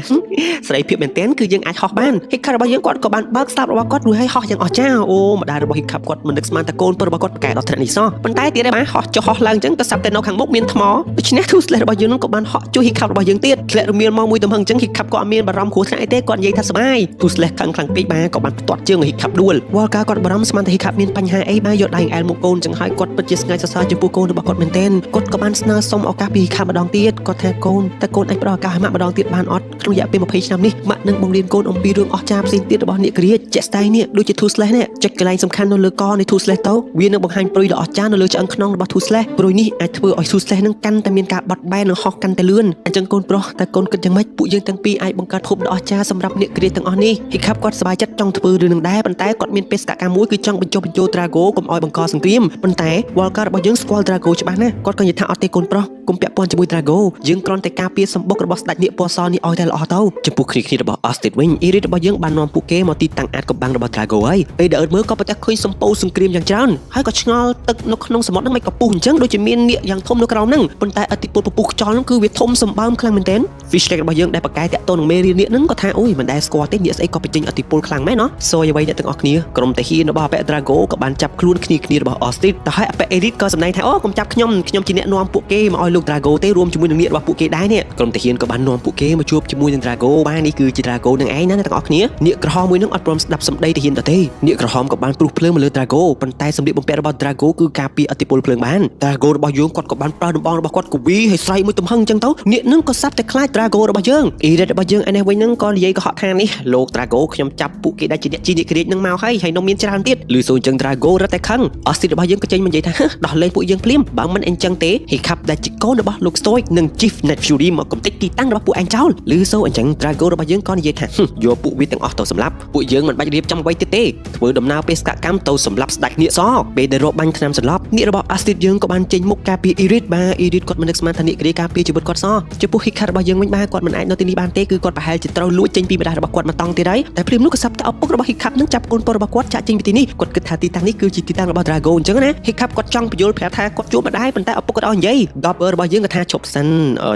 A: សេរីភាពមែនទែនគឺយើងអាចហោះបានហ៊ីខាប់របស់យើងគាត់ក៏បានបើកស្លាបរបស់គាត់រួចហើយហោះយ៉ាងអស្ចារ្យអូម្ដាយរបស់ហ៊ីខាប់គាត់មិននឹកស្មានថាកូនប្រុសរបស់គាត់ប្រកែកដល់ថ្នាក់នេះសោះប៉ុន្តែទៀតដែរបានហោះចុះហោះឡើងអញ្ចឹងក៏សាប់តែនៅខាងមុខមានថ្មដូច្នេះទូស្លេះរបស់យើងនឹងក៏បានហោះជួយហ៊ីខាប់របស់យើងទៀតធ្លាក់រមៀលមកមួយទំហឹងអញ្ចឹងហ៊ីខាប់ក៏អត់មានបារម្ភគ្រោះថ្នាក់អីទេគាត់និយាយថាសប្បាយទូស្លេះខឹងខ្លាំងពេកបានក៏បានផ្ទាត់ជើងឲ្យហ៊ីខាប់ដួលវល់ការគាត់បារម្ភស្មានថាហ៊ីខាប់មានបញ្ហាអីបានយកដៃអែលមុខកូនអញ្ចឹងហើយគាត់ពិតជាស្ងើចសរសើរចំពោះកូនរបស់គាត់មែនទែនគាត់ក៏បានស្នើសុំឱកាសពីហ៊ីខាប់ម្ដងទៀតគាត់ថាកូនតែកូនអាចផ្ដល់ឱកាសឲ្យម៉ាក់ម្ដងទៀតបានអត់ក្នុងរយៈពេល20ឆ្នាំនេះម៉ាក់នឹងបង្រៀនកូនអំពីរឿងអស្ចារ្យផ្សេងទៀតរបស់អ្នកគ្រាជាក់ស្ដែងនេះដូចជា Two Slash នេះចុចកន្លែងសំខាន់នៅលើកនៃ Two Slash ទៅវានឹងបង្ហាញព្រុយដ៏អស្ចារ្យនៅលើឆ្អឹងខ្នងរបស់ Two Slash ព្រុយនេះអាចធ្វើឲ្យ Two Slash នឹងកាន់តែមានការបត់បែននិងហោះកាន់តែលឿនអញ្ចឹងកូនប្រុសតែកូនគិតយ៉ាងម៉េចពួកយើងទាំងពីរអាចបង្កើតភពដ៏អស្ចារ្យសម្រាប់អ្នកគ្រាទាំងអស់នេះហ៊ីខាប់គាត់សប្បាយចិត្តចង់ធ្វើរឿងនឹងដែរប៉ុន្តែគាត់មានបេសកកម្មមួយគឺចង់បញ្ចុះបញ្ចូល Drago កុំឲ្យបង្កសង្គ្រាមប៉ុន្តែវល់ការរបស់យើងស្គាល់ Drago ច្បាស់ណាស់គាត់ក៏និយាយថាអត់ទេកូនប្រុសកុំពាក់ព័ន្ធជាមួយ Drago យើងគ្រាន់តែការពារសម្បុករបស់ស្ដេចនាគពណ៌សនេះឲ្យតែល្អទៅចំពោះគ្នារបស់ Austin វិញអ៊ីរីតរបស់យើងបាននាំពួកគេមកទីតាំងអាចកំបាំងរបស់ Drago ហើយពេលដែលអឺតមើលក៏ប្រទះឃើញសម្ពោធសង្គ្រាមយ៉ាងច្រើនហើយក៏ឆ្ងល់ទឹកនៅក្នុងសមុទ្រនឹងមិនក៏ពុះអញ្ចឹងដូចជាមាននាគយ៉ាងធំនៅក្រោមហ្នឹងប៉ុន្តែឥទ្ធិពលពពុះខ្យល់ហ្នឹងគឺវាធំសម្បើមខ្លាំងមែនទែន Fish Tank របស់យើងដែលបកកែតាក់ទងនឹងមេរៀននាគហ្នឹងក៏ថាអូយមិនដែលស្គាល់ទេនាគស្អីក៏បញ្ចេញឥទ្ធិពលខ្លាំងមែនណោះសយអ្វីអ្នកទាំងអស់គ្នាក្រុមតាហ៊ានរបស់អពៈ Drago ក៏បានចាប់ខ្លួនគ្នារបស់ Austin តែហើយអពៈ Elite ក៏សម្ដែងថាអូកុំចាប់ខ្ញុំជាអ្នកនាំពួកគេមកឲ្យលោក Drago ទេរួមជាមួយនឹងនាគរបស់ពួកគេដែរនេះក្រុមតាហ៊ានក៏បាននាំពួកគេមកជួបជាមួយនឹង Drago បាទនេះគឺជា Drago នឹងឯងណាអ្នកទាំងអស់គ្នានាគក្រហមមួយនឹងអត់ព្រមស្ដាប់សម្ដីតាហ៊ានទៅទេនាគក្រហមក៏បានព្រុសភ្លើងមកលើ Drago ប៉ុន្តែសម្លៀកបំពាក់របស់ Drago គឺការពារឥទ្ធិពលភ្លើងបាន Drago របស់យើងគាត់ក៏បានប្រើដំបងរបស់គាត់គវីហើយស្រែកមួយទំហឹងអញ្ចឹងទៅនាគនឹងក៏សាប់តែខ្លាច Drago របស់យើងអ៊ីរ៉េតរបស់យើងឯនេះវិញនឹងក៏និយាយកុហកថានេះលោក Drago ខ្ញុំចាប់ពួកគេដែលជាអ្នកគ្រាចនឹងមកហើយនំមានច្រើនទៀតលឺសូរអញ្ចឹង Drago រត់តែខឹងអស់ទីរបស់យើងក៏ចេញមកនិយាយថាដោះលែងពួកយើងភ្លាមបើមិនអញ្ចឹងទេហេខាប់ដែលជាកូនរបស់លោក Stoic និង Chief Net Fury មកកំទេចទីតាំងរបស់ពួកឯងចោលលឺសូរអញ្ចឹង Drago របស់យើងក៏និយាយថាយកពួកវាទាំងអស់ទៅសម្លាប់ពួកយើងមិនបាច់រៀបចំអ្វីទៀតទេធ្វើដំណើរបេសកកម្មទៅសម្លាប់ស្ដេចនាគសពេលដែលរកបាញ់ថ្នាំសន្លប់នាគរបស់ Astrid យើងក៏បានចេញមុខការពារ Irid បាទ Irid គាត់មិននឹកស្មានថានាគគ្រាការពារជីវិតគាត់សចំពោះ Hikar របស់យើងវិញបាទគាត់មិនអាចនៅទីនេះបានទេគឺគាត់ប្រហែលជាត្រូវលួចចេញពីម្ដាយរបស់គាត់មកតង់ទៀតហើយតែព្រាមនោះក៏សាប់តែឪពុករបស់ Hikar នឹងចាប់កូនប្រុសរបស់គាត់ចាក់ចេញពីទីនេះគាត់គិតថាទីតាំងនេះគឺជាទីតាំងរបស់ Drago អញ្ចឹងណា Hikar គាត់ចង់បញ្យល់ប្រាប់ថាគាត់ជួបម្ដាយប៉ុន្តែឪពុកគាត់អត់និយាយ Gobber របស់យើងក៏ថាឈប់សិន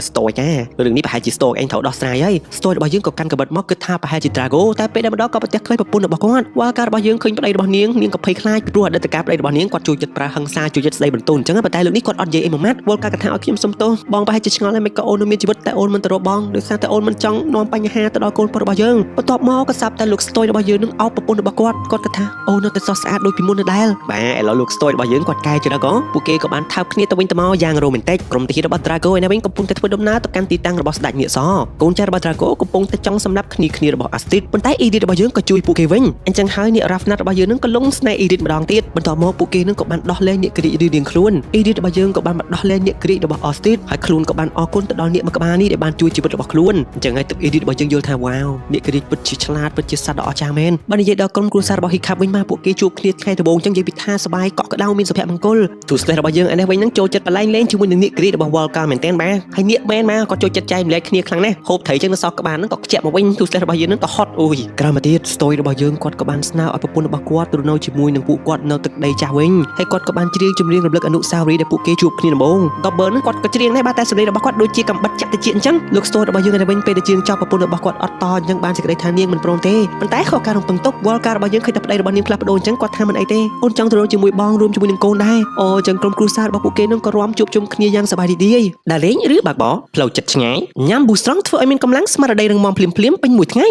A: Stoic ណារឿងនេះប្រហែលជា Stoic ឯងត្រូវដោះស្រាយហើយ Stoic របស់យើងក៏កាន់កបិតមកគិតថាប្រហែលជា Drago តែពេលដែលម្ដងក៏ប្រទះឃើញប្រពន្ធរបស់គាត់វល់ការរបស់យើងឃើញប្តីរបស់នាងក៏ភ័យខ្លាចពីព្រោះអតីតកាលប្តីរបស់នាងគាត់ជួយចិត្តប្រើហិង្សាជួយចិត្តស្ដីបន្ទោសអញ្ចឹងប៉ុន្តែលើកនេះគាត់អត់និយាយអីមួយម៉ាត់វល់ការកថាឲ្យខ្ញុំសុំទោសបងប្រហែលជាឆ្ងល់ហើយមិនក៏អូនមានជីវិតតែអូនមិនទៅរកបងដោយសារតែអូនមិនចង់នាំបញ្ហាទៅដល់កូនប្រុសរបស់យើងបន្ទាប់មកក៏សាប់តែលោក Stoic របស់យើងនឹងអោបប្រពន្ធរបស់គាត់គិតថាអូននៅតែសោះស្អាតដូចពីមុននៅដែរបាទឥឡូវលោក Stoic របស់យើងគាត់កែច្រកពួកគេក៏បានថើបគ្នាទៅវិញទៅមកយ៉ាងរ៉ូមែនទិកក្រុមទាហានរបស់ Drago ឯនេះវិញកំពុងតែធ្វើដំណើរទៅកាន់ទីតាំងរបស់ស្ដេចនាគសកូនចៅរបស់ Drago កំពុងតែចង់សម្លាប់គ្នារបស់ Astrid ប៉ុន្តែ Edith របស់យើងក៏ជួយពួកគេវិញអញ្ចឹងហើយនាគ Ravnat របស់យើងនឹងក៏លងស្នេហ៍ Edith ម្ដងទៀតបន្ទាប់មកពួកគេនឹងក៏បានដោះលែងនាគគ្រីរៀងខ្លួន Edith របស់យើងក៏បានមកដោះលែងនាគគ្រីរបស់ Astrid ហើយខ្លួនក៏បានអរគុណទៅដល់នាគមួយក្បាលនេះដែលបានជួយជីវិតរបស់ខ្លួនអញ្ចឹងហើយទឹក Edith របស់យើងយល់ថាវ៉ាវនាគគ្រីពិតជាឆ្លាតពិតជាសត្វដ៏អស្ចារ្យមែនបើនិយាយដល់ក្រុមគ្រួសាររបស់ Hikar វិញមកពួកគេជួបគ្នាថ្ងៃដំបូងអញ្ចឹងនិយាយពីថាសប្បាយកក់ក្ដៅមានសុភមង្គល Two Slash របស់យើងឯនេះវិញនឹងចូលចិត្តបលែងលេងជាមួយនឹងនាគគ្រីរបស់ Volcar មែនទែនបាទហើយនាគមែនមកក៏ចូលចិត្តចែកម្លែកគ្នាខ្លាំងណាស់ហូបត្រីអញ្ចឹងនៅសោះក្បាលហ្នឹងក៏ខ្ជាក់មកវិញ Two Slash របស់យើងនឹងក៏ហត់អូយក្រោយមកទៀត Stoic របស់យើងគាត់ក៏បានស្នើឲ្យប្រពន្ធរបស់គាត់ទៅនៅជាមួយនឹងពួកគាត់នៅទឹកដីចាស់វិញហើយគាត់ក៏បានច្រៀងចម្រៀងរំលឹកអនុស្សាវរីយ៍ដែលពួកគេជួបគ្នាដំបូង Gobber ហ្នឹងគាត់ក៏ច្រៀងដែរបាទតែសម្លេងរបស់គាត់ដូចជាកំបិតចាក់តិចអញ្ចឹងលោក Stoic របស់យើងឯវិញពេលដែលច្រៀងចប់ប្រពន្ធរបស់គាត់អត់តអញ្ចឹងបានសេចក្តីថានាងមិនព្រមទេប៉ុន្តែខកការរំពឹងទុក Volcar របស់យើងឃើញតែប្តីរបស់នាងផ្លាស់ប្ដូរអញ្ចឹងគាត់ថាមិនអីទេអូនចង់ទៅរកជាមួយបងរួមជាមួយនឹងកូនដែរអូអញ្ចឹងក្រុមគ្រួសាររបស់ពួកគេនឹងក៏រាំជួបជុំគ្នាយ៉ាងសប្បាយរីករាយដែលលេងឬបើកបោផ្លូវចិត្តឆ្ងាយញ៉ាំ Boost Strong ធ្វើឲ្យមានកម្លាំងស្មារតីរឹងមាំភ្លាមពេញមួយថ្ងៃ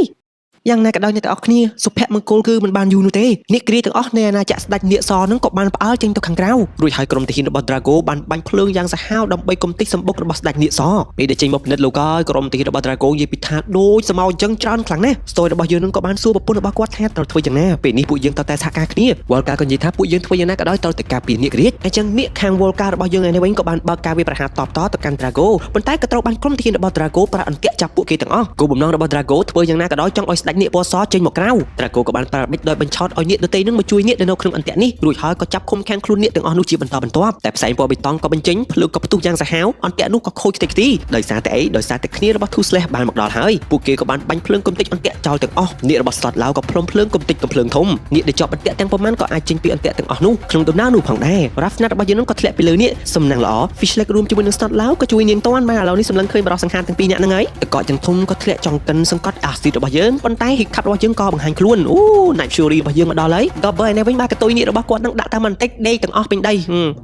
A: យ៉ាងណាក៏ដោយអ្នកទាំងអស់គ្នាសុភមង្គលគឺមិនបានយូរនោះទេអ្នកគ្រាទាំងអស់នៃអាណាចក្រស្ដេចនាគសនឹងក៏បានផ្អើលចេញទៅខាងក្រៅរួចហើយក្រុមទាហានរបស់ Drago បានបាញ់ភ្លើងយ៉ាងសាហាវដើម្បីគំទេចសម្បុករបស់ស្ដេចនាគសពេលដែលចេញមកពិនិត្យលោកហើយក្រុមទាហានរបស់ Drago និយាយពីថាដូចសមោអញ្ចឹងច្រើនខ្លាំងណាស់ស្ទយរបស់យើងនឹងក៏បានសួរប្រពន្ធរបស់គាត់ថាត្រូវធ្វើយ៉ាងណាពេលនេះពួកយើងត្រូវតែសហការគ្នាវល់កាក៏និយាយថាពួកយើងធ្វើយ៉ាងណាក៏ដោយត្រូវតែការពារនាគរាជអញ្ចឹងនាគខាងវល់ការបស់យើងឯនេះវិញក៏បានបើកការវាយប្រហារតបតទៅកាន់ Drago ប៉ុន្តែក៏ត្រូវបានក្រុមទាហានរបស់ Drago ប្រើអន្ទាក់ចាប់ពួកគេទាំងអស់គោលបំណងរបស់ Drago ធ្វើយ៉ាងណាក៏ដោយចង់ឲ្យស្ដេចនាគពណ៌សចេញមកក្រៅ Drago ក៏បានប្រើបិចដោយបញ្ឆោតឲ្យនាគដទៃនឹងមកជួយនាគនៅក្នុងអន្ទាក់នេះរួចហើយក៏ចាប់ឃុំខាំងខ្លួននាគទាំងអស់នោះជាបន្តបន្ទាប់តែផ្សែងពណ៌បៃតងក៏បញ្ចេញភ្លើងក៏ផ្ទុះយ៉ាងសាហាវអន្ទាក់នោះក៏ខូចខ្ទេចខ្ទីដោយសារតែអីដោយសារតែគ្នារបស់ Toothless បានមកដល់ហើយពួកគេក៏បានបាញ់ភ្លើងកំទេចអន្ទាក់ចោលទាំងអស់នាគរបស់ Slot ឡាវក៏ផ្លុំភ្លើងកំទេចកំភ្លើងធំនាគដែលជាប់អន្ទាក់ទាំងប៉ុន្មានក៏អាចចេញពីអន្ទាក់ទាំងអស់នោះក្នុងដំណើរនោះផងដែររាហ្វស្នាត់របស់យើងនឹងក៏ធ្លាក់ពីលើនាគសំណាងល្អ Fishlake រួមជាមួយនឹង Slot ឡាវក៏ជួយនាងតាន់មកឥឡូវនេះសម្លឹងឃើញបរិសសង្ហារទាំងពីរនាក់ហ្នឹងហើយតកកទាំងធំក៏ធ្លាក់ចង្កិនសង្កត់ Acid របស់យើងប៉ុន្តែ Hiccup របស់យើងក៏បង្ហាញខ្លួនអូ Night Fury របស់យើងមកដល់ហើយ Gobber ឯនេះវិញបានកតុយនាគរបស់គាត់នឹងដាក់តាមបន្តិចដេកទាំងអស់ពេញដី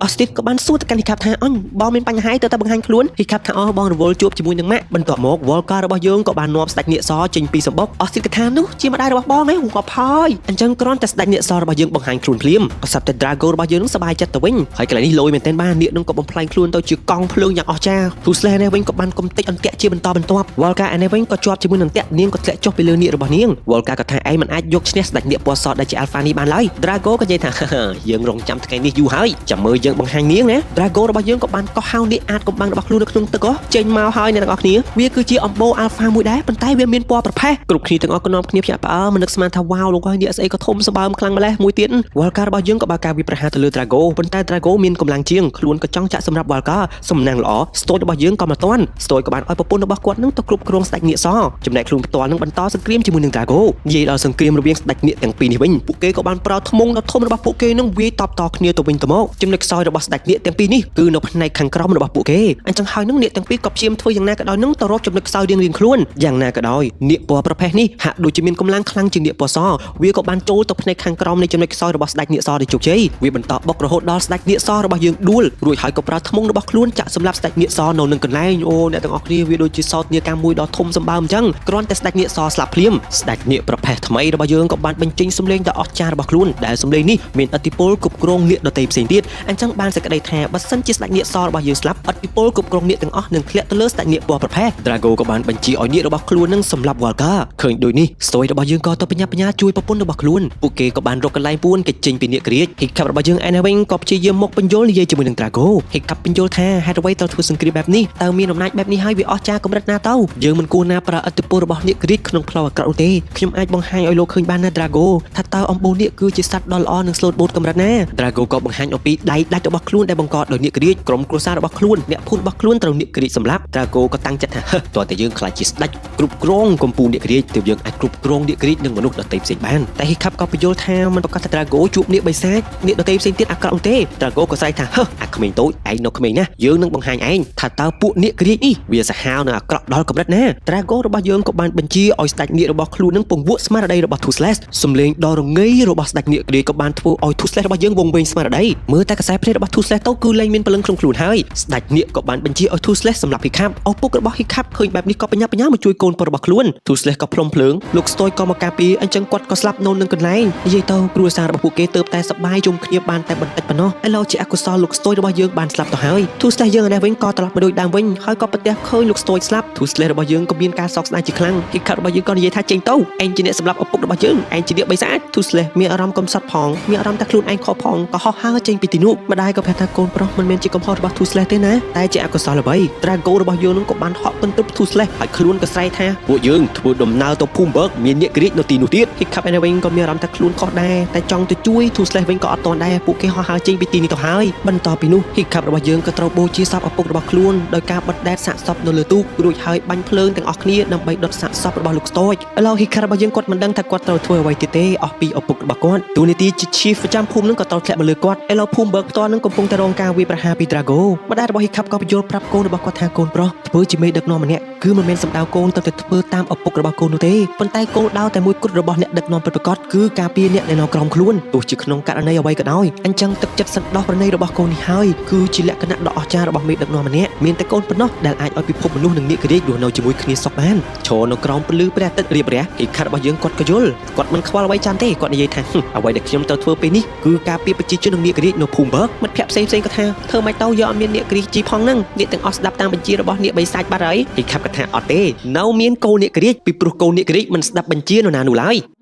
A: Acid ក៏បានសួរទៅកាន់ Hiccup ថាអញបងមានបញ្ហាទៅតែបង្ហាញខ្លួន Hiccup ថាអូបងរវល់ជួបជាមួយនឹងម៉ាក់បន្ទាប់មក Volcar របស់យើងក៏បាននាំស្ដេចនាគសចេញពីសម្បុក Acid ក៏ថានោះជាម្ដាយរបស់បងឯងહુંក៏ផយអញ្ចឹងគ្រាន់តែស្ដេចនាគសរបស់យើងបង្ហាញខ្លួនភ្លាមក៏សាប់តែ Drago របស់យើងនឹងសប្បាយចិត្តទៅវិញហើយកន្លែងនេះលយមែនទែនបាននាគនឹងក៏បំផ្លាញខ្លួនទៅជាកង់ភ្លើងយ៉ាងអស្ចារ្យ Toothless នេះវិញក៏បានកំទេចអន្ទាក់ជាបន្តបន្ទាប់ Volcar ឯនេះវិញក៏ជាប់ជាមួយនឹងអន្ទាក់នាងក៏ធ្លាក់ចុះពីលើនាគរបស់នាង Volcar ក៏ថាឯងមិនអាចយកឈ្នះស្ដេចនាគពណ៌សដែលជា Alpha នេះបានឡើយ Drago ក៏និយាយថាយើងរងចាំថ្ងៃនេះយូរហើយចាំមើលយើងបង្ហាញនាងណា Drago របស់យើងក៏បានកោះហៅនាគអាចកំបាំងរបស់ខ្លួននៅក្នុងទឹកចេញមកហើយអ្នកទាំងអស់គ្នាវាគឺជាអំបូរ Alpha មួយដែរប៉ុន្តែវាមានពណ៌ប្រផេះគ្រប់គ្នាទាំងអស់ក៏នាំគ្នាភ្ញាក់ផ្អើលមិននឹកស្មានថាវ៉ាវលោកហើយនាគស្អីក៏ធំសម្បើមខ្លាំងម្ល៉េះមួយទៀត Volcar របស់យើងក៏បើកការវាយប្រហារទៅលើ Drago ប៉ុន្តែ Drago មានកម្លាំងជាងខ្លួនក៏ចង់ចាក់សម្រាប់ Volcar សំណាងល្អ Stoy របស់យើងក៏មកទាន់ Stoy ក៏បានឲ្យប្រពន្ធរបស់គាត់នឹងទៅគ្រប់គ្រងស្ដេចនាគសចំណែកខ្លួនផ្ទាល់នឹងបន្តសង្គ្រាមជាមួយនឹង Drago និយាយដល់សង្គ្រាមរវាងស្ដេចនាគទាំងពីរនេះវិញពួកគេក៏បានប្រើថ្មងដ៏ធំរបស់ពួកគេនឹងវាយតបតគ្នាទៅវិញទៅមកចំណុចខ្សោយរបស់ស្ដេចនាគទាំងពីរនេះគឺនៅផ្នែកខាងក្រោមរបស់ពួកគេអញ្ចឹងហើយនឹងនាគទាំងពីរក៏ព្យាយាមធ្វើយ៉ាងណាក៏ដោយនឹងទៅរកចំណុចខ្សោយរៀងៗខ្លួនយ៉ាងណាក៏ដោយនាគពណ៌ប្រផេះនេះហាក់ដូចជាមានកម្លាំងខ្លាំងជាងនាគពណ៌សវាក៏បានចូលទៅផ្នែកខាងក្រោមនៃចំណុចខ្សោយរបស់ស្ដេចនាគសដោយជោគជ័យវាបន្តបុករហូតដល់ស្ដេចនាគសរបស់យើងដួលរួចហើយក៏ប្រើថ្មងរបស់ខ្លួនចាក់សម្លាប់ស្ដេចនាគសនៅនឹងកន្លែងអូអ្នកទាំងអស់គ្នាវាដូចជាសោតនាកម្មមួយដ៏ធំសម្បើមអញ្ចឹងគ្រាន់តែស្ដេចនាគសស្លាប់ភ្លាមស្ដេចនាគប្រផេះថ្មីរបស់យើងក៏បានបញ្ចេញសម្លេងដ៏អស្ចារ្យរបស់ខ្លួនដែលសម្លេងនេះមានឥទ្ធិពលគ្រប់គ្រងនាគដទៃផ្សេងទៀតអញ្ចឹងបានសេចក្តីថាបើសិនជាស្ដេចនាគសរបស់យើងស្លាប់ឥទ្ធិពលគ្រប់គ្រងនាគទាំងអស់នឹងធ្លាក់ទៅលើស្ដេចនាគពណ៌ប្រផេះ Drago ក៏បានបញ្ជាឲ្យនាគរបស់ខ្លួននឹងសម្លាប់ Volcar ឃើញដូចនេះ Stoy របស់យើងក៏ទៅបញ្ញាបញ្ញាជួយប្រពន្ធរបស់ខ្លួនពួកគេក៏បានរកកន្លែងពួនគេចេញពីនាគរាជ Hiccup របស់យើងឯនេះវិញក៏ព្យាយាមមកបញ្យល់និយាយជាមួយនឹង Drago Hiccup បញ្យល់ថាហេតុអ្វីត្រូវធ្វើសង្គ្រាមបែបនេះតើមានអំណាចបែបនេះហើយវាអស្ចារ្យកម្រិតណាទៅយើងមិនគួរណាប្រើឥទ្ធិពលរបស់នាគរាជក្នុងផ្លូវអាក្រក់នោះទេខ្ញុំអាចបង្ហាញឲ្យលោកឃើញបានណា Drago ថាតើអំបូរនាគគឺជាសត្វដ៏ល្អនិង slot boat កម្រិតណា Drago ក៏បង្ហាញអំពីដៃដាច់របស់ខ្លួនដែលបង្កដោយនាគរាជក្រុមគ្រួសាររបស់ខ្លួនអ្នកភូមិរបស់ខ្លួនត្រូវនាគរាជសម្លាប់ Drago ក៏តាំងចិត្តថាតើតែយើងខ្លាចជាស្ដេចគ្រប់គ្រងកំពូលនាគរាជទើបយើងអាចគ្រប់គ្រងនាគរាជនិងមនុស្សដទៃផ្សេងបានតែ Hiccup ក៏បញ្យល់ថាមិនប្រកាសថា Drago ជួបនាគបិសាចនាគដទៃផ្សេងទៀតអាក្រក់នោះទេ Drago ក៏ស្រែកថាអាក្មេងតូចឯងនៅក្មេងណាស់យើងនឹងបង្ហាញឯងថាតើពួកនាគរាជនេះវាសាហាវនិងអាក្រក់ដល់កម្រិតណា Drago របស់យើងក៏បានបញ្ជាឲ្យស្ដេចនាគរបស់ខ្លួននឹងពង្វក់ស្មារតីរបស់ Toothless សំឡេងដ៏រងីរបស់ស្ដេចនាគរាជក៏បានធ្វើឲ្យ Toothless របស់យើងវង្វេងស្មារតីមើលតែខ្សែភ្នែករបស់ Toothless ទៅគឺលែងមានព្រលឹងក្នុងខ្លួនហើយស្ដេចនាគក៏បានបញ្ជាឲ្យ Toothless សម្លាប់ Hiccup ឪពុករបស់ Hiccup ឃើញបែបនេះក៏បញ្ញាបញ្ញាមកជួយកូនប្រុសរបស់ខ្លួន Toothless ក៏ផ្លុំភ្លើងលោក Stoy ក៏មកការពារអញ្ចឹងគាត់ក៏ស្លាប់នៅនឹងកន្លែងនិយាយទៅគ្រួសាររបស់ពួកគេទៅតែសប្បាយជុំគ្នាបានតែបន្តិចប៉ុណ្ណោះឥឡូវជាអកុសលលោក Stoy របស់យើងបានស្លាប់ទៅហើយ Toothless យើងឯនេះវិញក៏ត្រឡប់មកដូចដើមវិញហើយក៏ប្រទះឃើញលោក Stoy ស្លាប់ Toothless របស់យើងក៏មានការសោកស្ដាយជាខ្លាំង Hiccup របស់យើងក៏និយាយថាចេញទៅឯងជាអ្នកសម្លាប់ឪពុករបស់យើងឯងជានាគបិសាច Toothless មានអារម្មណ៍កំសត់ផងមានអារម្មណ៍ថាខ្លួនឯងខុសផងក៏ហោះហើរចេញពីទីនោះម្ដាយក៏ប្រាប់ថាកូនប្រុសមិនមែនជាកំហុសរបស់ Toothless ទេណាតែជាអកុសលអ្វី Drago របស់យើងនឹងក៏បានហក់កន្ទឹប Toothless ហើយខ្លួនក៏ស្រែកថាពួកយើងធ្វើដំណើរទៅភូមិបឺកមាននាគរាជនៅទីនោះទៀត Hiccup ឯនេះវិញក៏មានអារម្មណ៍ថាខ្លួនខុសដែរតែចង់ទៅជួយ Toothless វិញក៏អត់ទាន់ដែរពួកគេហោះហើរចេញពីទីនេះទៅហើយបន្ទាប់ពីនោះ Hiccup របស់យើងក៏ត្រូវបូជាសពឪពុករបស់ខ្លួនដោយការបិទដែកសាកសពនៅលើទូករួចហើយបាញ់ភ្លើងទាំងអស់គ្នាដើម្បីដុតសាកសពរបស់លោក Stoy ឥឡូវ Hiccup របស់យើងគាត់មិនដឹងថាគាត់ត្រូវធ្វើអ្វីទៀតទេអស់ពីឪពុករបស់គាត់ទូនីតិជា Chief ប្រចាំភូមិនឹងក៏ត្រូវធ្លាក់មកលើគាត់ឥឡូវភូមិបឺកផ្ទាល់នឹងកំពុងតែរងការវាយប្រហារពី Drago ម្ដាយរបស់ Hiccup ក៏បញ្យល់ប្រាប់កូនរបស់គាត់ថាកូនប្រុសធ្វើជាមេដឹកនាំម្នាក់គឺមិនមែនសម្ដៅកូនទៅតែធ្វើតាមឪពុករបស់កូននោះទេប៉ុន្តែគោលដៅតែមួយគត់របស់អ្នកដឹកនាំពិតប្រាកដគឺការពារអ្នកដែលនៅក្រោមខ្លួនទោះជាក្នុងករណីអ្វីក៏ដោយអញ្ចឹងទឹកចិត្តសន្តោសប្រណីរបស់កូននេះហើយគឺជាលក្ខណៈដ៏អស្ចារ្យរបស់មេដឹកនាំម្នាក់មានតែកូនប៉ុណ្ណោះដែលអាចឲ្យពិភពមនុស្សនិងនាគរាជរស់នៅជាមួយគ្នាសុខបានឈរនៅក្រោមពន្លឺព្រះអាទិត្យរៀប បរះហិខាត់របស់យើងគាត់ក៏យល់គាត់មិនខ្វល់អ្វីចាំទេគាត់និយាយថាអ្វីដែលខ្ញុំត្រូវធ្វើពេលនេះគឺការពារប្រជាជននិងនាគរាជនៅភូមិបឺកមិត្តភក្តិផ្សេងក៏ថាធ្វើមិនទៅយកអត់មាននាគរាជជីផងហ្នឹងនាគទាំងអស់ស្ដាប់តាមបញ្ជារបស់នាគបិសាចបាត់ហើយហិខាត់ក៏ថាអត់ទេនៅមានកូននាគរាជពីព្រោះកូននាគរាជមិនស្ដាប់បញ្ជានរណានោះឡើយ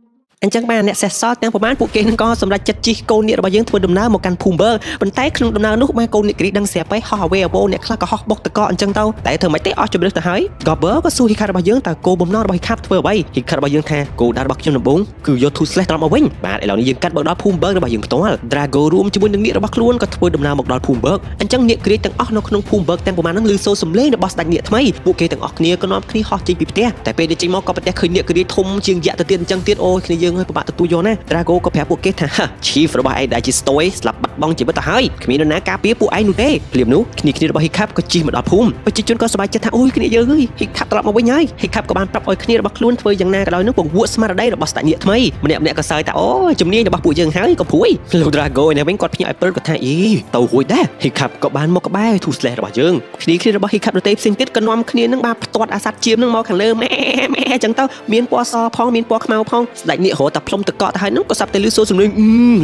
A: អញ្ចឹងបានអ្នកសេះសល់ទាំងប្រមាណពួកគេនឹងក៏សម្រេចចិត្តជិះកូននាគរបស់យើងធ្វើដំណើរមកកាន់ភូមិបឺប៉ុន្តែក្នុងដំណើរនោះបានកូននាគរីដឹងស្រាប់ហើយហោះអ្វីអ្វីអ្នកខ្លះក៏ហោះបុកតកអញ្ចឹងទៅតែធ្វើមិនទេអស់ជំរឿសទៅហើយក៏បឺក៏សួរហិខាត់របស់យើងតើគោបំណងរបស់ហិខាត់ធ្វើអ្វីហិខាត់របស់យើងថាគោលដៅរបស់ខ្ញុំដំបូងគឺយក Two Slash ត្រឡប់មកវិញបាទឥឡូវនេះយើងកាត់មកដល់ភូមិបឺរបស់យើងផ្ទាល់ Drago រួមជាមួយនឹងនាគរបស់ខ្លួនក៏ធ្វើដំណើរមកដល់ភូមិបឺអញ្ចឹងនាគរីទាំងអស់នៅក្នុងភូមិបឺទាំងប្រមាណហ្នឹងឮសូរសំឡេងរបស់ស្ដេចនាគថ្មីពួកគេទាំងអស់គ្នាក៏នាំគ្នាហោះចេញពីផ្ទះតែពេលនេះចេញមកក៏ប្រទះឃើញនាគរីធំជាងយក្សទៅទៀតអញ្ចឹងទៀតអូយគ្នាយើងហើយពិបាកទទួលយកណាDrago ក៏ប្រាប់ពួកគេថា Chief របស់ឯងដែលជា Stoy ស្លាប់បាត់បង់ជីវិតទៅហើយគ្មាននរណាការពារពួកឯងនោះទេភ្លាមនោះគ្នារបស់ Hiccup ក៏ជិះមកដល់ភូមិប្រជាជនក៏សប្បាយចិត្តថាអូយគ្នាយើងហើយ Hiccup ត្រឡប់មកវិញហើយ Hiccup ក៏បានប្រាប់ឲ្យគ្នារបស់ខ្លួនធ្វើយ៉ាងណាក៏ដោយនឹងពង្វក់ស្មារតីរបស់ស្ដេចនាគថ្មីម្នាក់ក៏សើចថាអូជំនាញរបស់ពួកយើងហើយក៏ព្រួយលោក Drago ឯនេះវិញគាត់ភ្ញាក់ Apple ក៏ថាអីទៅរួចដែរ Hiccup ក៏បានមកក្បែរ Two Slash របស់យើងគ្នារបស់ Hiccup ដទៃផ្សេងទៀតក៏នាំគ្នានឹងបានផ្ទាត់អាសត្វជាមនឹងមកខាងលើម៉ែអញ្ចឹងទៅមានពណ៌សផងមានពណ៌ខ្មៅផងស្ដេចនាគរត់តែផ្លុំតកកទៅហើយនឹងក៏សាប់តែលឺសូរសំឡេង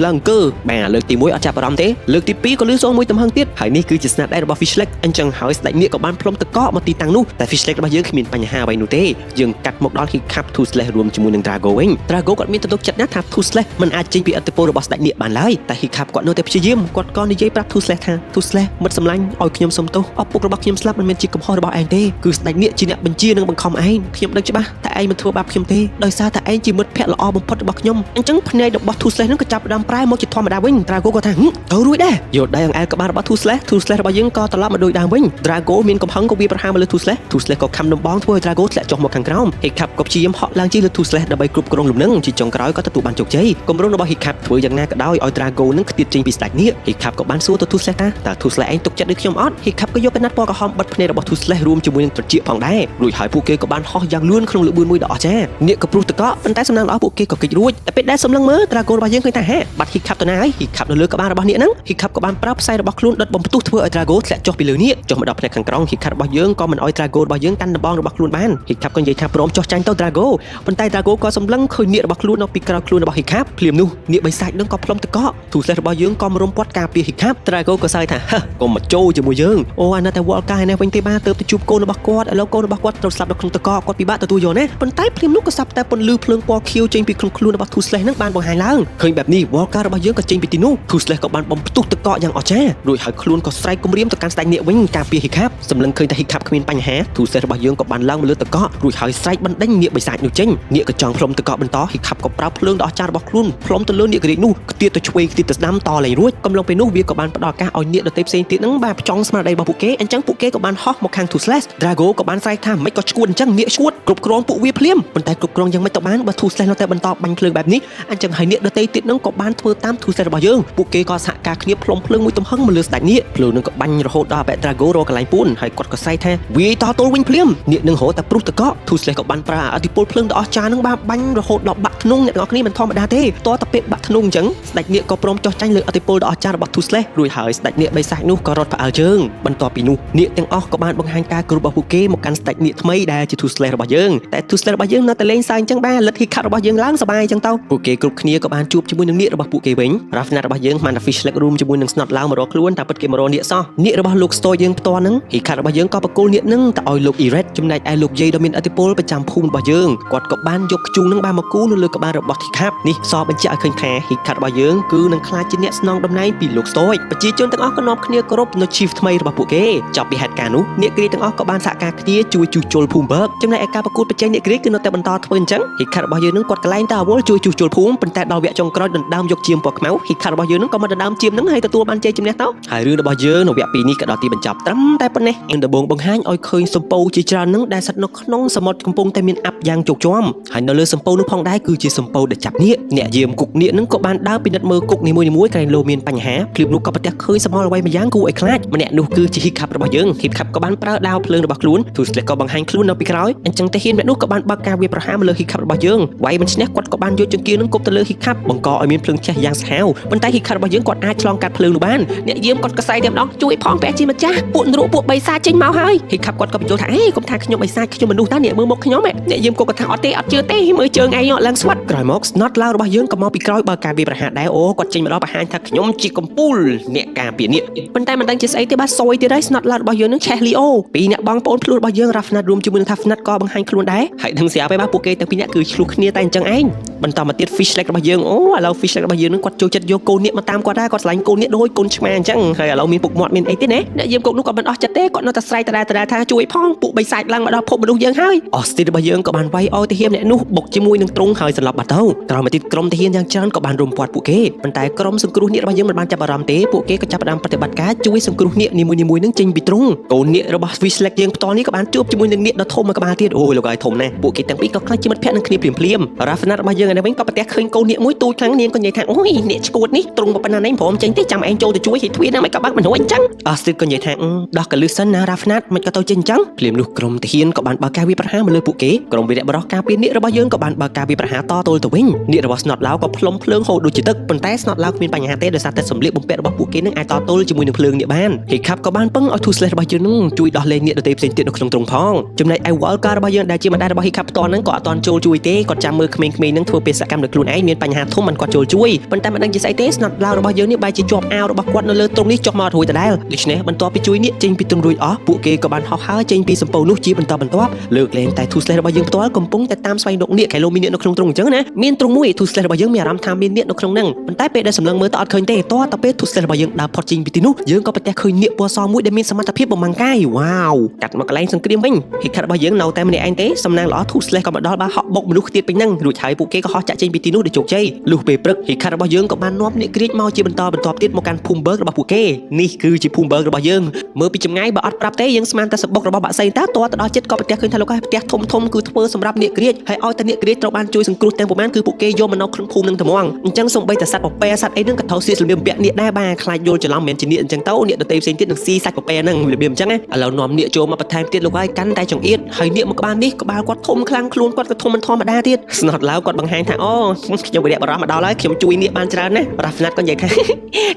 A: ឡើងអង្គើបាទលើកទី1អត់ចាប់អារម្មណ៍ទេលើកទី2ក៏លឺសូរមួយទំហឹងទៀតហើយនេះគឺជាស្នាដៃរបស់ Fishlek អញ្ចឹងហើយស្ដេចនាគក៏បានផ្លុំតកកមកទីតាំងនោះតែ Fishlek របស់យើងគ្មានបញ្ហាអ្វីនោះទេយើងកាត់មកដល់ Hiccup Two Slash រួមជាមួយនឹង Drago វិញ Drago គាត់មានទំនុកចិត្តណាស់ថា Two Slash មិនអាចចេញពីឥទ្ធិពលរបស់ស្ដេចនាគបានឡើយតែ Hiccup គាត់នៅតែព្យាយាមគាត់ក៏និយាយប្រាប់ Two Slash ថា Two Slash មិត្តសម្លាញ់ឲ្យខ្ញុំសុំទោសឪពុករបស់ខ្ញុំស្លាប់មិនមែនជាកំហុសរបស់ឯងទេគឺស្ដេចនាគជាអ្នកបញ្ជានិងបង្ខំឯងខ្ញុំដឹងច្បាស់តែឯងមិនធ្វើបាបខ្ញុំទេដោយសារតែឯងជាមិត្តភក្តិល្អបំផុតរបស់ខ្ញុំអញ្ចឹងភ្នែករបស់ Two Slash នឹងក៏ចាប់ផ្ដើមប្រែមកជាធម្មតាវិញ Drago ក៏ថាទៅរួចដែរយកដៃអង្អែលក្បាលរបស់ Two Slash របស់យើងក៏ត្រឡប់មកដូចដើមវិញ Drago មានកំហឹងក៏វាប្រហារមកលើ Two Slash ក៏ខំដំបងធ្វើឲ្យ Drago ធ្លាក់ចុះមកខាងក្រោម Hiccup ក៏ព្យាយាមហក់ឡើងជិះលើ Two Slash ដើម្បីគ្រប់គ្រងលំនឹងជាចុងក្រោយក៏ទទួលបានជោគជ័យគម្រោងរបស់ Hiccup ធ្វើយ៉ាងណាក៏ដោយឲ្យ Drago នឹងខ្ទាតចេញពីស្ដេចនាគ Hiccup ក៏បានសួរទៅ Two Slash ថាតើ Two Slash ឯងទុកចិត្តដូចខ្ញុំអត់ Hiccup ក៏យកកណាត់ពណ៌ក្រហមបិទភ្នែករបស់ Two Slash រួមជាមួយនឹងត្រចៀកផងដែររួចហើយពួកគេក៏បានហោះយ៉ាងលឿនក្នុងល្បឿនមួយដ៏អស្ចារ្យនាគក៏ព្រុសតកប៉ុន្តែសំណាងល្អពួកគេក៏គេចរួចតែពេលដែលសម្លឹងមើល Drago របស់យើងឃើញថាបាត់ Hiccup ទៅណាហើយ Hiccup នៅលើក្បាលរបស់នាគហ្នឹង Hiccup ក៏បានប្រើផ្សែងរបស់ខ្លួនដុតបំផ្ទុះធ្វើឲ្យ Drago ធ្លាក់ចុះពីលើនាគចុះមកដល់ផ្នែកខាងក្រោម Hiccup របស់យើងក៏មិនឲ្យ Drago របស់យើងកាន់ដំបងរបស់ខ្លួនបាន Hiccup ក៏និយាយថាព្រមចុះចាញ់ទៅ Drago ប៉ុន្តែ Drago ក៏សម្លឹងឃើញនាគរបស់ខ្លួននៅពីក្រោយខ្លួនរបស់ Hiccup ភ្លាមនោះនាគបិសាចនឹងក៏ផ្លុំតក Two Slash របស់យើងក៏មរុំព័ទ្ធការពារ Hiccup Drago ក៏សើចថាកុំមកចូលជាមួយយើងអូអាណតែវល់កាយនេះវិញទេបាទទៅជួបកូនរបស់គាត់ឥឡូវកូនរបស់គាត់ត្រូវស្លាប់នៅក្នុងតកគាត់ពិបាកទទួលយកណាប៉ុន្តែភ្លាមនោះក៏សាប់តែពន្លឺភ្លើងពណ៌ខៀវចេញពីក្នុងខ្លួនរបស់ Two Slash នឹងបានបង្ហាញឡើងឃើញបែបនេះវល់ការបស់យើងក៏ចេញពីទីនោះ Two Slash ក៏បានបំផ្ទុះតកយ៉ាងអស្ចារ្យរួចហើយខ្លួនក៏ស្រែកគំរាមទៅកាន់ស្ដេចនាគវិញការពារ Hiccup សម្លឹងឃើញថា Hiccup គ្មានបញ្ហា Two Slash របស់យើងក៏បានឡើងមកលើតករួចហើយស្រែកបណ្ដេញនាគបិសាចនោះចេញនាគក៏ចង់ផ្លុំតកបន្ត Hiccup ក៏ប្រើភ្លើងដ៏អស្ចារ្យរបស់ខ្លួនផ្លុំទៅលើនាគរាជនោះខ្ទាតទៅឆ្វេងខ្ទាតទៅស្ដាំតលែងរួចកំឡុងពេលនោះវាក៏បានផ្ដល់ឱកាសឲ្យនាគដទៃផ្សេងទៀតនឹងបានផ្ចង់ស្មារតីរបស់ពួកគេអញ្ចឹងពួកគេក៏បានហោះមកខាង Two Slash Drago ក៏បានស្រែកថាមិនក៏ឈួតអញ្ចឹងនាគឈួតគ្រប់គ្រងពួកវាភ្លាមប៉ុន្តែគ្រប់គ្រងយ៉ាងមិនទៅបានបើ Two Slash នៅតែបន្តបាញ់ភ្លើងបែបនេះអញ្ចឹងហើយនាគដទៃទៀតនឹងក៏បានធ្វើតាម Two Slash របស់យើងពួកគេក៏សហការគ្នាផ្លុំភ្លើងមួយទំហឹងមកលើស្ដេចនាគភ្លើងនឹងក៏បាញ់រហូតដល់បែ Drago រកកន្លែងពួនហើយគាត់ក៏ស្រែកថាវាយតទល់វិញភ្លាមនាគនឹងរហូតតែព្រុសតក Two Slash ក៏បានប្រើអធិពលភ្លើងដ៏អស្ចារ្យនឹងបាញ់រហូតដល់បាក់ធ្នង់អ្នកទាំងអស់គ្នាមិនធម្មតាទេតតែពេលបាក់ធ្នង់អញ្ចឹងស្ដេចនាគក៏ព្រមចោះចាញ់លើអធិពលដ៏អស្ចារ្យរបស់ Two Slash រួចហើយស្ដេចនាគបិសាចនោះក៏រត់ផ្អើលជើងបន្ទាប់ពីនោះនាគទាំងអស់ក៏បានបង្ហាញការគោរពរបស់ពួកគេមកកាន់ស្ដេចនាគថ្មីដែលជា Two Slash របស់យើងតែ Two Slash របស់យើងនៅតែលេងសើចអញ្ចឹងបាទលិទ្ធ Hiccup របស់យើងឡើងសប្បាយអញ្ចឹងទៅពួកគេគ្រប់គ្នាក៏បានជួបជាមួយនឹងនាគរបស់ពួកគេវិញ Ravnat របស់យើងបានតែ Fishlek រួមជាមួយនឹងស្នត់ឡើងមករកខ្លួនតែពិតគេមករកនាគសោះនាគរបស់លោក Stoy យើងផ្ទាល់ហ្នឹង Hiccup របស់យើងក៏បកគោលនាគហ្នឹងទៅឲ្យលោក Eret ចំណែកឯលោកយាយដ៏មានឥទ្ធិពលប្រចាំភូមិរបស់យើងគាត់ក៏បានយកខ្ជូងហ្នឹងបានមកគូនៅលើក្បាលរបស់ Hiccup នេះសបញ្ជាក់ឲ្យឃើញថា Hiccup របស់យើងគឺនឹងក្លាយជាអ្នកស្នងតំណែងពីលោក Stoy ប្រជាជនទាំងអស់ក៏នាំគ្នាគោរពនៅ Chief ថ្មីរបស់ពួកគេចាប់ពីហេតុការណ៍នោះនាគគ្រាទាំងអស់ក៏បានសហការគ្នាជួយជួសជុលភូមិបឺកចំណែកឯការប្រកួតប្រជែងនាគគ្រាគឺនៅតែបន្តធ្វើអញ្ចឹង Hiccup របស់យើងនឹងគាត់កន្លែងតើអវល់ជួយជួសជុលភូមិប៉ុន្តែដល់វគ្គចុងក្រោយដណ្ដើមយកជាមពណ៌ខ្មៅ Hiccup របស់យើងនឹងក៏មកដណ្ដើមជាមនឹងហើយទទួលបានជ័យជំនះទៅហើយរឿងរបស់យើងនៅវគ្គ2នេះក៏ដល់ទីបញ្ចប់ត្រឹមតែប៉ុណ្ណេះយើងដំបងបង្ហាញឲ្យឃើញសម្ពោជាច្រើននឹងដែលស្ថិតនៅក្នុងសមុទ្រកំពុងតែមានអាប់យ៉ាងជោគជាំហើយនៅលើសម្ពោនោះផងដែរគឺជាសម្ពោដែលចាប់នាគអ្នកយាមគុកនាគនឹងក៏បានដើរពិនិត្យមើលគុកនីមួយៗក្រែងលោមានបញ្ហាភ្លាមនោះក៏ប្រទះឃើញសម្ហល់អ្វីម្យ៉ាងគួរឲ្យខ្លាចម្នាក់នោះគឺជា Hiccup របស់យើង Hiccup ក៏បានប្រើដាវភ្លើងរបស់ខ្លួន Two Slash ក៏បង្ហាញខ្លួននៅពីក្រោយអញ្ចឹងតែហ៊ានម្នាក់នោះក៏បានបើកការវាយប្រហារមកលើ Hiccup របស់យើងវាយមិនឈ្នះ គាត់ក៏បានយកចង្គៀងនឹងគប់ទៅលើហ៊ីខាប់បង្កឲ្យមានភ្លើងឆេះយ៉ាងសាហាវប៉ុន្តែហ៊ីខាប់របស់យើងគាត់អាចឆ្លងកាត់ភ្លើងនោះបានអ្នកយាមគាត់ក៏សៃតែម្ដងជួយផងព្រះជាម្ចាស់ពួនរក់ពួកបិសាចចេញមកហើយហ៊ីខាប់គាត់ក៏បញ្យល់ថាអេកុំថាខ្ញុំបិសាចខ្ញុំមនុស្សតាអ្នកមើលមុខខ្ញុំអ្នកយាមគាត់ក៏ថាអត់ទេអត់ជឿទេមើលជើងឯងឡើងស្វាត់ក្រោយមកស្នត់ឡាវរបស់យើងក៏មកពីក្រោយបើការវាប្រហារដែរអូគាត់ចេញមកដល់បង្ហាញថាខ្ញុំជាកំពូលអ្នកការពារនេះប៉ុន្តែមិនដឹងជាស្អីទេបាទសយទៀតហើយស្នត់ឡាវរបស់យើងនឹងឆេះលីអូពីអ្នកបងប្អូនភ្លោះរបស់យើងរ៉ាហ្វណាត់រួមជាមួយនឹងថាហ្វណាត់ក៏បង្ហាញខ្លួនដែរហើយដឹងស្រាប់ហើយបាទពួកគេទាំងពីរអ្នកគឺឆ្លោះគ្នាតែអញ្ចឹងឯងបន្តមកទៀត fish leg របស់យើងអូឥឡូវ fish leg របស់យើងនឹងគាត់ចូលចិត្តយកកូននាគមកតាមគាត់ដែរគាត់ឆ្លាញ់កូននាគដូចកូនឆ្មាអញ្ចឹងហើយឥឡូវមានពុកមាត់មានអីទេណាអ្នកយាមកូននោះក៏មិនអស់ចិត្តទេគាត់នៅតែស្រែកដដែលថាជួយផងពួកបិសាចឡើងមកដល់ភពមនុស្សយើងហើយអស់ស្ទីរបស់យើងក៏បានវាយឲ្យទាហានអ្នកនោះបុកជាមួយនឹងទ្រង់ហើយសន្លប់បាត់ទៅក្រោយមកទៀតក្រុមទាហានយ៉ាងច្រើនក៏បានរុំព័ទ្ធពួកគេប៉ុន្តែក្រុមសង្គ្រោះនាគរបស់យើងមិនបានចាប់អារម្មណ៍ទេពួកគេក៏ចាប់ផ្ដើមប្រតិបត្តិការជួយសង្គ្រោះនាគនីមួយៗនឹងចេញពីទ្រង់កូននាគរបស់ fish leg យើងផ្ទាល់នេះក៏បានជួបជាមួយនឹងនាគដ៏ធំមួយក្បាលទៀតអូយលោកហើយធំណាស់ពួកគេទាំងពីរក៏ខ្លាចជាមិត្តភក្តិនឹងគ្នាភ្លាមៗរ៉ាហ្វណាត់របស់យើងឯនេះវិញក៏ប្រទះឃើញកូននាគមួយទូចខ្លាំងនាងក៏និយាយថាអូយនាគឈួតនេះទ្រង់ប៉ុណ្ណាណែព្រមចេញទេចាំឯងចូលទៅជួយឲ្យទ្វារហ្នឹងមិនក៏បាក់មិនរួចអញ្ចឹងអស់ស្ទីក៏និយាយថាដោះកលឹះសិនណារ៉ាហ្វណាត់មិនក៏ទៅចេញអញ្ចឹងភ្លាមនោះក្រុមទាហានក៏បានបើកការវាប្រហារមកលើពួកគេក្រុមវីរៈបរោះការពារនាគរបស់យើងក៏បានបើកការវាប្រហារតទល់ទៅវិញនាគរបស់ស្នត់ឡាវក៏ផ្លុំភ្លើងហូរដូចជាទឹកប៉ុន្តែស្នត់ឡាវគ្មានបញ្ហាទេដោយសារតែសម្លៀកបំពាក់របស់ពួកគេនឹងអាចតទល់ជាមួយនឹងភ្លើងនាគបានហេខាប់ក៏បានពឹងឲ្យទូស្លេះរបស់យើងនឹងជួយដោះលែងនាគដទៃផ្សេងទៀតនៅក្នុងទ្រង់ផងចំណែកឯវ៉លការរបស់យើងដែលជាម្ដាយរបស់ហេខាប់ផ្ទាល់ហ្នឹងក៏អត់ទាន់ចូលជួយទេគាត់ចាំមើលក្មេងៗហ្នឹងធ្វើបេសកកម្មដោយខ្លួនឯងមានបញ្ហាធំមិនគាត់ចូលជួយប៉ុន្តែមិនដឹងជាស្អីទេស្នត់ឡាវរបស់យើងនេះបែរជាជាប់អាវរបស់គាត់នៅលើទ្រង់នេះចុះមករួចដដែលដូច្នេះបន្ទាប់ពីជួយនាគចេញពីទ្រង់រួចអស់ពួកគេក៏បានហោះហើរចេញពីសំពៅនោះជាបន្តបន្ទាប់លើកលែងតែទូស្លេះរបស់យើងផ្ទាល់កំពុងតែតាមស្វែងរកនាគកែឡូមីនាគនៅក្នុងទ្រង់អញ្ចឹងណាមានទ្រង់មួយទូស្លេះរបស់យើងមានអារម្មណ៍ថាមាននាគនៅក្នុងហ្នឹងប៉ុន្តែពេលដែលសម្លឹងមើលទៅអត់ឃើញទេតើពេលទូស្លេះរបស់យើងដើរផុតចេញពីទីនោះយើងក៏ប្រទះឃើញនាគពណ៌សមួយដែលមានសមត្ថភាពបំផាំងកាយវ៉ាវកាត់មកកន្លែងសង្គ្រាមវិញហេខាត់របស់យើងនៅតែម្នាក់ឯងទេសំណាងល្អទូស្លេះក៏មកដល់បានហក់បុកមនុស្សទៀតពេញហ្នឹងរួចហើយពួកគេក៏ហោះចាក់ចេញពីទីនោះដោយជោគជ័យលុះពេលព្រឹកហេខាត់របស់យើងក៏បាននាំនាគក្រៀកមកជាបន្តបន្ទាប់ទៀតមកកាន់ភូមិបឺករបស់ពួកគេនេះគឺជាភូមិបឺករបស់យើងមើលពីចម្ងាយបើអត់ប្រាប់ទេយើងស្មានតែសបុករបស់បាក់សៃតាតើទៅដល់ចិត្តក៏ប្រទះឃើញថាលោកហើយផ្ទះធំធំគឺធ្វើសម្រាប់នាគក្រៀកហើយឲ្យតែនាគក្រៀកត្រូវបានជួយសង្គ្រោះទាំងប្រមាណគឺពួកគេយកមកនៅក្នុងភូមិនឹងត្មងអញ្ចឹងសូម្បីតែសត្វពពែសត្វអីហ្នឹងក៏ត្រូវស៊ីសម្លៀកបំពាក់នាគដែរបាទខ្លាចយល់ច្រឡំមិនមែនជានាគអញ្ចឹងទៅនាគដទៃផ្សេងទៀតនឹងស៊ីសាច់ពពែហ្នឹងរបៀបអញ្ចឹងណាឥឡូវនាំនាគចូលមកបន្ថែមទៀតលោកហើយកាន់តែចង្អៀតហើយនាគមកក្បាលនេះក្បាលគាត់ធំខ្លាំងខ្លួនគាត់ក៏ធំមិនធម្មតាទៀតស្នត់ឡាវគាត់បង្ហាញថាអូខ្ញុំវិរៈបរោះមកដល់ហើយខ្ញុំជួយនាគបានច្រើនណាស់រ៉ាហ្វណាត់ក៏និយាយថា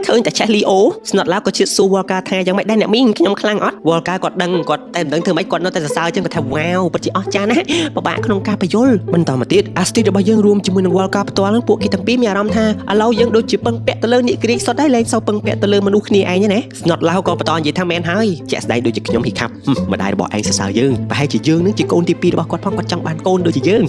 A: ឃើញតែឆេះលីអូស្នត់ឡាវក៏ជឿសួរវល់ការថាយ៉ាងម៉េចដែរអ្នកមីងខ្ញុំខ្លាំងអត់វល់ការគាត់ដឹងគាត់តែមិនដឹងធ្វើម៉េចគាត់នៅតែសរសើរចឹងគាត់ថាវ៉ាវពិតជាអស្ចារ្យណាស់ពិបាកក្នុងការបញ្យល់បន្តមកទៀតអាស្ទីរបស់យើងរួមជាមួយនឹងវល់ការផ្ទាល់នឹងពួកគេទាំងពីរមានអារម្មណ៍ថាឥឡូវយើងដូចជាពឹងពាក់ទៅលើនាគក្រៀកសុទ្ធហើយលែងសូវពឹងពាក់ទៅលើមនុស្សគ្នាឯងណាស្នត់ឡាវក៏បន្តនិយាយថាមែនហើយជាក់ស្ដែងដូចជាខ្ញុំហ៊ីខាប់ម្ដាយរបស់ឯងសរសើរយើងប្រហែលជាយើងនឹងជាកូនទី2របស់គាត់ផងគាត់ចង់បានកូនដូចជាយើ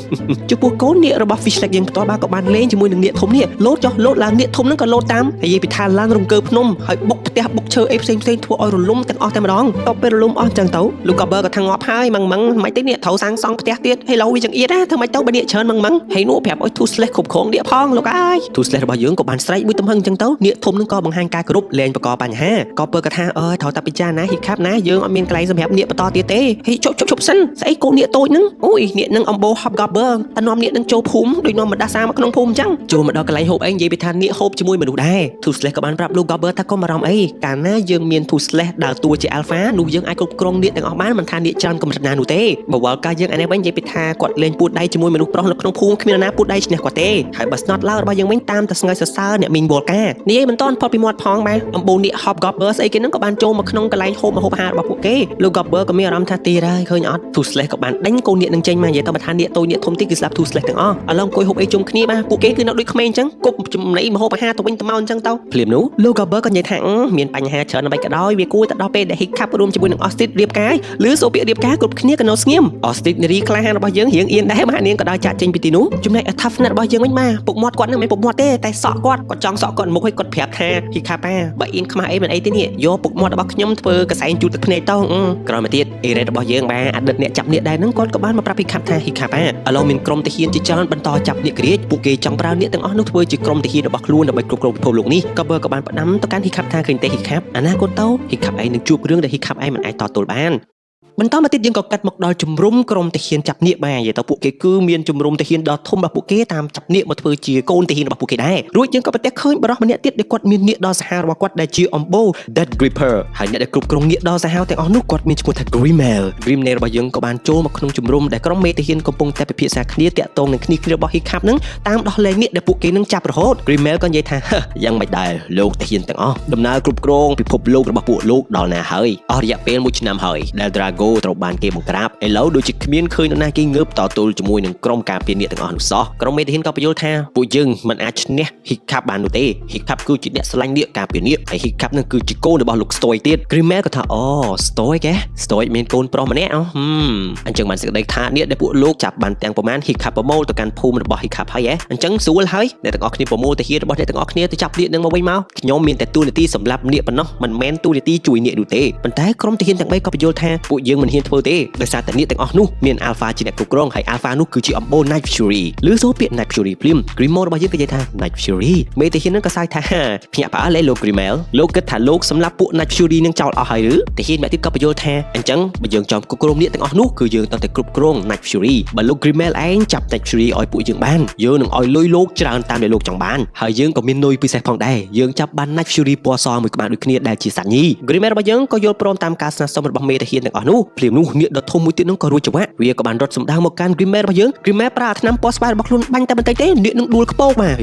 A: ងចំពោះកូននាគរបស់ fish leg យើងផ្ទាល់ក៏បានលេងជាមួយនឹងនាគធំនេះលោតចុះលោតឡើងនាគធំហ្នឹងក៏លោតតាមហើយនិយាយពីថាឡើងរង្គើភ្នំហើយបុកផ្ទះបុកឈើអីផ្សេងធ្វើឲ្យរលំទាំងអស់តែម្ដងតទៅពេលរលំអស់ចឹងទៅលោកកាបឺក៏ថាងាប់ហើយមិនមិនទេនេះត្រូវសាងសង់ផ្ទះទៀតហើយឡូវវាចង្អៀតណាធ្វើម៉េចទៅបើនាគច្រើនមិនហើយនោះប្រាប់ឲ្យទូស្លេះគ្រប់គ្រងនាគផងលោកអើយទូស្លេះរបស់យើងក៏បានស្រែកមួយទំហឹងចឹងទៅនាគធំនឹងក៏បង្ហាញការគោរពលែងបង្កបញ្ហាក៏ពើក៏ថាត្រូវតែពិចារណាហ៊ីខាប់ណាយើងអត់មានកន្លែងសម្រាប់នាគបន្តទៀតទេហេជប់សិនស្អីកូននាគតូចហ្នឹងអូយនាគនឹងអំបោហប់កាបឺតែនាំនាគនឹងចូលភូមិដូចនាំមកដាសាមកក្នុងភូមិចឹងចូលមកដល់កន្លែងហូបអីនិយាយពីថានាគហូបជាមួយមនុស្សដែរទូស្លេះក៏បានប្រាប់លោកកាបឺថាកុំបារម្ភអីកាលណាយើងមានទូស្លេះដើរតួជា alpha នោះយើងអាចគ្រប់គ្រងនាគទាំងអស់បានមិនថានាគច្រើនកម្រិតណានោះទេបើវល់កាយើងអានេះវិញនិយាយពីថាគាត់លេងពួតដៃជាមួយមនុស្សប្រុសនៅក្នុងភូមិគ្មានណាពួតដៃឈ្នះគាត់ទេហើយបើស្នត់ឡើរបស់យើងវិញតាមតែស្ងើសរសើរអ្នកមីងវល់កានិយាយមិនទាន់ផុតពីមាត់ផងបាទអំបូននាគ hop gobber ស្អីគេហ្នឹងក៏បានចូលមកក្នុងកន្លែងហូបម្ហូបអាហាររបស់ពួកគេលោក gobber ក៏មានអារម្មណ៍ថាទីហើយឃើញអត់ទូស្លេះក៏បានដេញកូននាគនឹងចេញមកនិយាយទៅបើថានាគតូចនាគធំតិចគឺស្លាប់ទូស្លេះទាំងអស់ឥឡូវអង្គុយហូបអីជុំគ្នាបាទពួកគេគឺនៅដូចក្មេងអញ្ចឹងគប់ចំណីម្ហូបអាហារទៅវិញទៅមកអញ្ចឹងទៅភ្លាមនោះលោក gobber ក៏និយាយថាមានបញ្ហាច្រើនអ្វីក៏ដោយវាគួរតែដល់ពេលដែល Hiccup រួមជាមួយនឹង Austin រៀបការឬសូពាក្យរៀបការគ្រប់គ្នាក៏នៅស្ងៀម Austin នារីក្លាហានរបស់យើងរៀងអៀនដែរបាទនាងក៏ដើរចាក់ចេញពីទីនោះចំណែក Tough Nut របស់យើងវិញបាទពុកមាត់គាត់នឹងមិនពុកមាត់ទេតែសក់គាត់ចង់សក់គាត់មុខឲ្យគាត់ប្រាប់ថា Hiccup បើអៀនខ្មាស់អីមិនអីទេនេះយកពុកមាត់របស់ខ្ញុំធ្វើកសែងជូតទឹកភ្នែកទៅក្រោយមកទៀតអេរ៉េតរបស់យើងបាទអតីតអ្នកចាប់នាគដែរហ្នឹងគាត់ក៏បានមកប្រាប់ Hiccup ថា Hiccup ឥឡូវមានក្រុមទាហានជាច្រើនបន្តចាប់នាគក្រៀកពួកគេចង់ប្រើនាគទាំងអស់នោះធ្វើជាក្រុមទាហានរបស់ខ្លួនដើម្បីគ្រប់គ្រងពិភពលោកនេះក៏បើក៏បានផ្ដាំទៅកាន់ Hiccup ថាឃើញទេ Hiccup អនាគតទៅ Hiccup ឯងនឹងជួបរឿងដែល Hiccup ឯងមិនអាចតទល់បាន បន្តមកទៀតយើងក៏កាត់មកដល់ជំរុំក្រុមតាហ៊ានចាប់នាគបាទនិយាយទៅពួកគេគឺមានជំរុំតាហ៊ានដ៏ធំរបស់ពួកគេតាមចាប់នាគមកធ្វើជាកូនតាហ៊ានរបស់ពួកគេដែររួចយើងក៏ប្រទះឃើញបរិសម្នាក់ទៀតដែលគាត់មាននាគដ៏សាហាវរបស់គាត់ដែលជាអំបូរ Death Gripper ហើយអ្នកដែលគ្រប់គ្រងនាគដ៏សាហាវទាំងអស់នោះគាត់មានឈ្មោះថា Grimmel របស់យើងក៏បានចូលមកក្នុងជំរុំដែលក្រុមមេតាហ៊ានកំពុងតែពិភាក្សាគ្នាតាក់ទងនឹងគ្នារបស់ Hiccup នឹងតាមដោះលែងនាគដែលពួកគេនឹងចាប់រហូត Grimmel ក៏និយាយថាយ៉ាងមិនដែរលោកតាហ៊ានទាំងអស់ដំណើរគ្រប់គ្រងពិភពលោករបស់ពួកលោកដល់ណាហើយអស់រយៈពេល1ឆ្នាំហើយដែល Drago ត្រូវបានគេបង្ក្រាបឥឡូវដូចជាគ្មានឃើញនរណាគេងើបតទល់ជាមួយនឹងក្រុមការពារនាគទាំងអស់នោះសោះក្រុមមេតាហ៊ានក៏បញ្យល់ថាពួកយើងមិនអាចឈ្នះ Hiccup បាននោះទេ Hiccup គឺជាអ្នកស្រឡាញ់នាគការពារនាគហើយ Hiccup នឹងគឺជាកូនរបស់លោក Stoic ទៀត Grimmel ក៏ថាអូ Stoic Stoic មានកូនប្រុសម្នាក់អញ្ចឹងបានសេចក្តីថានាគដែលពួកលោកចាប់បានទាំងប្រមាណ Hiccup ប្រមូលទៅកាន់ភូមិរបស់ Hiccup ហើយអញ្ចឹងស្រួលហើយអ្នកទាំងអស់គ្នាប្រមូលតាហ៊ានរបស់អ្នកទាំងអស់គ្នាទៅចាប់នាគនឹងមកវិញមកខ្ញុំមានតែតួនាទីសម្រាប់នាគប៉ុណ្ណោះមិនមែនតួនាទីជួយនាគនោះទេប៉ុន្តែក្រុមតាហ៊ានទាំង3ក៏បញ្យល់ថាពួកយើងមិនហ៊ានធ្វើទេដោយសារតែនាគទាំងអស់នោះមាន Alpha ជាអ្នកគ្រប់គ្រងហើយ Alpha នោះគឺជាអំបូរ Night Fury ឬសូពាក្យ Night Fury ភ្លាម Grimmel របស់យើងក៏និយាយថា Night Fury មេតាហ៊ាននឹងក៏សើចថាភ្ញាក់ផ្អើលលោក Grimmel លោកគិតថាលោកសម្រាប់ពួក Night Fury នឹងចោលអស់ហើយឬតាហ៊ានម្នាក់ទៀតក៏បញ្យល់ថាអញ្ចឹងបើយើងចង់គ្រប់គ្រងនាគទាំងអស់នោះគឺយើងត្រូវតែគ្រប់គ្រង Night Fury បើលោក Grimmel ឯងចាប់ Night Fury ឲ្យពួកយើងបានយើងនឹងឲ្យលុយលោកច្រើនតាមដែលលោកចង់បានហើយយើងក៏មាននុយពិសេសផងដែរយើងចាប់បាន Night Fury ពណ៌សមួយក្បាលដូចគ្នាដែលជាសាច់ញី Grimmel របស់យើងក៏យល់ព្រមតាមការស្នើសុំរបស់មេតាហ៊ានទាំងអស់នោះភ្លាមនោះនាគដ៏ធំមួយទៀតនោះក៏រួចចង្វាក់វាក៏បានរត់សម្ដៅមកកាន់ Grimmel របស់យើង Grimmel ប្រើអាថ្នាំពណ៌ស្វាយរបស់ខ្លួនបាញ់តែបន្តិចទេនាគនឹងដួលខ្ពកបាទ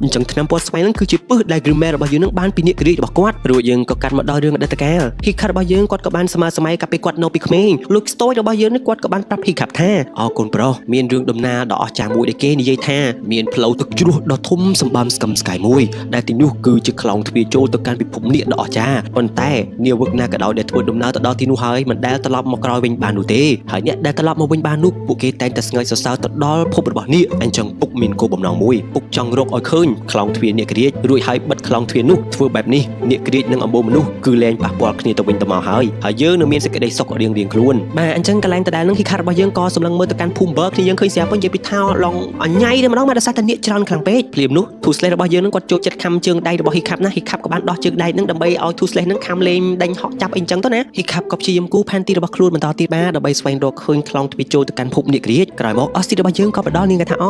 A: អញ្ចឹងថ្នាំពណ៌ស្វាយហ្នឹងគឺជាពឹសដែល Grimmel របស់យើងនឹងបានពីនាគរាជរបស់គាត់រួចយើងក៏កាត់មកដល់រឿងអតីតកាល Hiccup របស់យើងគាត់ក៏បានសម័យកាលពេលគាត់នៅពីក្មេងលោក Stoic របស់យើងនេះគាត់ក៏បានប្រាប់ Hiccup ថាអរគុណប្រុសមានរឿងដំណើរដ៏អស្ចារ្យមួយដែលគេនិយាយថាមានផ្លូវទឹកជ្រោះដ៏ធំសម្បើមស្កឹមស្កាយមួយដែលទីនោះគឺជាខ្លោងទ្វារចូលទៅកាន់ពិភពនាគដ៏អស្ចារ្យប៉ុន្តែនាវឹកណាក៏ដោយដែលធ្វើដំណើរទៅដល់ទីនោះហើយមិនដែលត្រឡប់មកក្រោយវិញបាននោះទេហើយអ្នកដែលត្រឡប់មកវិញបាននោះពួកគេតែងតែស្ងើចសរសើរទៅដល់ភពរបស់នាគអញ្ចឹងពុកមានគោលបំណងមួយពុកចង់រកឲ្យឃើញខ្លោងទ្វារនាគរាជរួចហើយបិទខ្លោងទ្វារនោះធ្វើបែបនេះនាគរាជនិងអំបូរមនុស្សគឺលែងប៉ះពាល់គ្នាទៅវិញទៅមកហើយយើងនឹងមានសេចក្តីសុខរៀងខ្លួនបាទអញ្ចឹងកន្លែងដដែលនឹង Hiccup របស់យើងក៏សម្លឹងមើលទៅកាន់ភូមិបើគ្នាយើងឃើញស្រាប់វិញនិយាយពីថាឡងអញ្ញៃតែម្ដងមកដោយសារតែនាគច្រើនខ្លាំងពេកភ្លាមនោះ Toothless របស់យើងនឹងគាត់ចូលចិត្តខំជើងដៃរបស់ Hiccup ណា Hiccup ក៏បានដោះជើងដៃនឹងដើម្បីឲ្យ Toothless នឹងខំលេងដេញហក់ចាប់អីអញ្ចឹងទៅណា Hiccup ក៏ព្យាយាមគូផែនទីរបស់ខ្លួនបន្តទៀតបាទដើម្បីស្វែងរកឃើញខ្លោងទ្វារចូលទៅកាន់ភពនាគរាជក្រោយមក Austin របស់យើងក៏ផ្ដល់នាងថាអ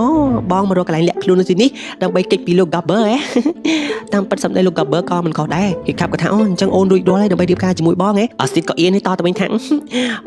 A: ូបងមករកកន្លែងលាក់ខ្លួននៅទីនេះដើម្បីគេចពីលោក Gobber តាមពិតសម្ដីលោក Gobber ក៏មិនខុសដែរ Hiccup ក៏ថាអូអញ្ចឹងអូនរួចរាល់ហើយដើម្បីរៀបការជាមួយបងAustin ក៏អៀននេះតទៅវិញថា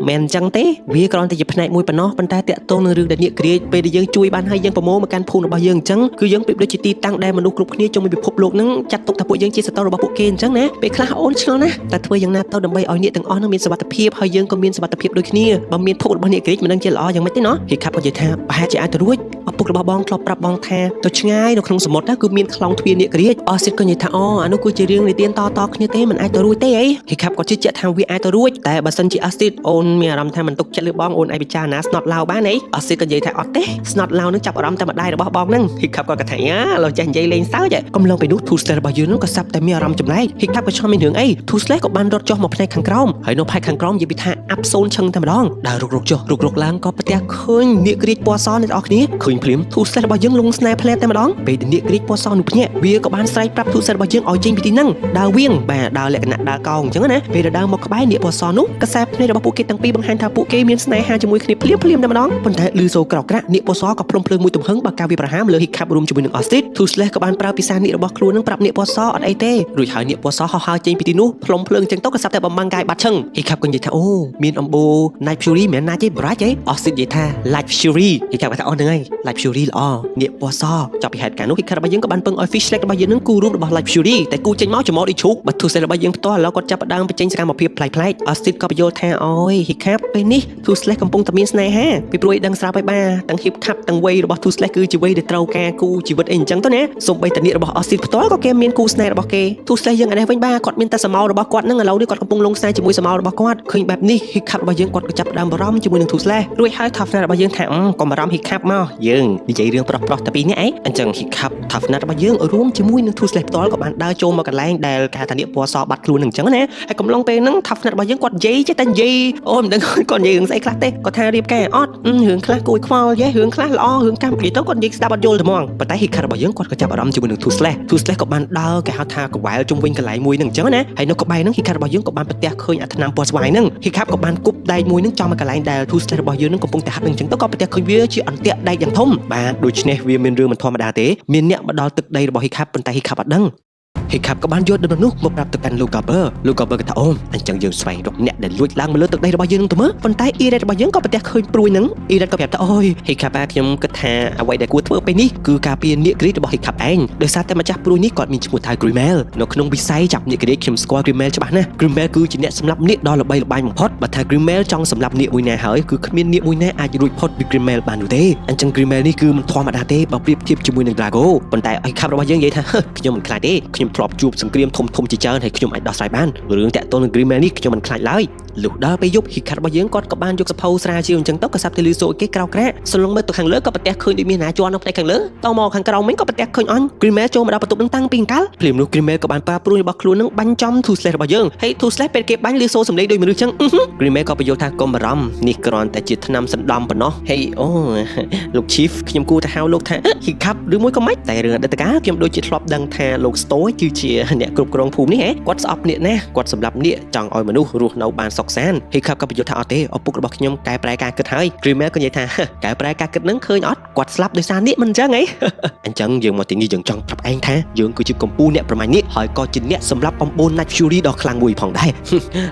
A: មិនអញ្ចឹងទេវាគ្រាន់តែជាផ្នែកមួយប៉ុណ្ណោះប៉ុន្តែតាក់ទងនឹងរឿងដែលនាគរាជពេលដែលយើងជួយបានហើយយើងប្រមូលមកកាន់ភូមិរបស់យើងអញ្ចឹងគឺយើងប្រៀបដូចជាទីតាំងដែលមនុស្សគ្រប់គ្នាជុំវិញពិភពលោកនឹងចាត់ទុកថាពួកយើងជាសត្រូវរបស់ពួកគេអញ្ចឹងណាពេលខ្លះអូនឆ្ងល់ណាស់តែធ្វើយ៉ាងណាទៅដើម្បីឲ្យនាគទាំងអស់នឹងមានសុវត្ថិភាពហើយយើងក៏មានសុវត្ថិភាពដូចគ្នាបើមានភពរបស់នាគរាជមិនដឹងជាល្អយ៉ាងម៉េចទេណោះ Hiccup ក៏និយាយថាប្រហែលជាអាចទៅរួចឪពុករបស់បងធ្លាប់ប្រាប់បងថាទៅឆ្ងាយនៅក្នុងសមុទ្រណាគឺមានខ្លោងទ្វារនាគរាជAustin ក៏និយាយថាអូអានោះគឺជារឿងនិទានតគ្នាទេមិនអាចទៅរួចទេអី Hiccup ក៏ជឿជាក់ថាវាអាចទៅរួចតែបើសិនជា Austin អូនមានអារម្មណ៍ថាមិនទុកចិត្តលើបងអូនអាចពិចារណាស្នត់ឡាវបានអី Austin ក៏និយាយថាអត់ទេស្នត់ឡាវនឹងចាប់អារម្មណ៍តែម្ដាយរបស់បងហ្នឹង Hiccup ក៏ថាលោកចេះនិយាយលេងសើចកំឡុងពេលនោះ Toothless របស់យើងនឹងក៏សាប់តែមានអារម្មណ៍ចម្លែក Hiccup ក៏ឆ្ងល់មានរឿងអី Toothless ក៏បានរត់ចុះមកផ្នែកខាងក្រោមហើយនៅផ្នែកខាងក្រោមនិយាយពីថាអាប់សូនឈឹងតែម្ដងដើររុកចុះរុកឡើងក៏ប្រទះឃើញនាគរាជពណ៌សអ្នកនរគ្នាឃើញភ្លាម Toothless របស់យើងលងស្នេហ៍ផ្លែតែម្ដងពេលនាគរាជពណ៌សនោះភ្ញាក់វាក៏បានស្រែកប្រាប់ Toothless របស់យើងឲ្យចេញពីទីហ្នឹងដើរវៀងបាទដើរលក្ខណៈដើរកោងអញ្ចឹងណាពេលដើរមកក្បែរនាគពណ៌សនោះកសែភ្នែករបស់ពួកគេទាំងពីរបង្ហាញថាពួកគេមានស្នេហាជាមួយគ្នាភ្លាមតែម្ដងប៉ុន្តែលឺសូរក្រោកក្រាក់នាគពណ៌សក៏ភ្លុំភ្លើងមួយទំហឹងបើការវាប្រហាមលើ Hiccup រួមជាមួយនឹង Austin Toothless ក៏បានប្រើភាសានាគរបស់ខ្លួននឹងប្រាប់នាគពណ៌សអត់អីទេរួចហើយនាគពណ៌សហោះហើរចេញពីទីនោះភ្លុំភ្លើងអញ្ចឹងទៅក៏សាប់តែបំបាំងកាយបាត់ឈឹង Hiccup ក៏និយាយថាអូមានអំបូរ Night Fury មិនណាទេប្រាច់ទេ Austin និយាយថា Light Fury Hiccup ថាអូហ្នឹងហើយ Light Fury ល្អនាគពណ៌សចាប់ពីហេតុការណ៍នោះ Hiccup របស់យើងក៏បានពឹងឲ្យ Fish Lake របស់យើងនឹងគូរូបរបស់ Light Fury តែគូចេញមកច្មោះដូចឈូកបើ Toothless របស់យើងផ្ទាល់ឥឡូវគាត់ចាប់ផ្ដើមបញ្ចេញសកម្មភាពប្លែកៗ Austin ក៏បញ្យល់ថាអូយ Hiccup ពេលនេះ Toothless កំពុងតែមានស្នេហាពីព្រោះឲ្យដឹងស្រាប់ហើយបាទទាំង Hiccup ទាំងវ័យរបស់ Toothless គឺជាវ័យដែលត្រូវការគូជីវិតអីអញ្ចឹងទៅណាសូម្បីតែនាគរបស់ Austin ផ្ទាល់ក៏គេមានគូស្នេហ៍របស់គេ Toothless យើងឯនេះវិញបាទគាត់មានតែសមោលរបស់គាត់នឹងឥឡូវនេះគាត់កំពុងលងស្នេហ៍ជាមួយសមោលរបស់គាត់ឃើញបែបនេះ Hiccup របស់យើងគាត់ក៏ចាប់ផ្ដើមបារម្ភជាមួយនឹង Toothless រួចហើយ Toughness របស់យើងថាកុំបារម្ភ Hiccup មកយើង និយាយរឿងប្រុសៗតែពីរនាក់ឯងអញ្ចឹងហ៊ីខាប់ថាហ្វណាត់របស់យើងរួមជាមួយនឹង Two Slash ផ្ទាល់ក៏បានដើរចូលមកកន្លែងដែលគេថានាគពណ៌សបាត់ខ្លួននឹងអញ្ចឹងណាហើយកំឡុងពេលហ្នឹងថាហ្វណាត់របស់យើងគាត់និយាយចេះតែនិយាយអូមិនដឹងគាត់និយាយរឿងស្អីខ្លះទេគាត់ថារៀបការអត់រឿងខ្លះគួរខ្វល់យេរឿងខ្លះល្អរឿងកម្មនិយាយទៅគាត់និយាយស្ដាប់អត់យល់ទេហ្មងប៉ុន្តែហ៊ីខាប់របស់យើងគាត់ក៏ចាប់អារម្មណ៍ជាមួយនឹង Two Slash ក៏បានដើរគេហៅថាកវ៉ែលជុំវិញកន្លែងមួយហ្នឹងអញ្ចឹងណាហើយនៅក្បែរហ្នឹងហ៊ីខាប់របស់យើងក៏បានប្រទះឃើញអាថ្នាំពណ៌ស្វាយហ្នឹងហ៊ីខាប់ក៏បានគប់ដែកមួយហ្នឹងចំមកកន្លែងដែល Two Slash របស់យើងហ្នឹងកំពុងតែហាត់នឹងអញ្ចឹងទៅក៏ប្រទះឃើញវាជាអន្ទាក់ដែកយ៉ាងធំបាទដូច្នេះវាមានរឿងមិនធម្មតាទេមានអ្នកមកដល់ទឹកដីរបស់ហ៊ីខាប់ប៉ុន្តែហ៊ីខាប់អត់ដឹងហ៊ីខាប់ក៏បានយកដំណឹងនោះមកប្រាប់ទៅកាន់លោកកាបឺក៏ថាអូអញ្ចឹងយើងស្វែងរកអ្នកដែលលួចឡើងមកលើទឹកដីរបស់យើងនឹងទៅមើលប៉ុន្តែអ៊ីរ៉េតរបស់យើងក៏ប្រទះឃើញព្រួយហ្នឹងអ៊ីរ៉េតក៏ប្រាប់ថាអូយហ៊ីខាប់ខ្ញុំគិតថាអ្វីដែលគួរធ្វើពេលនេះគឺការពារនាគក្រីរបស់ហ៊ីខាប់ឯងដោយសារតែម្ចាស់ព្រួយនេះគាត់មានឈ្មោះថា Grimmel នៅក្នុងវិស័យចាប់នាគក្រីខ្ញុំស្គាល់ Grimmel ច្បាស់ណាស់ Grimmel គឺជាអ្នកសម្លាប់នាគដ៏ល្បីល្បាញបំផុតបើថា Grimmel ចង់សម្លាប់នាគមួយណាហើយគឺគ្មាននាគមួយណាអាចរួចផុតពី Grimmel បាននោះទេអញ្ចឹង Grimmel នេះគឺមិនធម្មតាទេបើប្រៀបធៀបជាមួយនឹង Drago ប៉ុន្តែហ៊ីខាប់របស់យើងនិយាយថាខ្ញុំមិនខ្លាចទេខ្ញុំធ្លាប់ជួបសង្គ្រាមធំជាច្រើនហើយខ្ញុំអាចដោះស្រាយបានរឿងតាក់ទងនឹង Grimmel នេះខ្ញុំមិនខ្លាចឡើយលុះដល់ពេលយប់ហ៊ីខាត់របស់យើងគាត់ក៏បានយកសភៅស្រាជាអញ្ចឹងទៅក៏សាប់ទៅលឺសូរគេក្រោកក្រាក់សន្លងមើលទៅខាងលើក៏ប្រទះឃើញដូចមានណាជាន់នៅផ្ទៃខាងលើតមកខាងក្រោមវិញក៏ប្រទះឃើញអញ Grimmel ចូលមកដល់បន្ទប់នឹងតាំងពីអង្កលភ្លាមនោះ Grimmel ក៏បានប្រើព្រួយរបស់ខ្លួននឹងបាញ់ចំ Two Slash របស់យើងហើយ Two Slash ពេលគេបាញ់លឺសូរសំឡេងដូចមនុស្សអញ្ចឹង Grimmel ក៏បញ្យល់ថាកុំបារម្ភនេះគ្រាន់តែជាថ្នាំសណ្ដំប៉ុណ្ណោះហេអូលោក Chief ខ្ញុំគួរតែហៅលោកថាហ៊ីខាប់ឬមួយក៏មិនតែរឿងអតីតកាលខ្ញុំដូចជាធ្លាប់ដឹងថាលោក Stoy គឺជាអ្នកគ្រប់គ្រងភូមិនេះហ៎គាត់ស្អប់នាគណាគាត់សម្លាប់នាគចង់ឲ្យមនុស្សរស់នៅបានសុខសាន្តហ៊ីខាប់ក៏បញ្យល់ថាអត់ទេឪពុករបស់ខ្ញុំកែប្រែការគិតហើយ Grimmel ក៏និយាយថាកែប្រែការគិតនឹងឃើញអត់គាត់ស្លាប់ដោយសារនាគមិនអញ្ចឹងហីអញ្ចឹងយើងមកទីនេះយើងចង់ប្រាប់ឯងថាយើងគឺជាកំពូលអ្នកប្រមាញ់នាគហើយក៏ជាអ្នកសម្លាប់អំបូរ Night Fury ដ៏ខ្លាំងមួយផងដែរ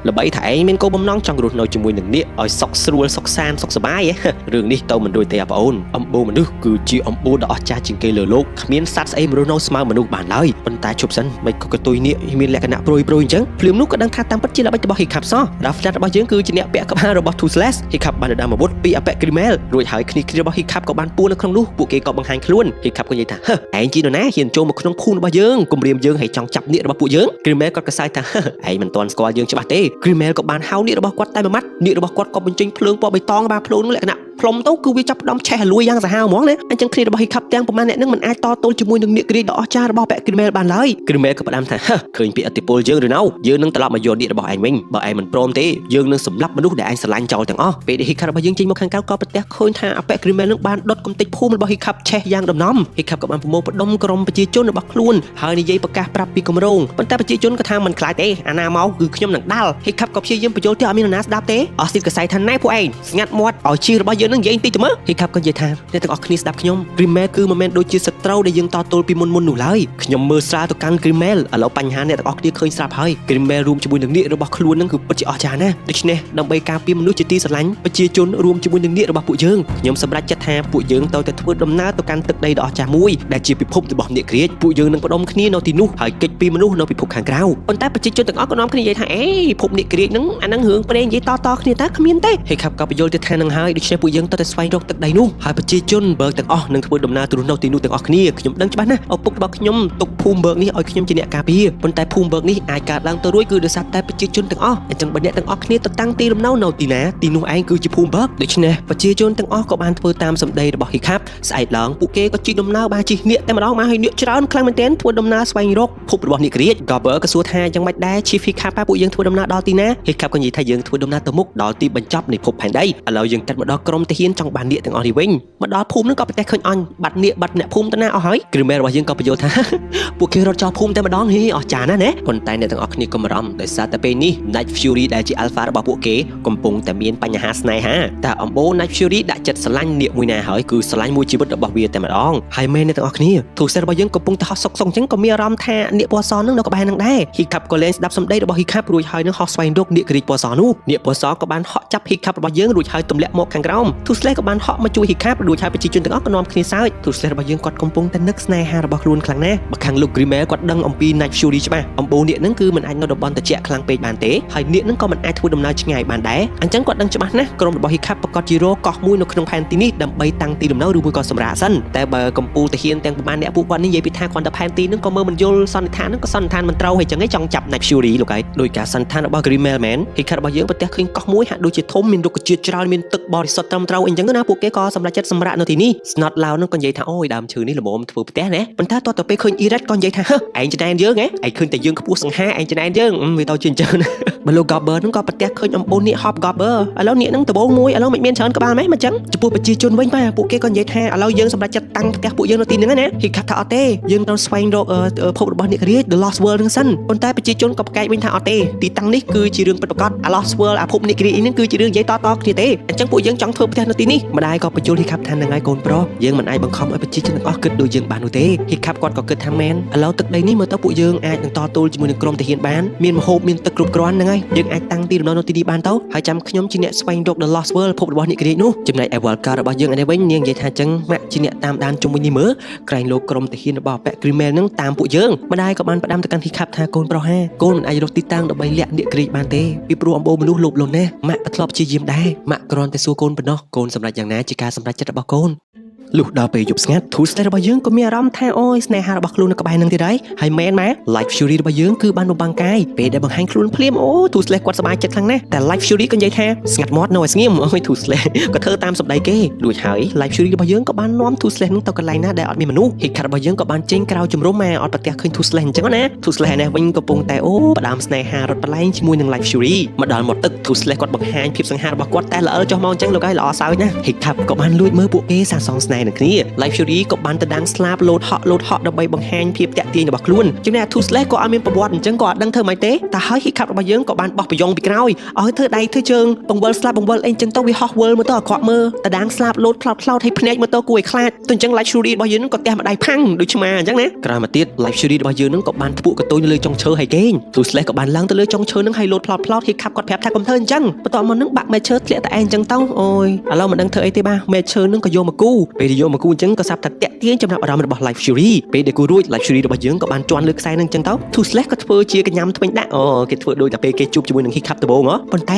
A: ល្បីថាឯងមានគោលបំណងចង់រស់នៅជាមួយនឹងនាគឲ្យសុខស្រួលសុខសាន្តសុខសប្បាយរឿងនេះទៅមិនដូចទេបងអូនអំបូរមនុស្សគឺជាអំបូរដ៏អស្ចារ្យជាងគេលើโลกគ្មានសត្វស្អីមករស់នៅស្មើមនុស្សបានឡើយប៉ុន្តែជប់សិនមិនក៏កតុយនាគមានលក្ខណៈព្រួយអញ្ចឹងភ្លាមនោះក៏ដឹងថាតាមពិតជាល្បិចរបស់ហ៊ីខាប់សោះរ៉ាហ្វ្លាត់របស់យើងគឺជាអ្នកពាក់ក្បាលរបស់ Two Slash ហ៊ីខាប់បានដើមអាវុធពីអពៈ Grimmel រួចហើយគ្នារបស់ហ៊ីខាប់ក៏បានពួននៅក្នុងនោះពួកគេក៏បង្ហាញខ្លួនហ៊ីខាប់ក៏និយាយថាឯងជានរណាហ៊ានចូលមកក្នុងភូមិរបស់យើងគំរាមយើងហើយចង់ចាប់នាគរបស់ពួកយើង Grimmel ក៏កសែតថាឯងមិនទាន់ស្គាល់យើងច្បាស់ទេ Grimmel ក៏បានហៅនាគរបស់គាត់តែមួយម៉ាត់នាគរបស់គាត់ក៏បញ្ចេញភ្លើងពណ៌បៃតងបាទភ្លើងនោះលក្ខណៈផ្លុំទៅគឺវាចាប់ផ្ដំឆេះលួយយ៉ាងសាហាវហ្មងណាអញ្ចឹងគ្នារបស់ហ៊ីខាប់ទាំងប្រមាណអ្នកនឹងមិនអាចតទល់ជាមួយនឹងនាគក្រីដ៏អស្ចារ្យរបស់ពាក់ Grimmel បានឡើយ Grimmel ក៏ផ្ដាំថាឃើញពីឥទ្ធិពលយើងឬណៅយើងនឹងត្រឡប់មកយកនាគរបស់ឯងវិញបើឯងមិនព្រមទេយើងនឹងសម្លាប់មនុស្សដែលឯងស្រឡាញ់ចោលទាំងអស់ពេលដែលហ៊ីខាប់របស់យើងចេញមកខាងក្រៅក៏ប្រទះឃើញថាអពៈ Grimmel នឹងបានដុតកំទេចភូមិរបស់ហ៊ីខាប់ឆេះយ៉ាងដំណំហ៊ីខាប់ក៏បានប្រមូលផ្ដុំក្រុមប្រជាជនរបស់ខ្លួនហើយនិយាយប្រកាសប្រាប់ពីគម្រោងប៉ុន្តែប្រជាជនក៏ថាមិនខ្លាចទេអាណាមកគឺខ្ញុំនឹងដាល់ហ៊ីខាប់ក៏ព្យាយាមបញ្យល់ទៅអត់មាននរណាស្ដាប់ទេអស់ស៊ីតក៏សែថាណែពួកឯងស្ងាត់មាត់ឲ្យជីរបស់យើងនឹងនិយាយតិចទៅមើលហ៊ីខាប់ក៏និយាយថាអ្នកទាំងអស់គ្នាស្ដាប់ខ្ញុំ Grimmel គឺមិនមែនដូចជាសត្រូវដែលយើងតទល់ពីមុននោះឡើយខ្ញុំមើលស្រាលទៅកាន់ Grimmel ឥឡូវបញ្ហាអ្នកទាំងអស់គ្នាឃើញស្រាប់ហើយ Grimmel រួមជាមួយនឹងនាគរបស់ខ្លួននឹងគឺពិតជាអស្ចារ្យណាស់ដូច្នេះដើម្បីការពារមនុស្សជាទីស្រឡាញ់ប្រជាជនរួមជាមួយនឹងនាគរបស់ពួកយើងខ្ញុំសម្រេចចិត្តថាពួកយើងទៅតែធ្វើដំណើរទៅកាន់ទឹកដីដ៏អស្ចារ្យមួយដែលជាពិភពរបស់នាគក្រៀកពួកយើងនឹងផ្ដុំគ្នានៅទីនោះហើយកិច្ចពីមនុស្សនៅពិភពខាងក្រៅប៉ុន្តែប្រជាជនទាំងអស់ក៏នាំគ្នានិយាយថាអេពិភពនាគក្រៀកហ្នឹងអាហ្នឹងរឿងព្រេងនិយាយតគ្នាតើគ្មានទេហើយខាប់ក៏បញ្យល់ទៀតថានឹងហើយដូច្នេះពួកយើងទៅតែស្វែងរកទឹកដីនោះហើយប្រជាជនបើកទាំងអស់នឹងធ្វើដំណើរទៅនៅទីនោះទាំងអស់គ្នាខ្ញុំដឹងច្បាស់ណាស់ឪពុករបស់ខ្ញុំទុកភូមិបើកនេះឲ្យខ្ញុំជាអ្នកការពារប៉ុន្តែភូមិបើកនេះអាចកើតឡើងទៅរួចគឺដោយសារតែប្រជាជនទាំងអស់អញ្ចឹងបើអ្នកទាំងអស់គ្នាទៅតាំងទីលំនៅនៅទីណាទីនោះឯងគឺជាភូមិបើកដូច្នេះប្រជាជនទាំងអស់ក៏បានធ្វើតាមសម្ដីរបស់ហ៊ីខាប់ស្អែកឡើងពួកគេក៏ជិះដំណើរបានជិះនាគតែម្ដងមកហើយនាគច្រើនខ្លាំងមែនទែនធ្វើដំណើរស្វែងរកភពរបស់នាគក្រៀកក៏បើក៏សួរថាយ៉ាងម៉េចដែរ Chief ហ៊ីខាប់ពួកយើងធ្វើដំណើរដល់ទីណាហ៊ីខាប់ក៏និយាយថាយើងធ្វើដំណើរទៅមុខដល់ទីបញ្ចប់នៃភពផែនដីឥឡូវយើងកាត់មកដល់ក្រុមទាហានចង់បាននាគទាំងអស់នេះវិញមកដល់ភូមិនឹងក៏ប្រទះឃើញអញបាត់នាគបាត់អ្នកភូមិទៅណាអស់ហើយ Grimmel របស់យើងក៏បញ្យល់ថាពួកគេរត់ចោលភូមិតែម្ដងហេអស្ចារ្យណាស់ណាប៉ុន្តែអ្នកទាំងអស់គ្នាក៏បារម្ភដោយសារតែពេលនេះ Night Fury ដែលជា Alpha របស់ពួកគេកំពុងតែមានបញ្ហាស្នេហាតែអំបូរ Night Fury ដាក់ចិត្តស្រឡាញ់នាគមួយណាហើយគឺស្រឡាញ់មួយជីវិតរបស់វាតែម្ដងហើយមែនអ្នកទាំងអស់គ្នាទូសេរបស់យើងកំពុងតែហោះសុកសុកអញ្ចឹងក៏មានអារម្មណ៍ថានាគពណ៌សនឹងនៅក្បែរនឹងដែរហ៊ីខាប់ក៏លែងស្ដាប់សម្ដីរបស់ហ៊ីខាប់រួចហើយនឹងហោះស្វែងរកនាគក្រៀកពណ៌សនោះនាគពណ៌សក៏បានហក់ចាប់ហ៊ីខាប់របស់យើងរួចហើយទម្លាក់មកខាងក្រោម Two Slash ក៏បានហក់មកជួយហ៊ីខាប់រួចហើយប្រជាជនទាំងអស់ក៏នាំគ្នាសើច Two Slash របស់យើងគាត់កំពុងតែនឹកស្នេហារបស់ខ្លួនខ្លាំងណាស់បើខាងលោក Grimmel គាត់ដឹងអំពី Night Fury ច្បាស់អំបូរនាគនឹងគឺមិនអាចនៅតំបន់ត្រជាក់ខ្លាំងពេកបានទេហើយនាគនឹងក៏មិនអាចធ្វើដំណើរឆ្ងាយបានដែរអញ្ចឹងគាត់ដឹងច្បាស់ណាស់ក្រុមរបស់ហ៊ីខាប់ប្រកាសជារកកោះមួយនៅក្នុងផែនទីនេះដើម្បីតាំងទីលំនៅឬមួយក៏សម្រាប់សិនតែបើកម្ពុជាទាហានទាំងប្រមាណអ្នកពួកគាត់នេះនិយាយពីថាគាត់ទៅផែនទីនឹងក៏មើលមិនយល់សន្និដ្ឋាននឹងក៏សន្និដ្ឋានមិនត្រូវហើយចឹងឯងចង់ចាប់ Night Fury លោកឯងដោយការសន្និដ្ឋានរបស់ Grimmel មែនហ៊ីខាប់របស់យើងប្រទះឃើញកោះមួយហាក់ដូចជាធំមានរុក្ខជាតិច្រើនមានទឹកបរិសុទ្ធត្រឹម ត្រូវអញ្ចឹងណាពួកគេក៏សម្រេចចិត្តសម្រាកនៅទីនេះ Snot ឡៅនឹងក៏និយាយថាអូយដើមឈើនេះល្មមធ្វើផ្ទះណាប៉ុន្តែតោះទៅពេលឃើញ Irat ក៏និយាយថាហ៎ឯងចំណែនយើងហ៎ឯងឃើញតែយើងខ្ពស់សង្ហាឯងចំណែនយើងវាទៅជាអញ្ចឹងបើលោក Gobber នឹងក៏ប្រទះឃើញអំបូននេះ Hop Gobber ឥឡូវនេះនឹងដបងមួយឥឡូវមិនមានច្រើនក្បាលម៉េចមិនអញ្ចឹងចំពោះប្រជាជនវិញបាទពួកគេក៏និយាយថាឥឡូវយើងសម្រេចចិត្តតាំងផ្ទះពួកយើងនៅទីហ្នឹងណា Hiccup ថាអត់ទេយើងត្រូវស្វែងរកភពរបស់អ្នករាជ The Lost World នឹងសិនប៉ុន្តែប្រជាជនក៏ប្រកែកវិញថាអត់ទេទីតាំងនេះគឺជារឿងពិតប្រាកដ Lost World ភពអ្នករាជនេះគឺជារឿងនិយាយតៗគ្នាទេអញ្ចឹងពួកយើងចង់ធ្វើផ្ទះនៅទីនេះម្ដាយក៏បញ្យល់ Hiccup ថានឹងហើយកូនប្រុសយើងមិនអាចបង្ខំឲ្យប្រជាជនទាំងអស់គិតដូចយើងបាននោះទេ Hiccup គាត់ក៏គិតថាមែនឥឡូវទឹកដីនេះមើលទៅពួកយើងអាចនឹងតទល់ជាមួយនឹងក្រុមទាហានបានមានម្ហូបមានទឹកគ្រប់គ្រាន់ហ្នឹងហើយយើងអាចតាំងទីលំនៅនៅទីនេះបានទៅហើយចាំខ្ញុំជាអ្នកស្វែងរក The Lost World ភពរបស់អ្នករាជនោះចំណែក Evalka របស់យើងឯនេះវិញនាងនិយាយថាអញ្ចឹងម៉ាក់ជាអ្នកតាមដានជុំវិញនេះមើលក្រែងលោកក្រុមទាហានរបស់ប៉ែ Grimmel នឹងតាមពួកយើងម្ដាយក៏បានផ្ដាំទៅកាន់ Hiccup ថាកូនប្រុសហាកូនមិនអាចរកទីតាំងដើម្បីលាក់អ្នករាជបានទេពីព្រោះអំបូរមនុស្សលោភលន់ណាស់ម៉ាក់ក៏ធ្លាប់ព្យាយាមដែរម៉ាក់គ្រាន់តែសួរកូនប៉ុណ្ណោះកូនសម្រេចយ៉ាងណាជាការសម្រេចចិត្តរបស់កូនលុះដល់ពេលយប់ស្ងាត់ Tuesday របស់យើងក៏មានអារម្មណ៍ថាអូយស្នេហារបស់ខ្លួននៅក្បែរនឹងទៀតហើយមែនម៉ែ Life Fury របស់យើងគឺបានបំបាំងកាយពេលដែលបង្ហាញខ្លួនភ្លាមអូ Tuesday គាត់សប្បាយចិត្តខ្លាំងណាស់តែ Life Fury ក៏និយាយថាស្ងាត់មាត់នៅឲ្យស្ងៀមអូយ Tuesday ក៏ធ្វើតាមសម្ដីគេដូចហើយ Life Fury របស់យើងក៏បាននាំ Tuesday នឹងទៅកន្លែងណាដែលអត់មានមនុស្ស Hiccup របស់យើងក៏បានចេញក្រៅជំរំមកអត់ប្រទះឃើញ Tuesday អញ្ចឹងណា Tuesday នេះវិញកំពុងតែអូផ្ដាំស្នេហារត់ប្រឡែងជាមួយនឹង Life Fury មកដល់មាត់ទឹក Tuesday គាត់បង្ហាញភាពសង្ហារបស់គាត់តែល្អចុះមកអញ្ចឹងលោកហើយល្អសើចណា Hiccup ក៏បានលួចមើលពួកគេសាសងស្នេហ៍នឹងគ្នា Life Fury ក៏បានទៅដាំងស្លាបលោតហក់ដើម្បីបង្ហាញភាពតាក់ទាញរបស់ខ្លួនចំណែក Tuesday ក៏អត់មានប្រវត្តិអញ្ចឹងក៏អត់ដឹងធ្វើម៉េចទេតែហើយ Hiccup របស់យើងក៏បានបោះប្រយ៉ងពីក្រោយឲ្យធ្វើដៃធ្វើជើងបង្វិលស្លាបបង្វិលអីអញ្ចឹងទៅវាហោះវិលមកទៅអាក្រក់មើលតដាំងស្លាបលោតផ្លោតឲ្យភ្នែកមកទៅគួរឲ្យខ្លាចទៅអញ្ចឹង Life Fury របស់យើងក៏ទះម្ដាយផាំងដូចឆ្មាអញ្ចឹងណាក្រោយមកទៀត Life Fury របស់យើងនឹងក៏បានធ្វើកតុយនៅលើចុងឈើហើយគេង Tuesday ក៏បានឡើងទៅលើចុងឈើនឹងហើយលោតផ្លោត Hiccup គាត់ប្រាប់ថាកុំធ្វើអញ្ចឹងបន្ទាប់មកនឹងបាក់មែកឈើធ្លាក់តែឯងអញ្ចឹងទៅអូយឥឡូវមិនដឹងធ្វើអីទេបាទមែកឈើនឹងក៏យកមកគូពេលយកមកគូអញ្ចឹងក៏សាប់តែតាក់ទាញចំណាប់អារម្មណ៍របស់ Life Fury ពេលដែលគូរួច Life Fury របស់យើងក៏បានជន់លើខ្សែនឹងអញ្ចឹងទៅ Tuesday ក៏ធ្វើជាកញ្ញាំធ្វេញដាក់អូគេធ្វើដូចតែពេលគេជួបជាមួយនឹង Hiccup ដំបូងហ៎ប៉ុន្តែ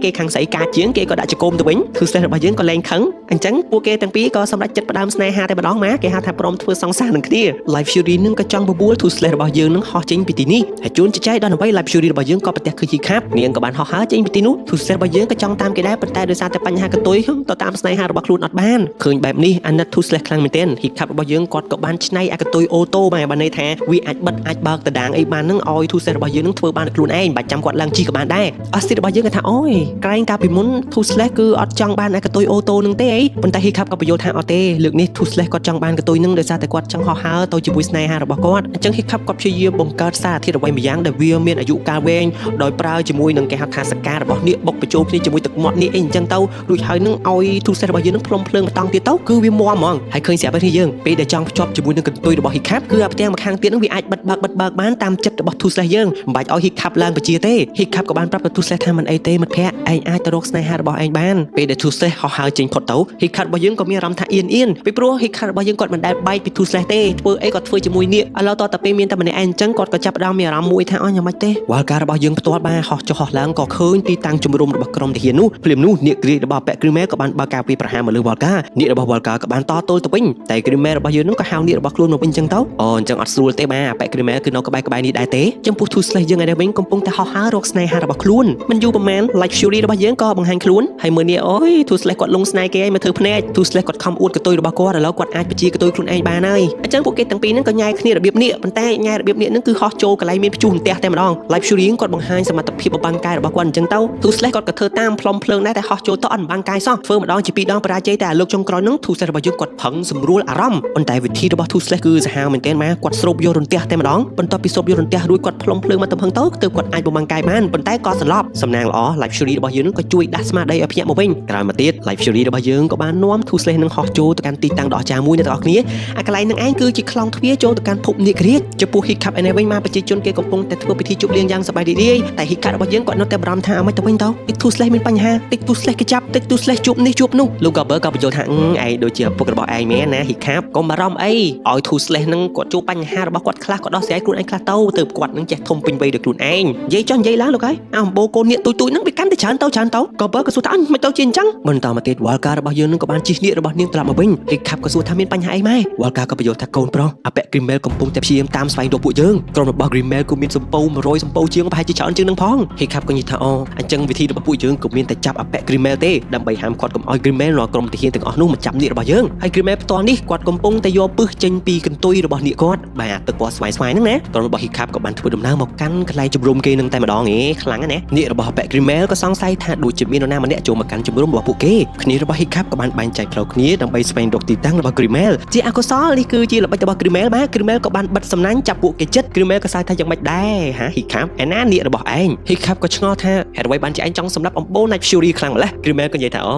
A: គេខាងស្អីការជាងគេក៏ដាក់ចកុំទៅវិញ Tuesday របស់យើងក៏លែងខឹងអញ្ចឹងពួកគេទាំងពីរក៏សម្រេចចិត្តផ្ដើមស្នេហាតែម្ដងមកគេហៅថាព្រមធ្វើសង្សារនឹងគ្នា Life Fury នឹងក៏ចង់បបួល Tuesday របស់យើងនឹងហោះចេញពីទីនេះហើយជួនចែកដល់អ្វី Life Fury របស់យើងក៏ប្រទះឃើញ Hiccup នាងក៏បានហោះហើរចេញពីទីនោះ Tuesday របស់យើងក៏ចង់តាមគេដែរប៉ុន្តែដោយសារតែបញ្ហាកតុយទៅតាមស្នេហារបស់ខ្លួនអត់បានឃើញបែបនេះអាណិត Tuesday ខ្លាំងមែនទែន Hiccup របស់យើងគាត់ក៏បានច្នៃអាកតុយអូតូបានន័យថាវាអាចបិទអាចបើកតដាងអីបាននឹងឲ្យ Tuesday របស់យើងនឹងធ្វើបានខ្លួនឯងបាច់ចាំគាត់ឡើងជិះក៏បានដែរអស់ទីរបស់យើងក៏ថាអូយក្រែងកាលពីមុន Tuesday គឺអត់ចង់បានអាកតុយអូតូនឹងទេអីប៉ុន្តែ Hiccup ក៏បញ្យល់ថាអត់ទេលើកនេះ Tuesday គាត់ចង់បានកតុយនឹងដោយសារតែគាត់ចង់ហោះហើរទៅជាមួយស្នេហារបស់គាត់អញ្ចឹង Hiccup គាត់ព្យាយាមបង្កើតសារធាតុអ្វីម្យ៉ាងដែលវាមានអាយុកាលវែងដោយប្រើជាមួយនឹងគេហៅថាសការបស់នាគបុកបញ្ចូលគ្នាជាមួយទឹកមាត់នាគអីអញ្ចឹងទៅរួចហើយនឹងឲ្យ Tuesday របស់យើងនឹងផ្លុំភ្លើងបន្តទៀតទៅគឺវាមាំហ្មងហើយឃើញស្រាប់ហើយយើងពេលដែលចង់ភ្ជាប់ជាមួយនឹងកន្ទុយរបស់ Hiccup គឺអាផ្ទាំងម្ខាងទៀតនឹងវាអាចបិទបើកបានតាមចិត្តរបស់ Tuesday យើងមិនបាច់ឲ្យ Hiccup ឡើងបជាទេ Hiccup ក៏បានប្រាប់ទៅ Tuesday ថាមិនអីទេមិត្តភក្តិឯងអាចទៅរកស្នេហារបស់ឯងបានពេលដែល Tuesday ហោះហើរចេញផុតទៅ Hiccup របស់យើងក៏មានអារម្មណ៍ថាអៀនពីព្រោះ Hiccup របស់យើងគាត់មិនដែលបែកពី Tuesday ទេធ្វើអីក៏ធ្វើជាមួយនាគឥឡូវតតែពេលមានតែម្នាក់ឯងអញ្ចឹងគាត់ក៏ចាប់ផ្ដើមមានអារម្មណ៍មួយថាអស់យ៉ាងម៉េចទេវ៉ាល់ការរបស់យើងផ្ទាល់បានហោះចុះហោះឡើងក៏ឃើញទីតាំងជំរំរបស់ក្រុមទាហាននោះភ្លាមនោះនាគក្រៀករបស់ប៉ែ Grimmel ក៏បានបើកការពីប្រហារមកលើវ៉ាល់ការនាគរបស់វ៉ាល់ការក៏បានតទល់ទៅវិញតែ Grimmel របស់យើងនោះក៏ហៅនាគរបស់ខ្លួនមកវិញអញ្ចឹងទៅអូអញ្ចឹងអត់ស្រួលទេបាទប៉ែ Grimmel គឺនៅក្បែរនេះដែរទេចំពោះ Tuesday យើងឯនេះវិញកំពុងតែហោះហើររកស្នេហារបស់ខ្លួនមិនយូរប៉ុន្មាន Life Fury របស់យើងក៏បង្ហាញខ្លួនហើយមើលនេះអូយ Tuesday គាត់លងស្នេហ៍គេឲ្យមកធ្វើភ្នែក Tuesday គាត់ខំអួតកតុយរបស់គាត់ឥឡូវគាត់អាចបញ្ជាកតុយខ្លួនឯងបានហើយអញ្ចឹងពួកគេទាំងពីរហ្នឹងក៏ញ៉ែគ្នារបៀបនេះប៉ុន្តែញ៉ែរបៀបនេះហ្នឹងគឺហោះចូលកន្លែងមានព្យុះផ្ទះតែម្ដង Life Fury គាត់បង្ហាញសមត្ថភាពបំបាំងកាយរបស់គាត់អញ្ចឹងទៅ Tuesday គាត់ក៏ធ្វើតាមផ្លុំភ្លើងដែរតែហោះចូលទៅអត់បំបាំងកាយសោះធ្វើម្ដងជាពីរដងបរាជ័យតែលើកចុងក្រោយហ្នឹង Tuesday របស់យើងគាត់ប្រឹងសម្រួលអារម្មណ៍ប៉ុន្តែវិធីរបស់ Tuesday គឺសាហាវមែនទែនម៉ាគាត់ស្រូបយករន្ទះតែម្ដងបន្ទាប់ពីស្រូបយករន្ទះរួចគាត់ផ្លុំភ្លើងមកទំហឹងទៅទើបគាត់អាចបំបាំងកាយបានប៉ុន្តែក៏សន្លប់សំណាងល្អ Life Fury របស់យើងក៏ជួយដាស់ស្មារតីឲ្យភ្ញាក់មកវិញក្រោយមកទៀត Life Fury របស់យើងក៏បាននាំ Tuesday នឹងហោះចូលទៅកាន់ទីតាំងដ៏អស្ចារ្យមួយអ្នកទាំងអស់គ្នាអាកន្លែងនឹងឯងគឺជាខ្លងទ្វារចូលទៅកាន់ភពនាគរាជចំពោះ Hiccup ឯនេះវិញមកប្រជាជនគេកំពុងតែធ្វើពិធីជប់លៀងយ៉ាងសប្បាយរីករាយតែ Hiccup របស់យើងគាត់នៅតែបារម្ភថាអ្មេចទៅវិញទៅតិច Tuesday មានបញ្ហាតិច Tuesday គេចាប់តិច Tuesday ជួបនេះជួបនោះលោក Gobber ក៏បញ្យល់ថាឯងដូចជា ពុករបស់ឯងមែនណាហ៊ីខាប់កុំបារម្ភអីឲ្យធូស្លេសនឹងគាត់ជួបបញ្ហារបស់គាត់ខ្លះក៏ដោះស្រាយខ្លួនឯងខ្លះទៅគាត់នឹងចេះធំពេញវ័យដោយខ្លួនឯងនិយាយចុះនិយាយឡើងលោកហើយអំបូកូននេះទុយនឹងវាកាន់តែច្រើនទៅក៏បើក៏សួរថាមិនទៅជាអញ្ចឹងបន្តមកទៀតវ៉ាល់ការបស់យើងនឹងក៏បានជិះនេះរបស់នាងត្រឡប់មកវិញហ៊ីខាប់ក៏សួរថាមានបញ្ហាអីម៉ែវ៉ាល់កាក៏បញ្យល់ថាកូនប្រុសអាប៉ែគ្រីមែលកំពុងតែព្យាយាមតាមស្វែងរកពួកយើងក្រុមរបស់គ្រីមែលក៏មានសម្ពោ100សម្ពោជាងប្រហែលជាច្រើនជាងនឹងផងហ៊ីខាប់ក៏និយាយថាអូអញ្ចឹងវិធីរបស់ពួកយើងក៏មានតែចាប់អាប៉ែគ្រីមែលទេដើម្បីហាមគាត់កុំឲ្យគ្រីមែលរកក្រុមទាហានទាំងអស់នោះមកចាប់នាគរបស់យើងហើយគ្រីមែលផ្ទាល់នេះគាត់កំពុងតែយកពឹសចេញពីកន្ទុយរបស់នាគគាត់បាទទឹកពណ៌ស្វាយហ្នឹងណាក្រុមរបស់ហ៊ីខាប់ក៏បានធ្វើដំណើរមកកាន់កន្លែងជំរុំគេនឹងតែម្ដងខ្លាំងណាស់នាគរបស់អាប៉ែគ្រីមែលក៏សង្ស័យថាដូចជាមាននរណាម្នាក់ចូលមកកាន់ជំរុំរបស់ពួកគេគ្នារបស់ហ៊ីខាប់ក៏បានបែងចែកផ្លូវគ្នាដើម្បីស្វែងរកទីតាំងរបស់គ្រីមែលជាអកុសលនេះគឺជាល្បិចរបស់គ្រីមែលបាទគ្រីមែលក៏បានបិទសំណាញ់ចាប់ពួកគេចិត្តគ្រីមែលក៏សើចថាយ៉ាងម៉េចដែរហាហ៊ីខាប់ឯណានាគរបស់ឯងហ៊ីខាប់ក៏ឆ្ងល់ថាហេតុអ្វីបានជាឯងចង់សម្លាប់អំបូរ Night Fury ខ្លាំងម្ល៉េះគ្រីមែលក៏និយាយថាអូ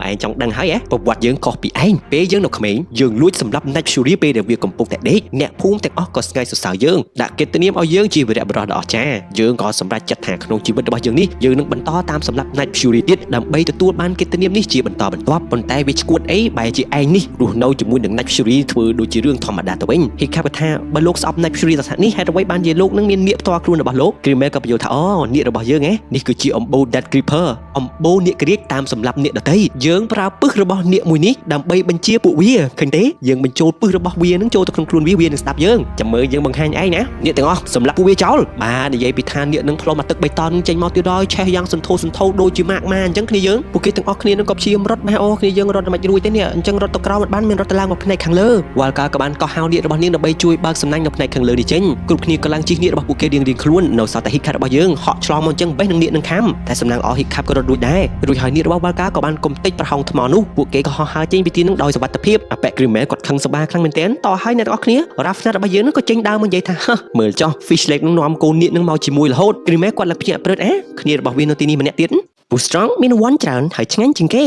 A: ឯងចង់ដឹងហើយប្រវត្តិយើងខុសពីឯងពេលយើងនៅក្មេងយើងលួចសម្លាប់ Night Fury ពេលដែលវាកំពុងតែដេកអ្នកភូមិទាំងអស់ក៏ស្ងាយសរសើរយើងដាក់កិត្តិនាមឲ្យយើងជាវីរៈបុរសដ៏អស្ចារ្យយើងក៏សម្រេចចិត្តថាក្នុងជីវិតរបស់យើងនេះយើងនឹងបន្តតាមសម្លាប់ Night Fury ទៀតដើម្បីទទួលបានកិត្តិនាមនេះជាបន្តបន្ទាប់ប៉ុន្តែវាឈួតអីបែរជាឯងនេះរស់នៅជាមួយនឹង Night Fury ធ្វើដូចជារឿងធម្មតាទៅវិញហ៊ីខាប់ថាបើលោកស្អប់ Night Fury ទៅថានេះហេតុអ្វីបានជាលោកនឹងមាននាគផ្ទាល់ខ្លួនរបស់លោកគ្រីមែលក៏បញ្យល់ថាអូនាគរបស់យើងនេះគឺជាអំបូរ Death Creeper អំបូរនាគក្រៀកតាមសម្លាប់នាគដទៃយើងប្រើពឹសរបស់នាគមួយនេះដើម្បីបញ្ជាពួកវាឃើញទេយើងបញ្ចូលពឹសរបស់វានឹងចូលទៅក្នុងខ្លួនវានឹងស្ដាប់យើងចាំមើលយើងបង្ហាញឯងណានាគទាំងអស់សម្លាប់ពួកវាចោលបាទនិយាយពីថានាគនឹងផ្លុំមកទឹកបៃតងចេញមកទៀតដល់ឆេះយ៉ាងសន្ធោសន្ធៅដូចជាម៉ាក់ម៉ាអញ្ចឹងគ្នាយើងពួកគេទាំងអស់គ្នានឹងក៏ព្យាយាមរត់ម៉ែអូគ្នាយើងរត់មិនរួចទេនេះអញ្ចឹងរត់ទៅក្រោមមិនបានមានរត់ទៅឡើងមកផ្នែកខាងលើវ៉ាល់កាក៏បានកោះហៅនាគរបស់នាងដើម្បីជួយបើកសំណាញ់នៅផ្នែកខាងលើនេះចេញគ្រប់គ្នាក៏ឡើងជិះនាគរបស់ពួកគេរៀងៗខ្លួននៅសល់តែហ៊ីខាប់របស់យើងហក់ឆ្លងមកអញ្ចឹងបេះនឹងនាគនឹងខំតែសំណាងអស់ហ៊ីខាប់ក៏រត់រួចដែររួចហើយនាគរបស់វ៉ាល់កាក៏បានកុំតិចប្រហោងថ្មនោះពួកគេក៏ហោះហើរចេញពីទីនោះដោយសុវត្ថិភាពអាប៉ែគ្រីមែលគាត់ខឹងសម្បាខ្លាំងមែនទែនតោះហើយអ្នកទាំងអស់គ្នារ៉ាហ្វណាត់របស់យើងនឹងក៏ចេញដើរមកនិយាយថាមើលចុះ Fish Lake នឹងនាំកូននាគនឹងមកជាមួយរហូតគ្រីមែលគាត់ឡើងភ្ញាក់ព្រឹត្តគ្នារបស់វានៅទីនេះម្នាក់ទៀតពូ Strong មានវ៉ាន់ច្រើនហើយឆ្ងាញ់ជាងគ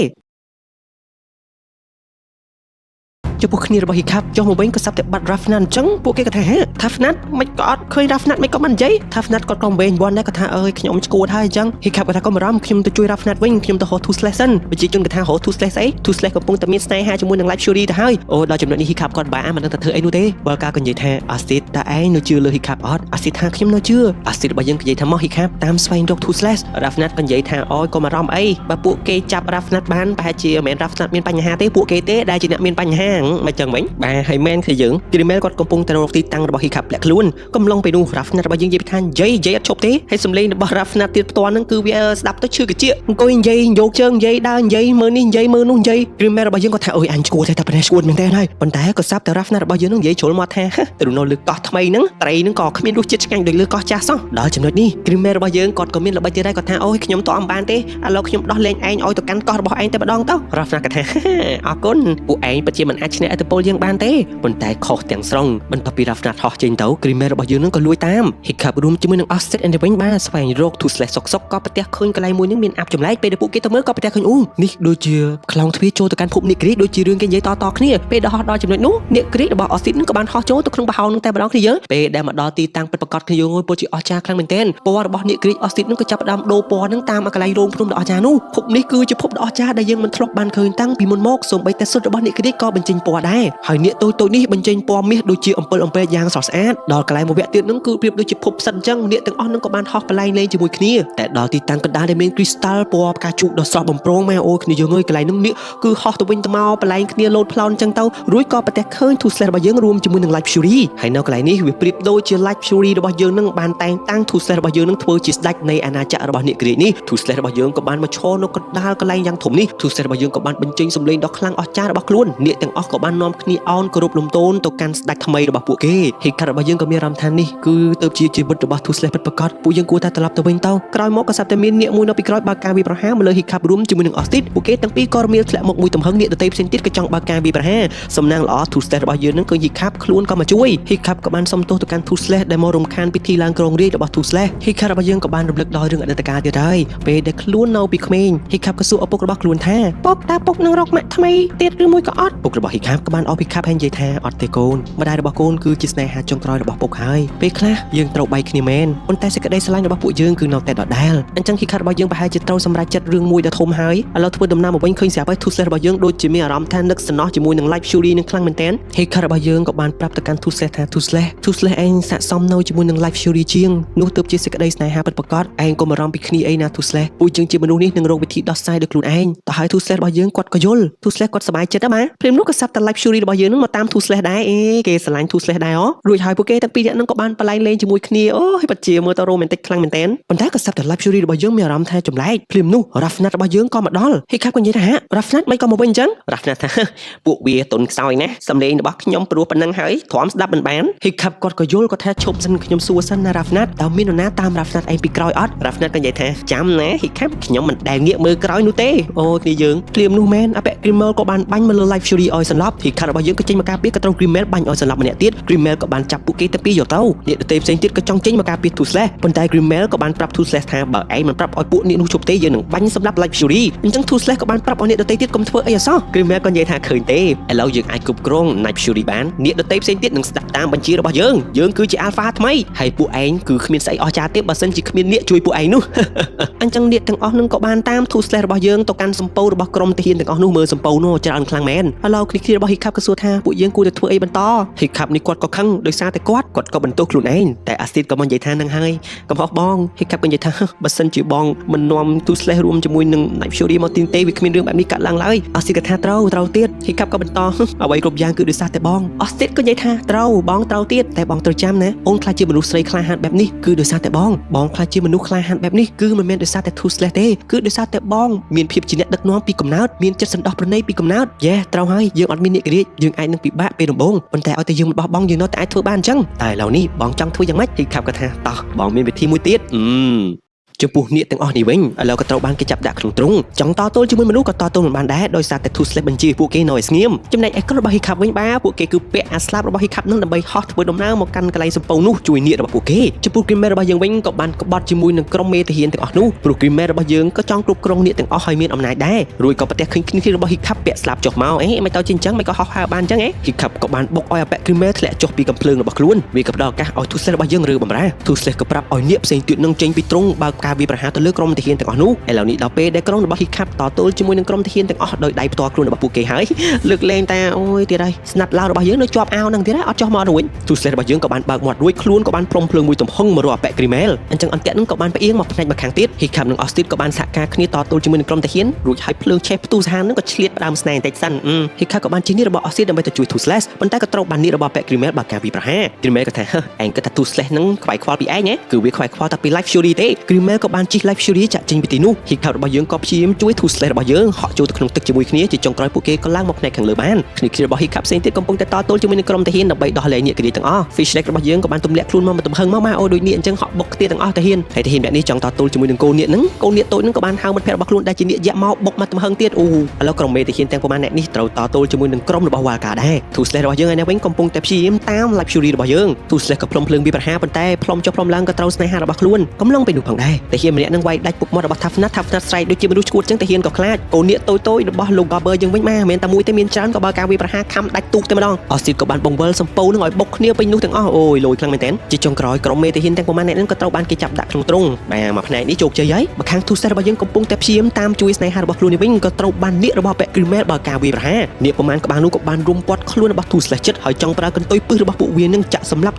A: េចំពោះគ្នារបស់ហ៊ីខាប់ចុះមកវិញក៏សាប់តែបាត់រ៉ាហ្វណាត់អញ្ចឹងពួកគេក៏ថាថាហ្វណាត់មិនក៏អត់ឃើញរ៉ាហ្វណាត់មិនក៏មិននិយាយថាហ្វណាត់គាត់ក៏វែងវ៉ាន់ដែរក៏ថាអើយខ្ញុំឈួតហើយអញ្ចឹងហ៊ីខាប់ក៏ថាកុំបារម្ភខ្ញុំទៅជួយរ៉ាហ្វណាត់វិញខ្ញុំទៅហៅ Two Slash សិនប្រជាជនក៏ថាហៅ Two Slash អី Two Slash កំពុងតែមានស្នេហាជាមួយនឹង Light Fury ទៅហើយអូដល់ចំណុចនេះហ៊ីខាប់គាត់បាក់មិនដឹងថាធ្វើអីនោះទេវ៉ាល់កាក៏និយាយថាអាស៊ីតតើឯងនៅជឿលើហ៊ីខាប់អត់អាស៊ីតថាខ្ញុំនៅជឿអាស៊ីតរបស់យើងក៏និយាយថាមកហ៊ីខាប់តាមស្វែងរក Two Slash រ៉ាហ្វណាត់ក៏និយាយថាអូយកុំបារម្ភអីបើពួកគេចាប់រ៉ាហ្វណាត់បានប្រហែលជាមិនមែនរ៉ាហ្វណាត់មានបញ្ហាទេពួកគេទេដែលជាអ្នកមានបញ្ហាមិនចឹងវិញបាទហើយមែនគឺយើងគ្រីមែលគាត់កំពុងតែរកទីតាំងរបស់ហ៊ីខាប់លាក់ខ្លួនកំឡុងពេលនោះរ៉ាហ្វណាត់របស់យើងនិយាយថានិយាយអត់ឈប់ទេហើយសំឡេងរបស់រ៉ាហ្វណាត់ទៀតផ្ទាល់ហ្នឹងគឺវាស្ដាប់ទៅឈឺកាជៀកអង្គុយនិយាយយកជើងនិយាយដើរនិយាយមើលនេះនិយាយមើលនោះនិយាយគ្រីមែលរបស់យើងគាត់ថាអើយអញឈួតទេតែប្រហែលឈួតមែនទេហើយប៉ុន្តែក៏សាប់តែរ៉ាហ្វណាត់របស់យើងនឹងនិយាយជ្រុលមកថាទៅនៅលើកោះថ្មីហ្នឹងត្រីហ្នឹងក៏គ្មានរសជាតិឆ្ងាញ់ដូចលើកោះចាស់សោះដល់ចំណុចនេះគ្រីមែលរបស់យើងគាត់ក៏មានល្បិចទៀតដែរគាត់ថាអូយខ្ញុំតអំបានទេឥឡូវខ្ញុំដោះលែងឯងឲ្យទៅកាន់កោះរបស់ឯងតែម្ដងទៅរ៉ាហ្វណាត់គាត់ថាអរគុណពួកឯងពិតជាមិនអាចឈ្នះឥទ្ធិពលយើងបានទេប៉ុន្តែខុសទាំងស្រុងបន្ទាប់ពីរ៉ាហ្វណាត់ហោះចេញទៅគ្រីមែលរបស់យើងនឹងក៏លួចតាមហ៊ីខាប់រួមជាមួយនឹង Austin and Wing បានស្វែងរក Two Slash សុកក៏ប្រទះឃើញកន្លែងមួយនឹងមានអាប់ចម្លែកពេលដែលពួកគេទៅមើលក៏ប្រទះឃើញអូនេះដូចជាខ្លោងទ្វារចូលទៅកាន់ភពនាគក្រៀកដូចជារឿងគេនិយាយតគ្នាពេលដល់ហោះដល់ចំណុចនោះនាគក្រៀករបស់ Austin នឹងក៏បានហោះចូលទៅក្នុងបហោនឹងតែម្ដងគ្នាយើងពេលដែលមកដល់ទីតាំងពិតប្រាកដគ្នាយើងពិតជាអស្ចារ្យខ្លាំងមែនទែនពណ៌របស់នាគក្រៀក Austin នឹងក៏ចាប់ផ្ដើមដូរពណ៌នឹងតាមកន្លែងរោងភ្នំដ៏អស្ចារ្យនោះភពនេះគឺជាភពដ៏អស្ចារ្យដែលយើងមិនធ្លាប់បានឃើញតាំងពីមុនមកសូម្បីតែសុទ្ធរបស់នាគក្រៀកក៏បញ្ចេញពណ៌ដែរហើយនាគតូចៗនេះបញ្ចេញពណ៌មាសដូចជាអំពិលអំពែកយ៉ាងស្រស់ស្អាតដល់កន្លែងមួយវគ្គទៀតនឹងគឺប្រៀបដូចជាភពផ្សិតអញ្ចឹងនាគទាំងអស់នឹងក៏បានហោះបលែងលេងជាមួយគ្នាតែដល់ទីតាំងកណ្ដាលដែលមានគ្រីស្តាល់ពណ៌ផ្កាឈូកដ៏ស្រស់បំព្រងម៉ែអូគ្នាយើងអើយកន្លែងនោះនាគគឺហោះទៅវិញទៅមកបលែងគ្នាលោតផ្លោនអញ្ចឹងទៅរួចក៏ប្រទះឃើញ Two Slash របស់យើងរួមជាមួយនឹង Light Fury ហើយនៅកន្លែងនេះវាប្រៀបដូចជា Light Fury របស់យើងនឹងបានតែងតាំង Two Slash របស់យើងនឹងធ្វើជាស្ដេចនៃអាណាចក្ររបស់នាគក្រៀកនេះ Two Slash របស់យើងក៏បានមកឈរនៅកណ្ដាលកន្លែងយ៉ាងធំនេះ Two Slash របស់យើងក៏បានបញ្ចេញសម្លេងដ៏ខ្លាំងអស្ចារ្យរបស់ខ្លួននាគទាំងអស់ក៏បាននាំគ្នាអោនគោរពលំទោនទៅកាន់ស្ដេចថ្មីរបស់ពួកគេហេតុការរបស់យើងក៏មានអារម្មណ៍ថានេះគឺទៅជាជីវិតរបស់ Two Slash ពិតប្រាកដពួកយើងគួរតែត្រឡប់ទៅវិញទៅក្រោយមកក៏សាប់តែមាននាគមួយនៅពីក្រោយបើកការវាប្រហារមកលើហ៊ីខាប់រួមជាមួយនឹង Austin ពួកគេទាំងពីរក៏មានធ្លាក់មកមួយទំហឹងនាគដទៃផ្សេងទៀតក៏ចង់បើកការវាប្រហារសំណាងល្អ Two Slash របស់យើងនឹងគឺហ៊ីខាប់ខ្លួនក៏មកជួយហ៊ីខាប់ក៏បានសុំទោសទៅកាន់ Two Slash ដែលមករំខានពិធីឡើងគ្រងរាជ្យរបស់ Two Slash ហ៊ីខាប់របស់យើងក៏បានរំលឹកដល់រឿងអតីតកាលទៀតហើយពេលដែលខ្លួននៅពីក្មេងហ៊ីខាប់ក៏សួរឪពុករបស់ខ្លួនថាពុកតើពុកនឹងរកម៉ាក់ថ្មីទៀតឬមួយក៏អត់ពុករបស់ហ៊ី Hiccup ក៏បានអោប Hiccup ហើយនិយាយថាអត់ទេកូនម្ដាយរបស់កូនគឺជាស្នេហាចុងក្រោយរបស់ពុកហើយពេលខ្លះយើងត្រូវបែកគ្នាមែនប៉ុន្តែសេចក្តីស្រឡាញ់របស់ពួកយើងគឺនៅតែដដែលអញ្ចឹង Hiccup របស់យើងប្រហែលជាត្រូវសម្រេចចិត្តរឿងមួយដ៏ធំហើយឥឡូវធ្វើដំណើរមកវិញឃើញស្រាប់ហើយ Toothless របស់យើងដូចជាមានអារម្មណ៍ថានឹកសំណោះជាមួយនឹង Life Fury នឹងខ្លាំងមែនទែន Hiccup របស់យើងក៏បានប្រាប់ទៅកាន់ Toothless ថា Toothless ឯងស័ក្តិសមនៅជាមួយនឹង Life Fury ជាងនោះទើបជាសេចក្តីស្នេហាពិតប្រាកដឯងកុំបារម្ភពីគ្នាអីណា Toothless ពួកយើងជាមនុស្សនេះនឹងរកវិធីដោះស្រាយដោយខ្លួនឯងតោះហើយ Toothless របស់យើងគាត់ក៏យល់ Toothless គាត់សប្បាយចិត្តណាស់ព្រមនោះក៏សាប់តែ Life Fury របស់យើងនឹងមកតាម Toothless ដែរគេស្រឡាញ់ Toothless ដែររួចហើយពួកគេទាំងពីរនាក់នឹងក៏បានបលែងលេងជាមួយគ្នាអូយពិតជាមើលទៅ romantic ខ្លាំងមែនទែនប៉ុន្តែក៏សាប់តែ Life Fury របស់យើងមានអារម្មណ៍ថាចម្លែកព្រមនោះ Rafnat របស់យើងក៏មកដល់ Hiccup ក៏និយាយថា Rafnat មិនក៏មកវិញអញ្ចឹង Rafnat ថាពួកវាទុនខ្សោយណាស់សំឡេងរបស់ខ្ញុំព្រោះប៉ុណ្ណឹងហើយទ្រាំស្ដាប់មិនបាន Hiccup គាត់ក៏យល់គាត់ថាឈប់សិនខ្ញុំសួរសិនណា Rafnat តើមាននរណាតាម Rafnat ឯងពីក្រោយអត់ Rafnat ក៏និយាយថាចាំណា Hiccup ខ្ញុំមិនដែលងាកមើលក្រោយនោះទេអូគ្នាយើងភ្លាមនោះមែនអាប៉ែ Grimmel ក៏បានបាញ់មកលើ Life Fury ឲ្យសន្លប់ Hiccup របស់យើងក៏ចេញមកការពារក៏ត្រូវ Grimmel បាញ់ឲ្យសន្លប់ម្នាក់ទៀត Grimmel ក៏បានចាប់ពួកគេទាំងពីរយកទៅអ្នកដទៃផ្សេងទៀតក៏ចង់ចេញមកការពារ Toothless ប៉ុន្តែ Grimmel ក៏បានប្រាប់ Toothless ថាបើឯងមិនប្រាប់ឲ្យពួកអ្នកនោះជប់ទេយើងនឹងបាញ់សម្លាប់ Life Fury អញ្ចឹង Toothless ក៏បានប្រាប់ឲ្យអ្នកដទៃទៀតកុំធ្វើអីអសោះ Grimmel ក៏និយាយថាឃើញទេឥឡូវយើងអាចគ្រប់គ្រង Life Fury បានអ្នកដទៃផ្សេងទៀតនឹងស្ដាប់តាមបញ្ជារបស់យើងគឺជា Alpha ថ្មីហើយពួកឯងគឺគ្មានស្អីអស្ចារ្យទេបើសិនជាគ្មានអ្នកជួយពួកឯងនោះអញ្ចឹងអ្នកទាំងអស់នឹងក៏បានតាម Toothless របស់យើងទៅកាន់សម្ពៅរបស់ក្រុមទាហានទាំងអស់នោះមើលសម្ពៅនោះច្រើនខ្លាំងមែនឥឡូវគ្នារបស់ Hiccup ក៏សួរថាពួកយើងគួរតែធ្វើអីបន្ត Hiccup នេះគាត់ក៏ខឹងដោយសារតែគាត់ក៏បន្ទោសខ្លួនឯងតែ Acid ក៏មិននិយាយថានឹងហើយកំហុសបង Hiccup ក៏និយាយថាបើសិនជាបងមិននាំ Toothless រួមជាមួយនឹង Life Fury មកទីនទេវាគ្មានរឿងបែបនេះកើតឡើងឡើយ Acid ក៏ថាត្រូវទៀត Hiccup ក៏បន្តអ្វីគ្រប់យ៉ាងគឺដោយសារតែបង Acid ក៏និយាយថាត្រូវបងត្រូវទៀតតែបងត្រូវចាំណាអូនខ្លាចជាមនុស្សស្រីក្លាហានបែបនេះគឺដោយសារតែបងខ្លាចជាមនុស្សក្លាហានបែបនេះគឺមិនមែនដោយសារតែ Toothless ទេគឺដោយសារតែបងមានភាពជាអ្នកដឹកនាំពីកំណើតមានចិត្តសន្តោសប្រណីពីកំណើតត្រូវហើយយើងអត់មានអ្នកក្រៀកយើងអាចនឹងពិបាកពេលដំបូងប៉ុន្តែឲ្យតែយើងមិនបោះបង់យើងនៅតែអាចធ្វើបានអញ្ចឹងតែឥឡូវនេះបងចង់ធ្វើយ៉ាងម៉េច Hiccup ក៏ថាតោះបងមានវិធីមួយទៀតចំពោះអ្នកទាំងអស់នេះវិញឥឡូវក៏ត្រូវបានគេចាប់ដាក់ក្នុងទ្រុងចង់តទល់ជាមួយមនុស្សក៏តទល់មិនបានដែរដោយសារតែ Toothless បញ្ជាពួកគេនៅឲ្យស្ងៀមចំណែកឯក្រុមរបស់ Hiccup វិញពួកគេគឺពាក់អាស្លាបរបស់ Hiccup នឹងដើម្បីហោះធ្វើដំណើរមកកាន់កន្លែងសម្ពៅនោះជួយអ្នករបស់ពួកគេចំពោះ Grimmel របស់យើងវិញក៏បានក្បត់ជាមួយនឹងក្រុមមេទាហានទាំងអស់នោះព្រោះ Grimmel របស់យើងក៏ចង់គ្រប់គ្រងអ្នកទាំងអស់ឲ្យមានអំណាចដែររួចក៏ប្រទះឃើញគ្នារបស់ Hiccup ពាក់ស្លាបចុះមកមិនទៅជាអញ្ចឹងមិនក៏ហោះហើរបានអញ្ចឹងHiccup ក៏បានបុកឲ្យអាប៉ែ Grimmel ធ្លាក់ចុះពីកំភ្លើងរបស់ខ្លួនវាក៏ផ្ដល់ឱកាសឲ្យ Toothless របស់យើងរើបំរា Toothless ក៏ប្រាប់ឲ្យអ្នកផ្សេងទៀតនឹងចេញពីទ្រុងបើកការវាប្រហារទៅលើក្រុមទាហានទាំងអស់នោះឥឡូវនេះដល់ពេលដែលក្រុមរបស់ Hiccup តទល់ជាមួយនឹងក្រុមទាហានទាំងអស់ដោយដៃផ្ទាល់ខ្លួនរបស់ពួកគេហើយលើកលែងតាអូយទៀតហើយស្នាប់ឡើងរបស់យើងនៅជាប់អាវនឹងទៀតហើយអត់ចុះមករួច Toothless របស់យើងក៏បានបើកមាត់រួចខ្លួនក៏បានព្រមភ្លើងមួយទំហឹងមករកអាប៉ែ Grimmel អញ្ចឹងអន្ទាក់នឹងក៏បានផ្អៀងមកផ្នែកមកខាងទៀត Hiccup និង Acid ក៏បានសហការគ្នាតទល់ជាមួយនឹងក្រុមទាហានរួចហើយភ្លើងឆេះផ្ទុះសាហាននឹងក៏ឆ្លៀតផ្ដើមស្នេហ៍បន្តិចសិនHiccup ក៏បានជានេះរបស់ Acid ដើម្បីទៅជួយ Toothless ប៉ុន្តែក៏ត្រូវបាននេះរបស់អាប៉ែ Grimmel បើកការវាប្រហារ Grimmel ក៏ថាឯងគិតថា Toothless នឹងខ្វាយខ្វល់ពីឯងគឺវាខ្វាយខ្វល់តែពី Life Fury ទេ Grimmel ក៏បានជិះ Life Fury ចាក់ចេញពីទីនោះ Hiccup របស់យើងក៏ព្យាយាមជួយ Toothless របស់យើងហក់ចូលទៅក្នុងទឹកជាមួយគ្នាជាចុងក្រោយពួកគេក៏ឡើងមកផ្នែកខាងលើបានគ្នារបស់ Hiccup ផ្សេងទៀតកំពុងតែតទល់ជាមួយនឹងក្រុមទាហានដើម្បីដោះលែងអ្នកក្រៀកទាំងអស់ Fishlake របស់យើងក៏បានទម្លាក់ខ្លួនមកទំហឹងមកអូដូចនេះអញ្ចឹងហក់បុកគ្នាទាំងអស់ទាហានហើយទាហានអ្នកនេះចង់តទល់ជាមួយនឹងកូននាគហ្នឹងកូននាគតូចហ្នឹងក៏បានហៅមិត្តភក្តិរបស់ខ្លួនដែលជានាគយក្សមកបុកមកទំហឹងទៀតឥឡូវក្រុមមេទាហានទាំងប្រមាណអ្នកនេះត្រូវតទល់ជាមួយនឹងក្រុមរបស់ Walka ដែរ Toothless របស់យើងឯនេះវិញកំពុងតែព្យាយាមតាម Life Fury របស់យើង Toothless ក៏ព្រមភ្លើងវាប្រហារប៉ុន្តែផ្លុំចុះផ្លុំឡើងក៏ត្រូវស្នេហារបស់ខ្លួនកំឡុងពេលនោះផងដែរទាហានម្នាក់នឹងវាយដាច់ពុកមាត់របស់ Rafnat ស្រែកដូចជាមនុស្សឈួតអញ្ចឹងទាហានក៏ខ្លាចកូននាគតូចរបស់លោក Gobber យើងវិញមិនមែនតែមួយទេមានច្រើនក៏បើការវាប្រហារខំដាច់ទូកតែម្ដង Acid ក៏បានបង្វិលសម្ពៅនឹងឲ្យបុកគ្នាពេញនោះទាំងអស់អូយលយខ្លាំងមែនទែនជាចុងក្រោយក្រុមមេទាហានទាំងប្រមាណអ្នកនឹងក៏ត្រូវបានគេចាប់ដាក់ក្នុងទ្រុងបាទមកផ្នែកនេះជោគជ័យហើយមកខាង Toothless របស់យើងកំពុងតែព្យាយាមតាមជួយស្នេហារបស់ខ្លួននេះវិញក៏ត្រូវបាននាគរបស់ Grimmel បើការវាប្រហារនាគប្រមាណក្បាលនោះក៏បានរុំពាត់ខ្លួនរបស់ Toothless ចិត្តហើយចង់ប្រើកន្ទុយពឹសរបស់ពួកវានឹងចាក់សម្លាប់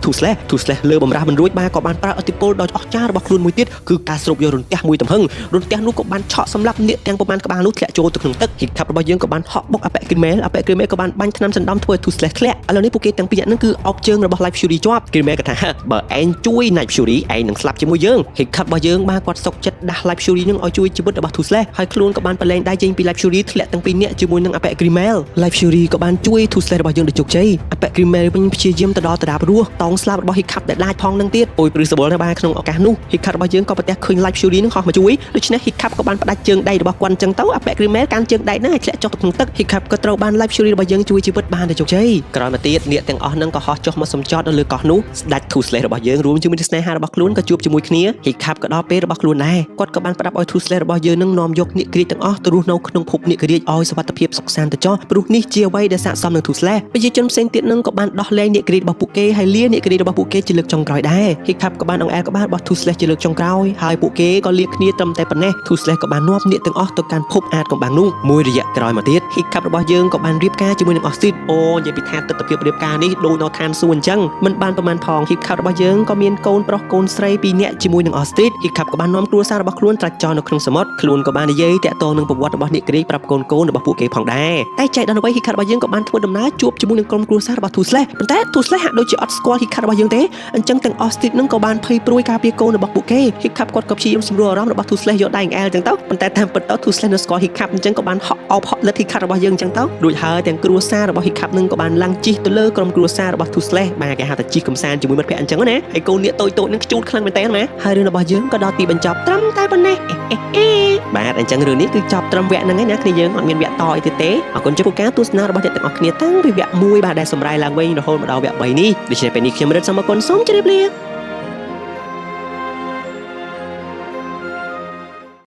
A: Toothless លើបំរាស់មិនរួចក៏បានប្រើឥទ្ធិពលដ៏អស្ចារ្យរបស់ខ្លួនមួយទៀតគឺការស្រូបយករន្ទះមួយទំហឹងរន្ទះនោះក៏បានឆក់សម្លាប់នាគទាំងប្រមាណក្បាលនោះធ្លាក់ចូលទៅក្នុងទឹក Hiccup របស់យើងក៏បានហក់បុកអាប៉ែ Grimmel ក៏បានបាញ់ថ្នាំសណ្ដំធ្វើឲ្យ Toothless ធ្លាក់ឥឡូវនេះពួកគេទាំងពីរនាក់ហ្នឹងគឺអោបជើងរបស់ Life Fury ជាប់ Grimmel ក៏ថាបើឯងជួយ Life Fury ឯងនឹងស្លាប់ជាមួយយើង Hiccup របស់យើងបានគាត់សុកចិត្តដាស់ Life Fury នឹងឲ្យជួយជីវិតរបស់ Toothless ហើយខ្លួនក៏បានប្រឡែងដៃចេញពី Life Fury ធ្លាក់ទាំងពីរនាក់ជាមួយនឹងអាប៉ែ Grimmel Life Fury ក៏បានជួយ Toothless របស់យើងដោយជោគជ័យអាប៉ែ Grimmel វិញព្យាយាមទៅដល់ដរាបរស់តោងស្លាប់របស់ Hiccup ដែលដាច់ផងនឹងទៀតអូយព្រឺសបល់នៅបានក្នុងឱកាសនោះ Hiccup របស់យើងក៏ប្រទះឃ ឃើញ live story នឹងហោះមកជួយដូច្នេះ Hiccup ក៏បានផ្ដាច់ជើងដៃរបស់គាត់អញ្ចឹងទៅអាពាក់ Grimel កាន់ជើងដៃហ្នឹងឲ្យធ្លាក់ចុះទៅក្នុងទឹក Hiccup ក៏ត្រូវបាន live story របស់យើងជួយជីវិតបានទៅជោគជ័យក្រោយមកទៀតអ្នកទាំងអស់ហ្នឹងក៏ហោះចុះមកសំចតនៅលើកោះនោះស្ដេច Toothless របស់យើងរួមជាមួយស្នេហារបស់ខ្លួនក៏ជួបជាមួយគ្នា Hiccup ក៏ដល់ពេលរបស់ខ្លួនដែរគាត់ក៏បានប្រាប់ឲ្យ Toothless របស់យើងនឹងនាំយកអ្នកក្រៀកទាំងអស់ទៅរស់នៅក្នុងភពអ្នកក្រៀកឲ្យសុវត្ថិភាពសុខសាន្តទៅចុះព្រោះនេះជាអ្វីដែលស័ក្តិសមនឹង Toothless ប្រជាជនផ្សេងទៀតនឹងក៏បានដោះលែងអ្នកក្រៀករបស់ពួកគេហើយលាអ្នកក្រៀករបស់ពួកគេជាលើកចុងក្រោយដែរ Hiccup ក៏បានអង្អែលក្បាលរបស់ Toothless ជាលើកចុងក្រោយហើយពួកគេក៏លាគ្នាត្រឹមតែប៉ុណ្ណេះ Toothless ក៏បាននាំអ្នកទាំងអស់ទៅកាន់ភពអាចកំបាំងនោះមួយរយៈក្រោយមកទៀត Hiccup របស់យើងក៏បានរៀបការជាមួយនឹង Ostrid អូនិយាយពីថាទស្សនវិជ្ជារៀបការនេះដូចនៅឋានសួគ៌អញ្ចឹងមិនបានប្រមាណផង Hiccup របស់យើងក៏មានកូនប្រុសកូនស្រី2នាក់ជាមួយនឹង Ostrid Hiccup ក៏បាននាំគ្រួសាររបស់ខ្លួនត្រាច់ចោលនៅក្នុងសមុទ្រខ្លួនក៏បាននិយាយតាក់ទងនឹងប្រវត្តិរបស់អ្នកក្រៀកប្រាប់កូនរបស់ពួកគេផងដែរតែចែកដល់អ្វី Hiccup របស់យើងក៏បានធ្វើដំណើរជួបជាមួយនឹងក្រុមគ្រួសាររបស់ Toothless ប៉ុន្តែ Toothless ហាក់ដូចជាអត់ស្គាល់ Hiccup របស់យើងទេអញ្ចឹងទាំង Ostrid នឹងក៏បានភ័យព្រួយការពារកូនរបស់ពួកគេ Hiccup គាត់ក៏ព្យាយាមសម្រួលអារម្មណ៍របស់ Toothless យកដៃអង្អែលអញ្ចឹងទៅប៉ុន្តែតាមពិតទៅ Toothless នៅស្គាល់ Hiccup អញ្ចឹងក៏បានហក់អោបហក់លិត Hiccup របស់យើងអញ្ចឹងទៅរួចហើយទាំងគ្រួសាររបស់ Hiccup នឹងក៏បានឡើងជិះទៅលើក្រុមគ្រួសាររបស់ Toothless បាទគេហៅថាជិះកំសាន្តជាមួយមិត្តភក្តិអញ្ចឹងណាហើយកូននេះតូចៗនឹងខ្ជូតខ្លាំងមែនតើណាហើយរឿងរបស់យើងក៏ដល់ទីបញ្ចប់ត្រឹមតែប៉ុណ្ណេះបាទអញ្ចឹងរឿងនេះគឺចប់ត្រឹមវគ្គហ្នឹងឯណាគ្នាយើងអត់មានវគ្គតអីទៀតទេអរគុណចំពោះការទស្សនារបស់អ្នកទាំងអស់គ្នាតាំងពីវគ្គ1បាទដែលសម្រាប់ឡើងវិញរហូតមកដល់វគ្គ3នេះដូច្នេះពេលនេះខ្ញុំរិទ្ធសូមអរគុណសូមជម្រាបលា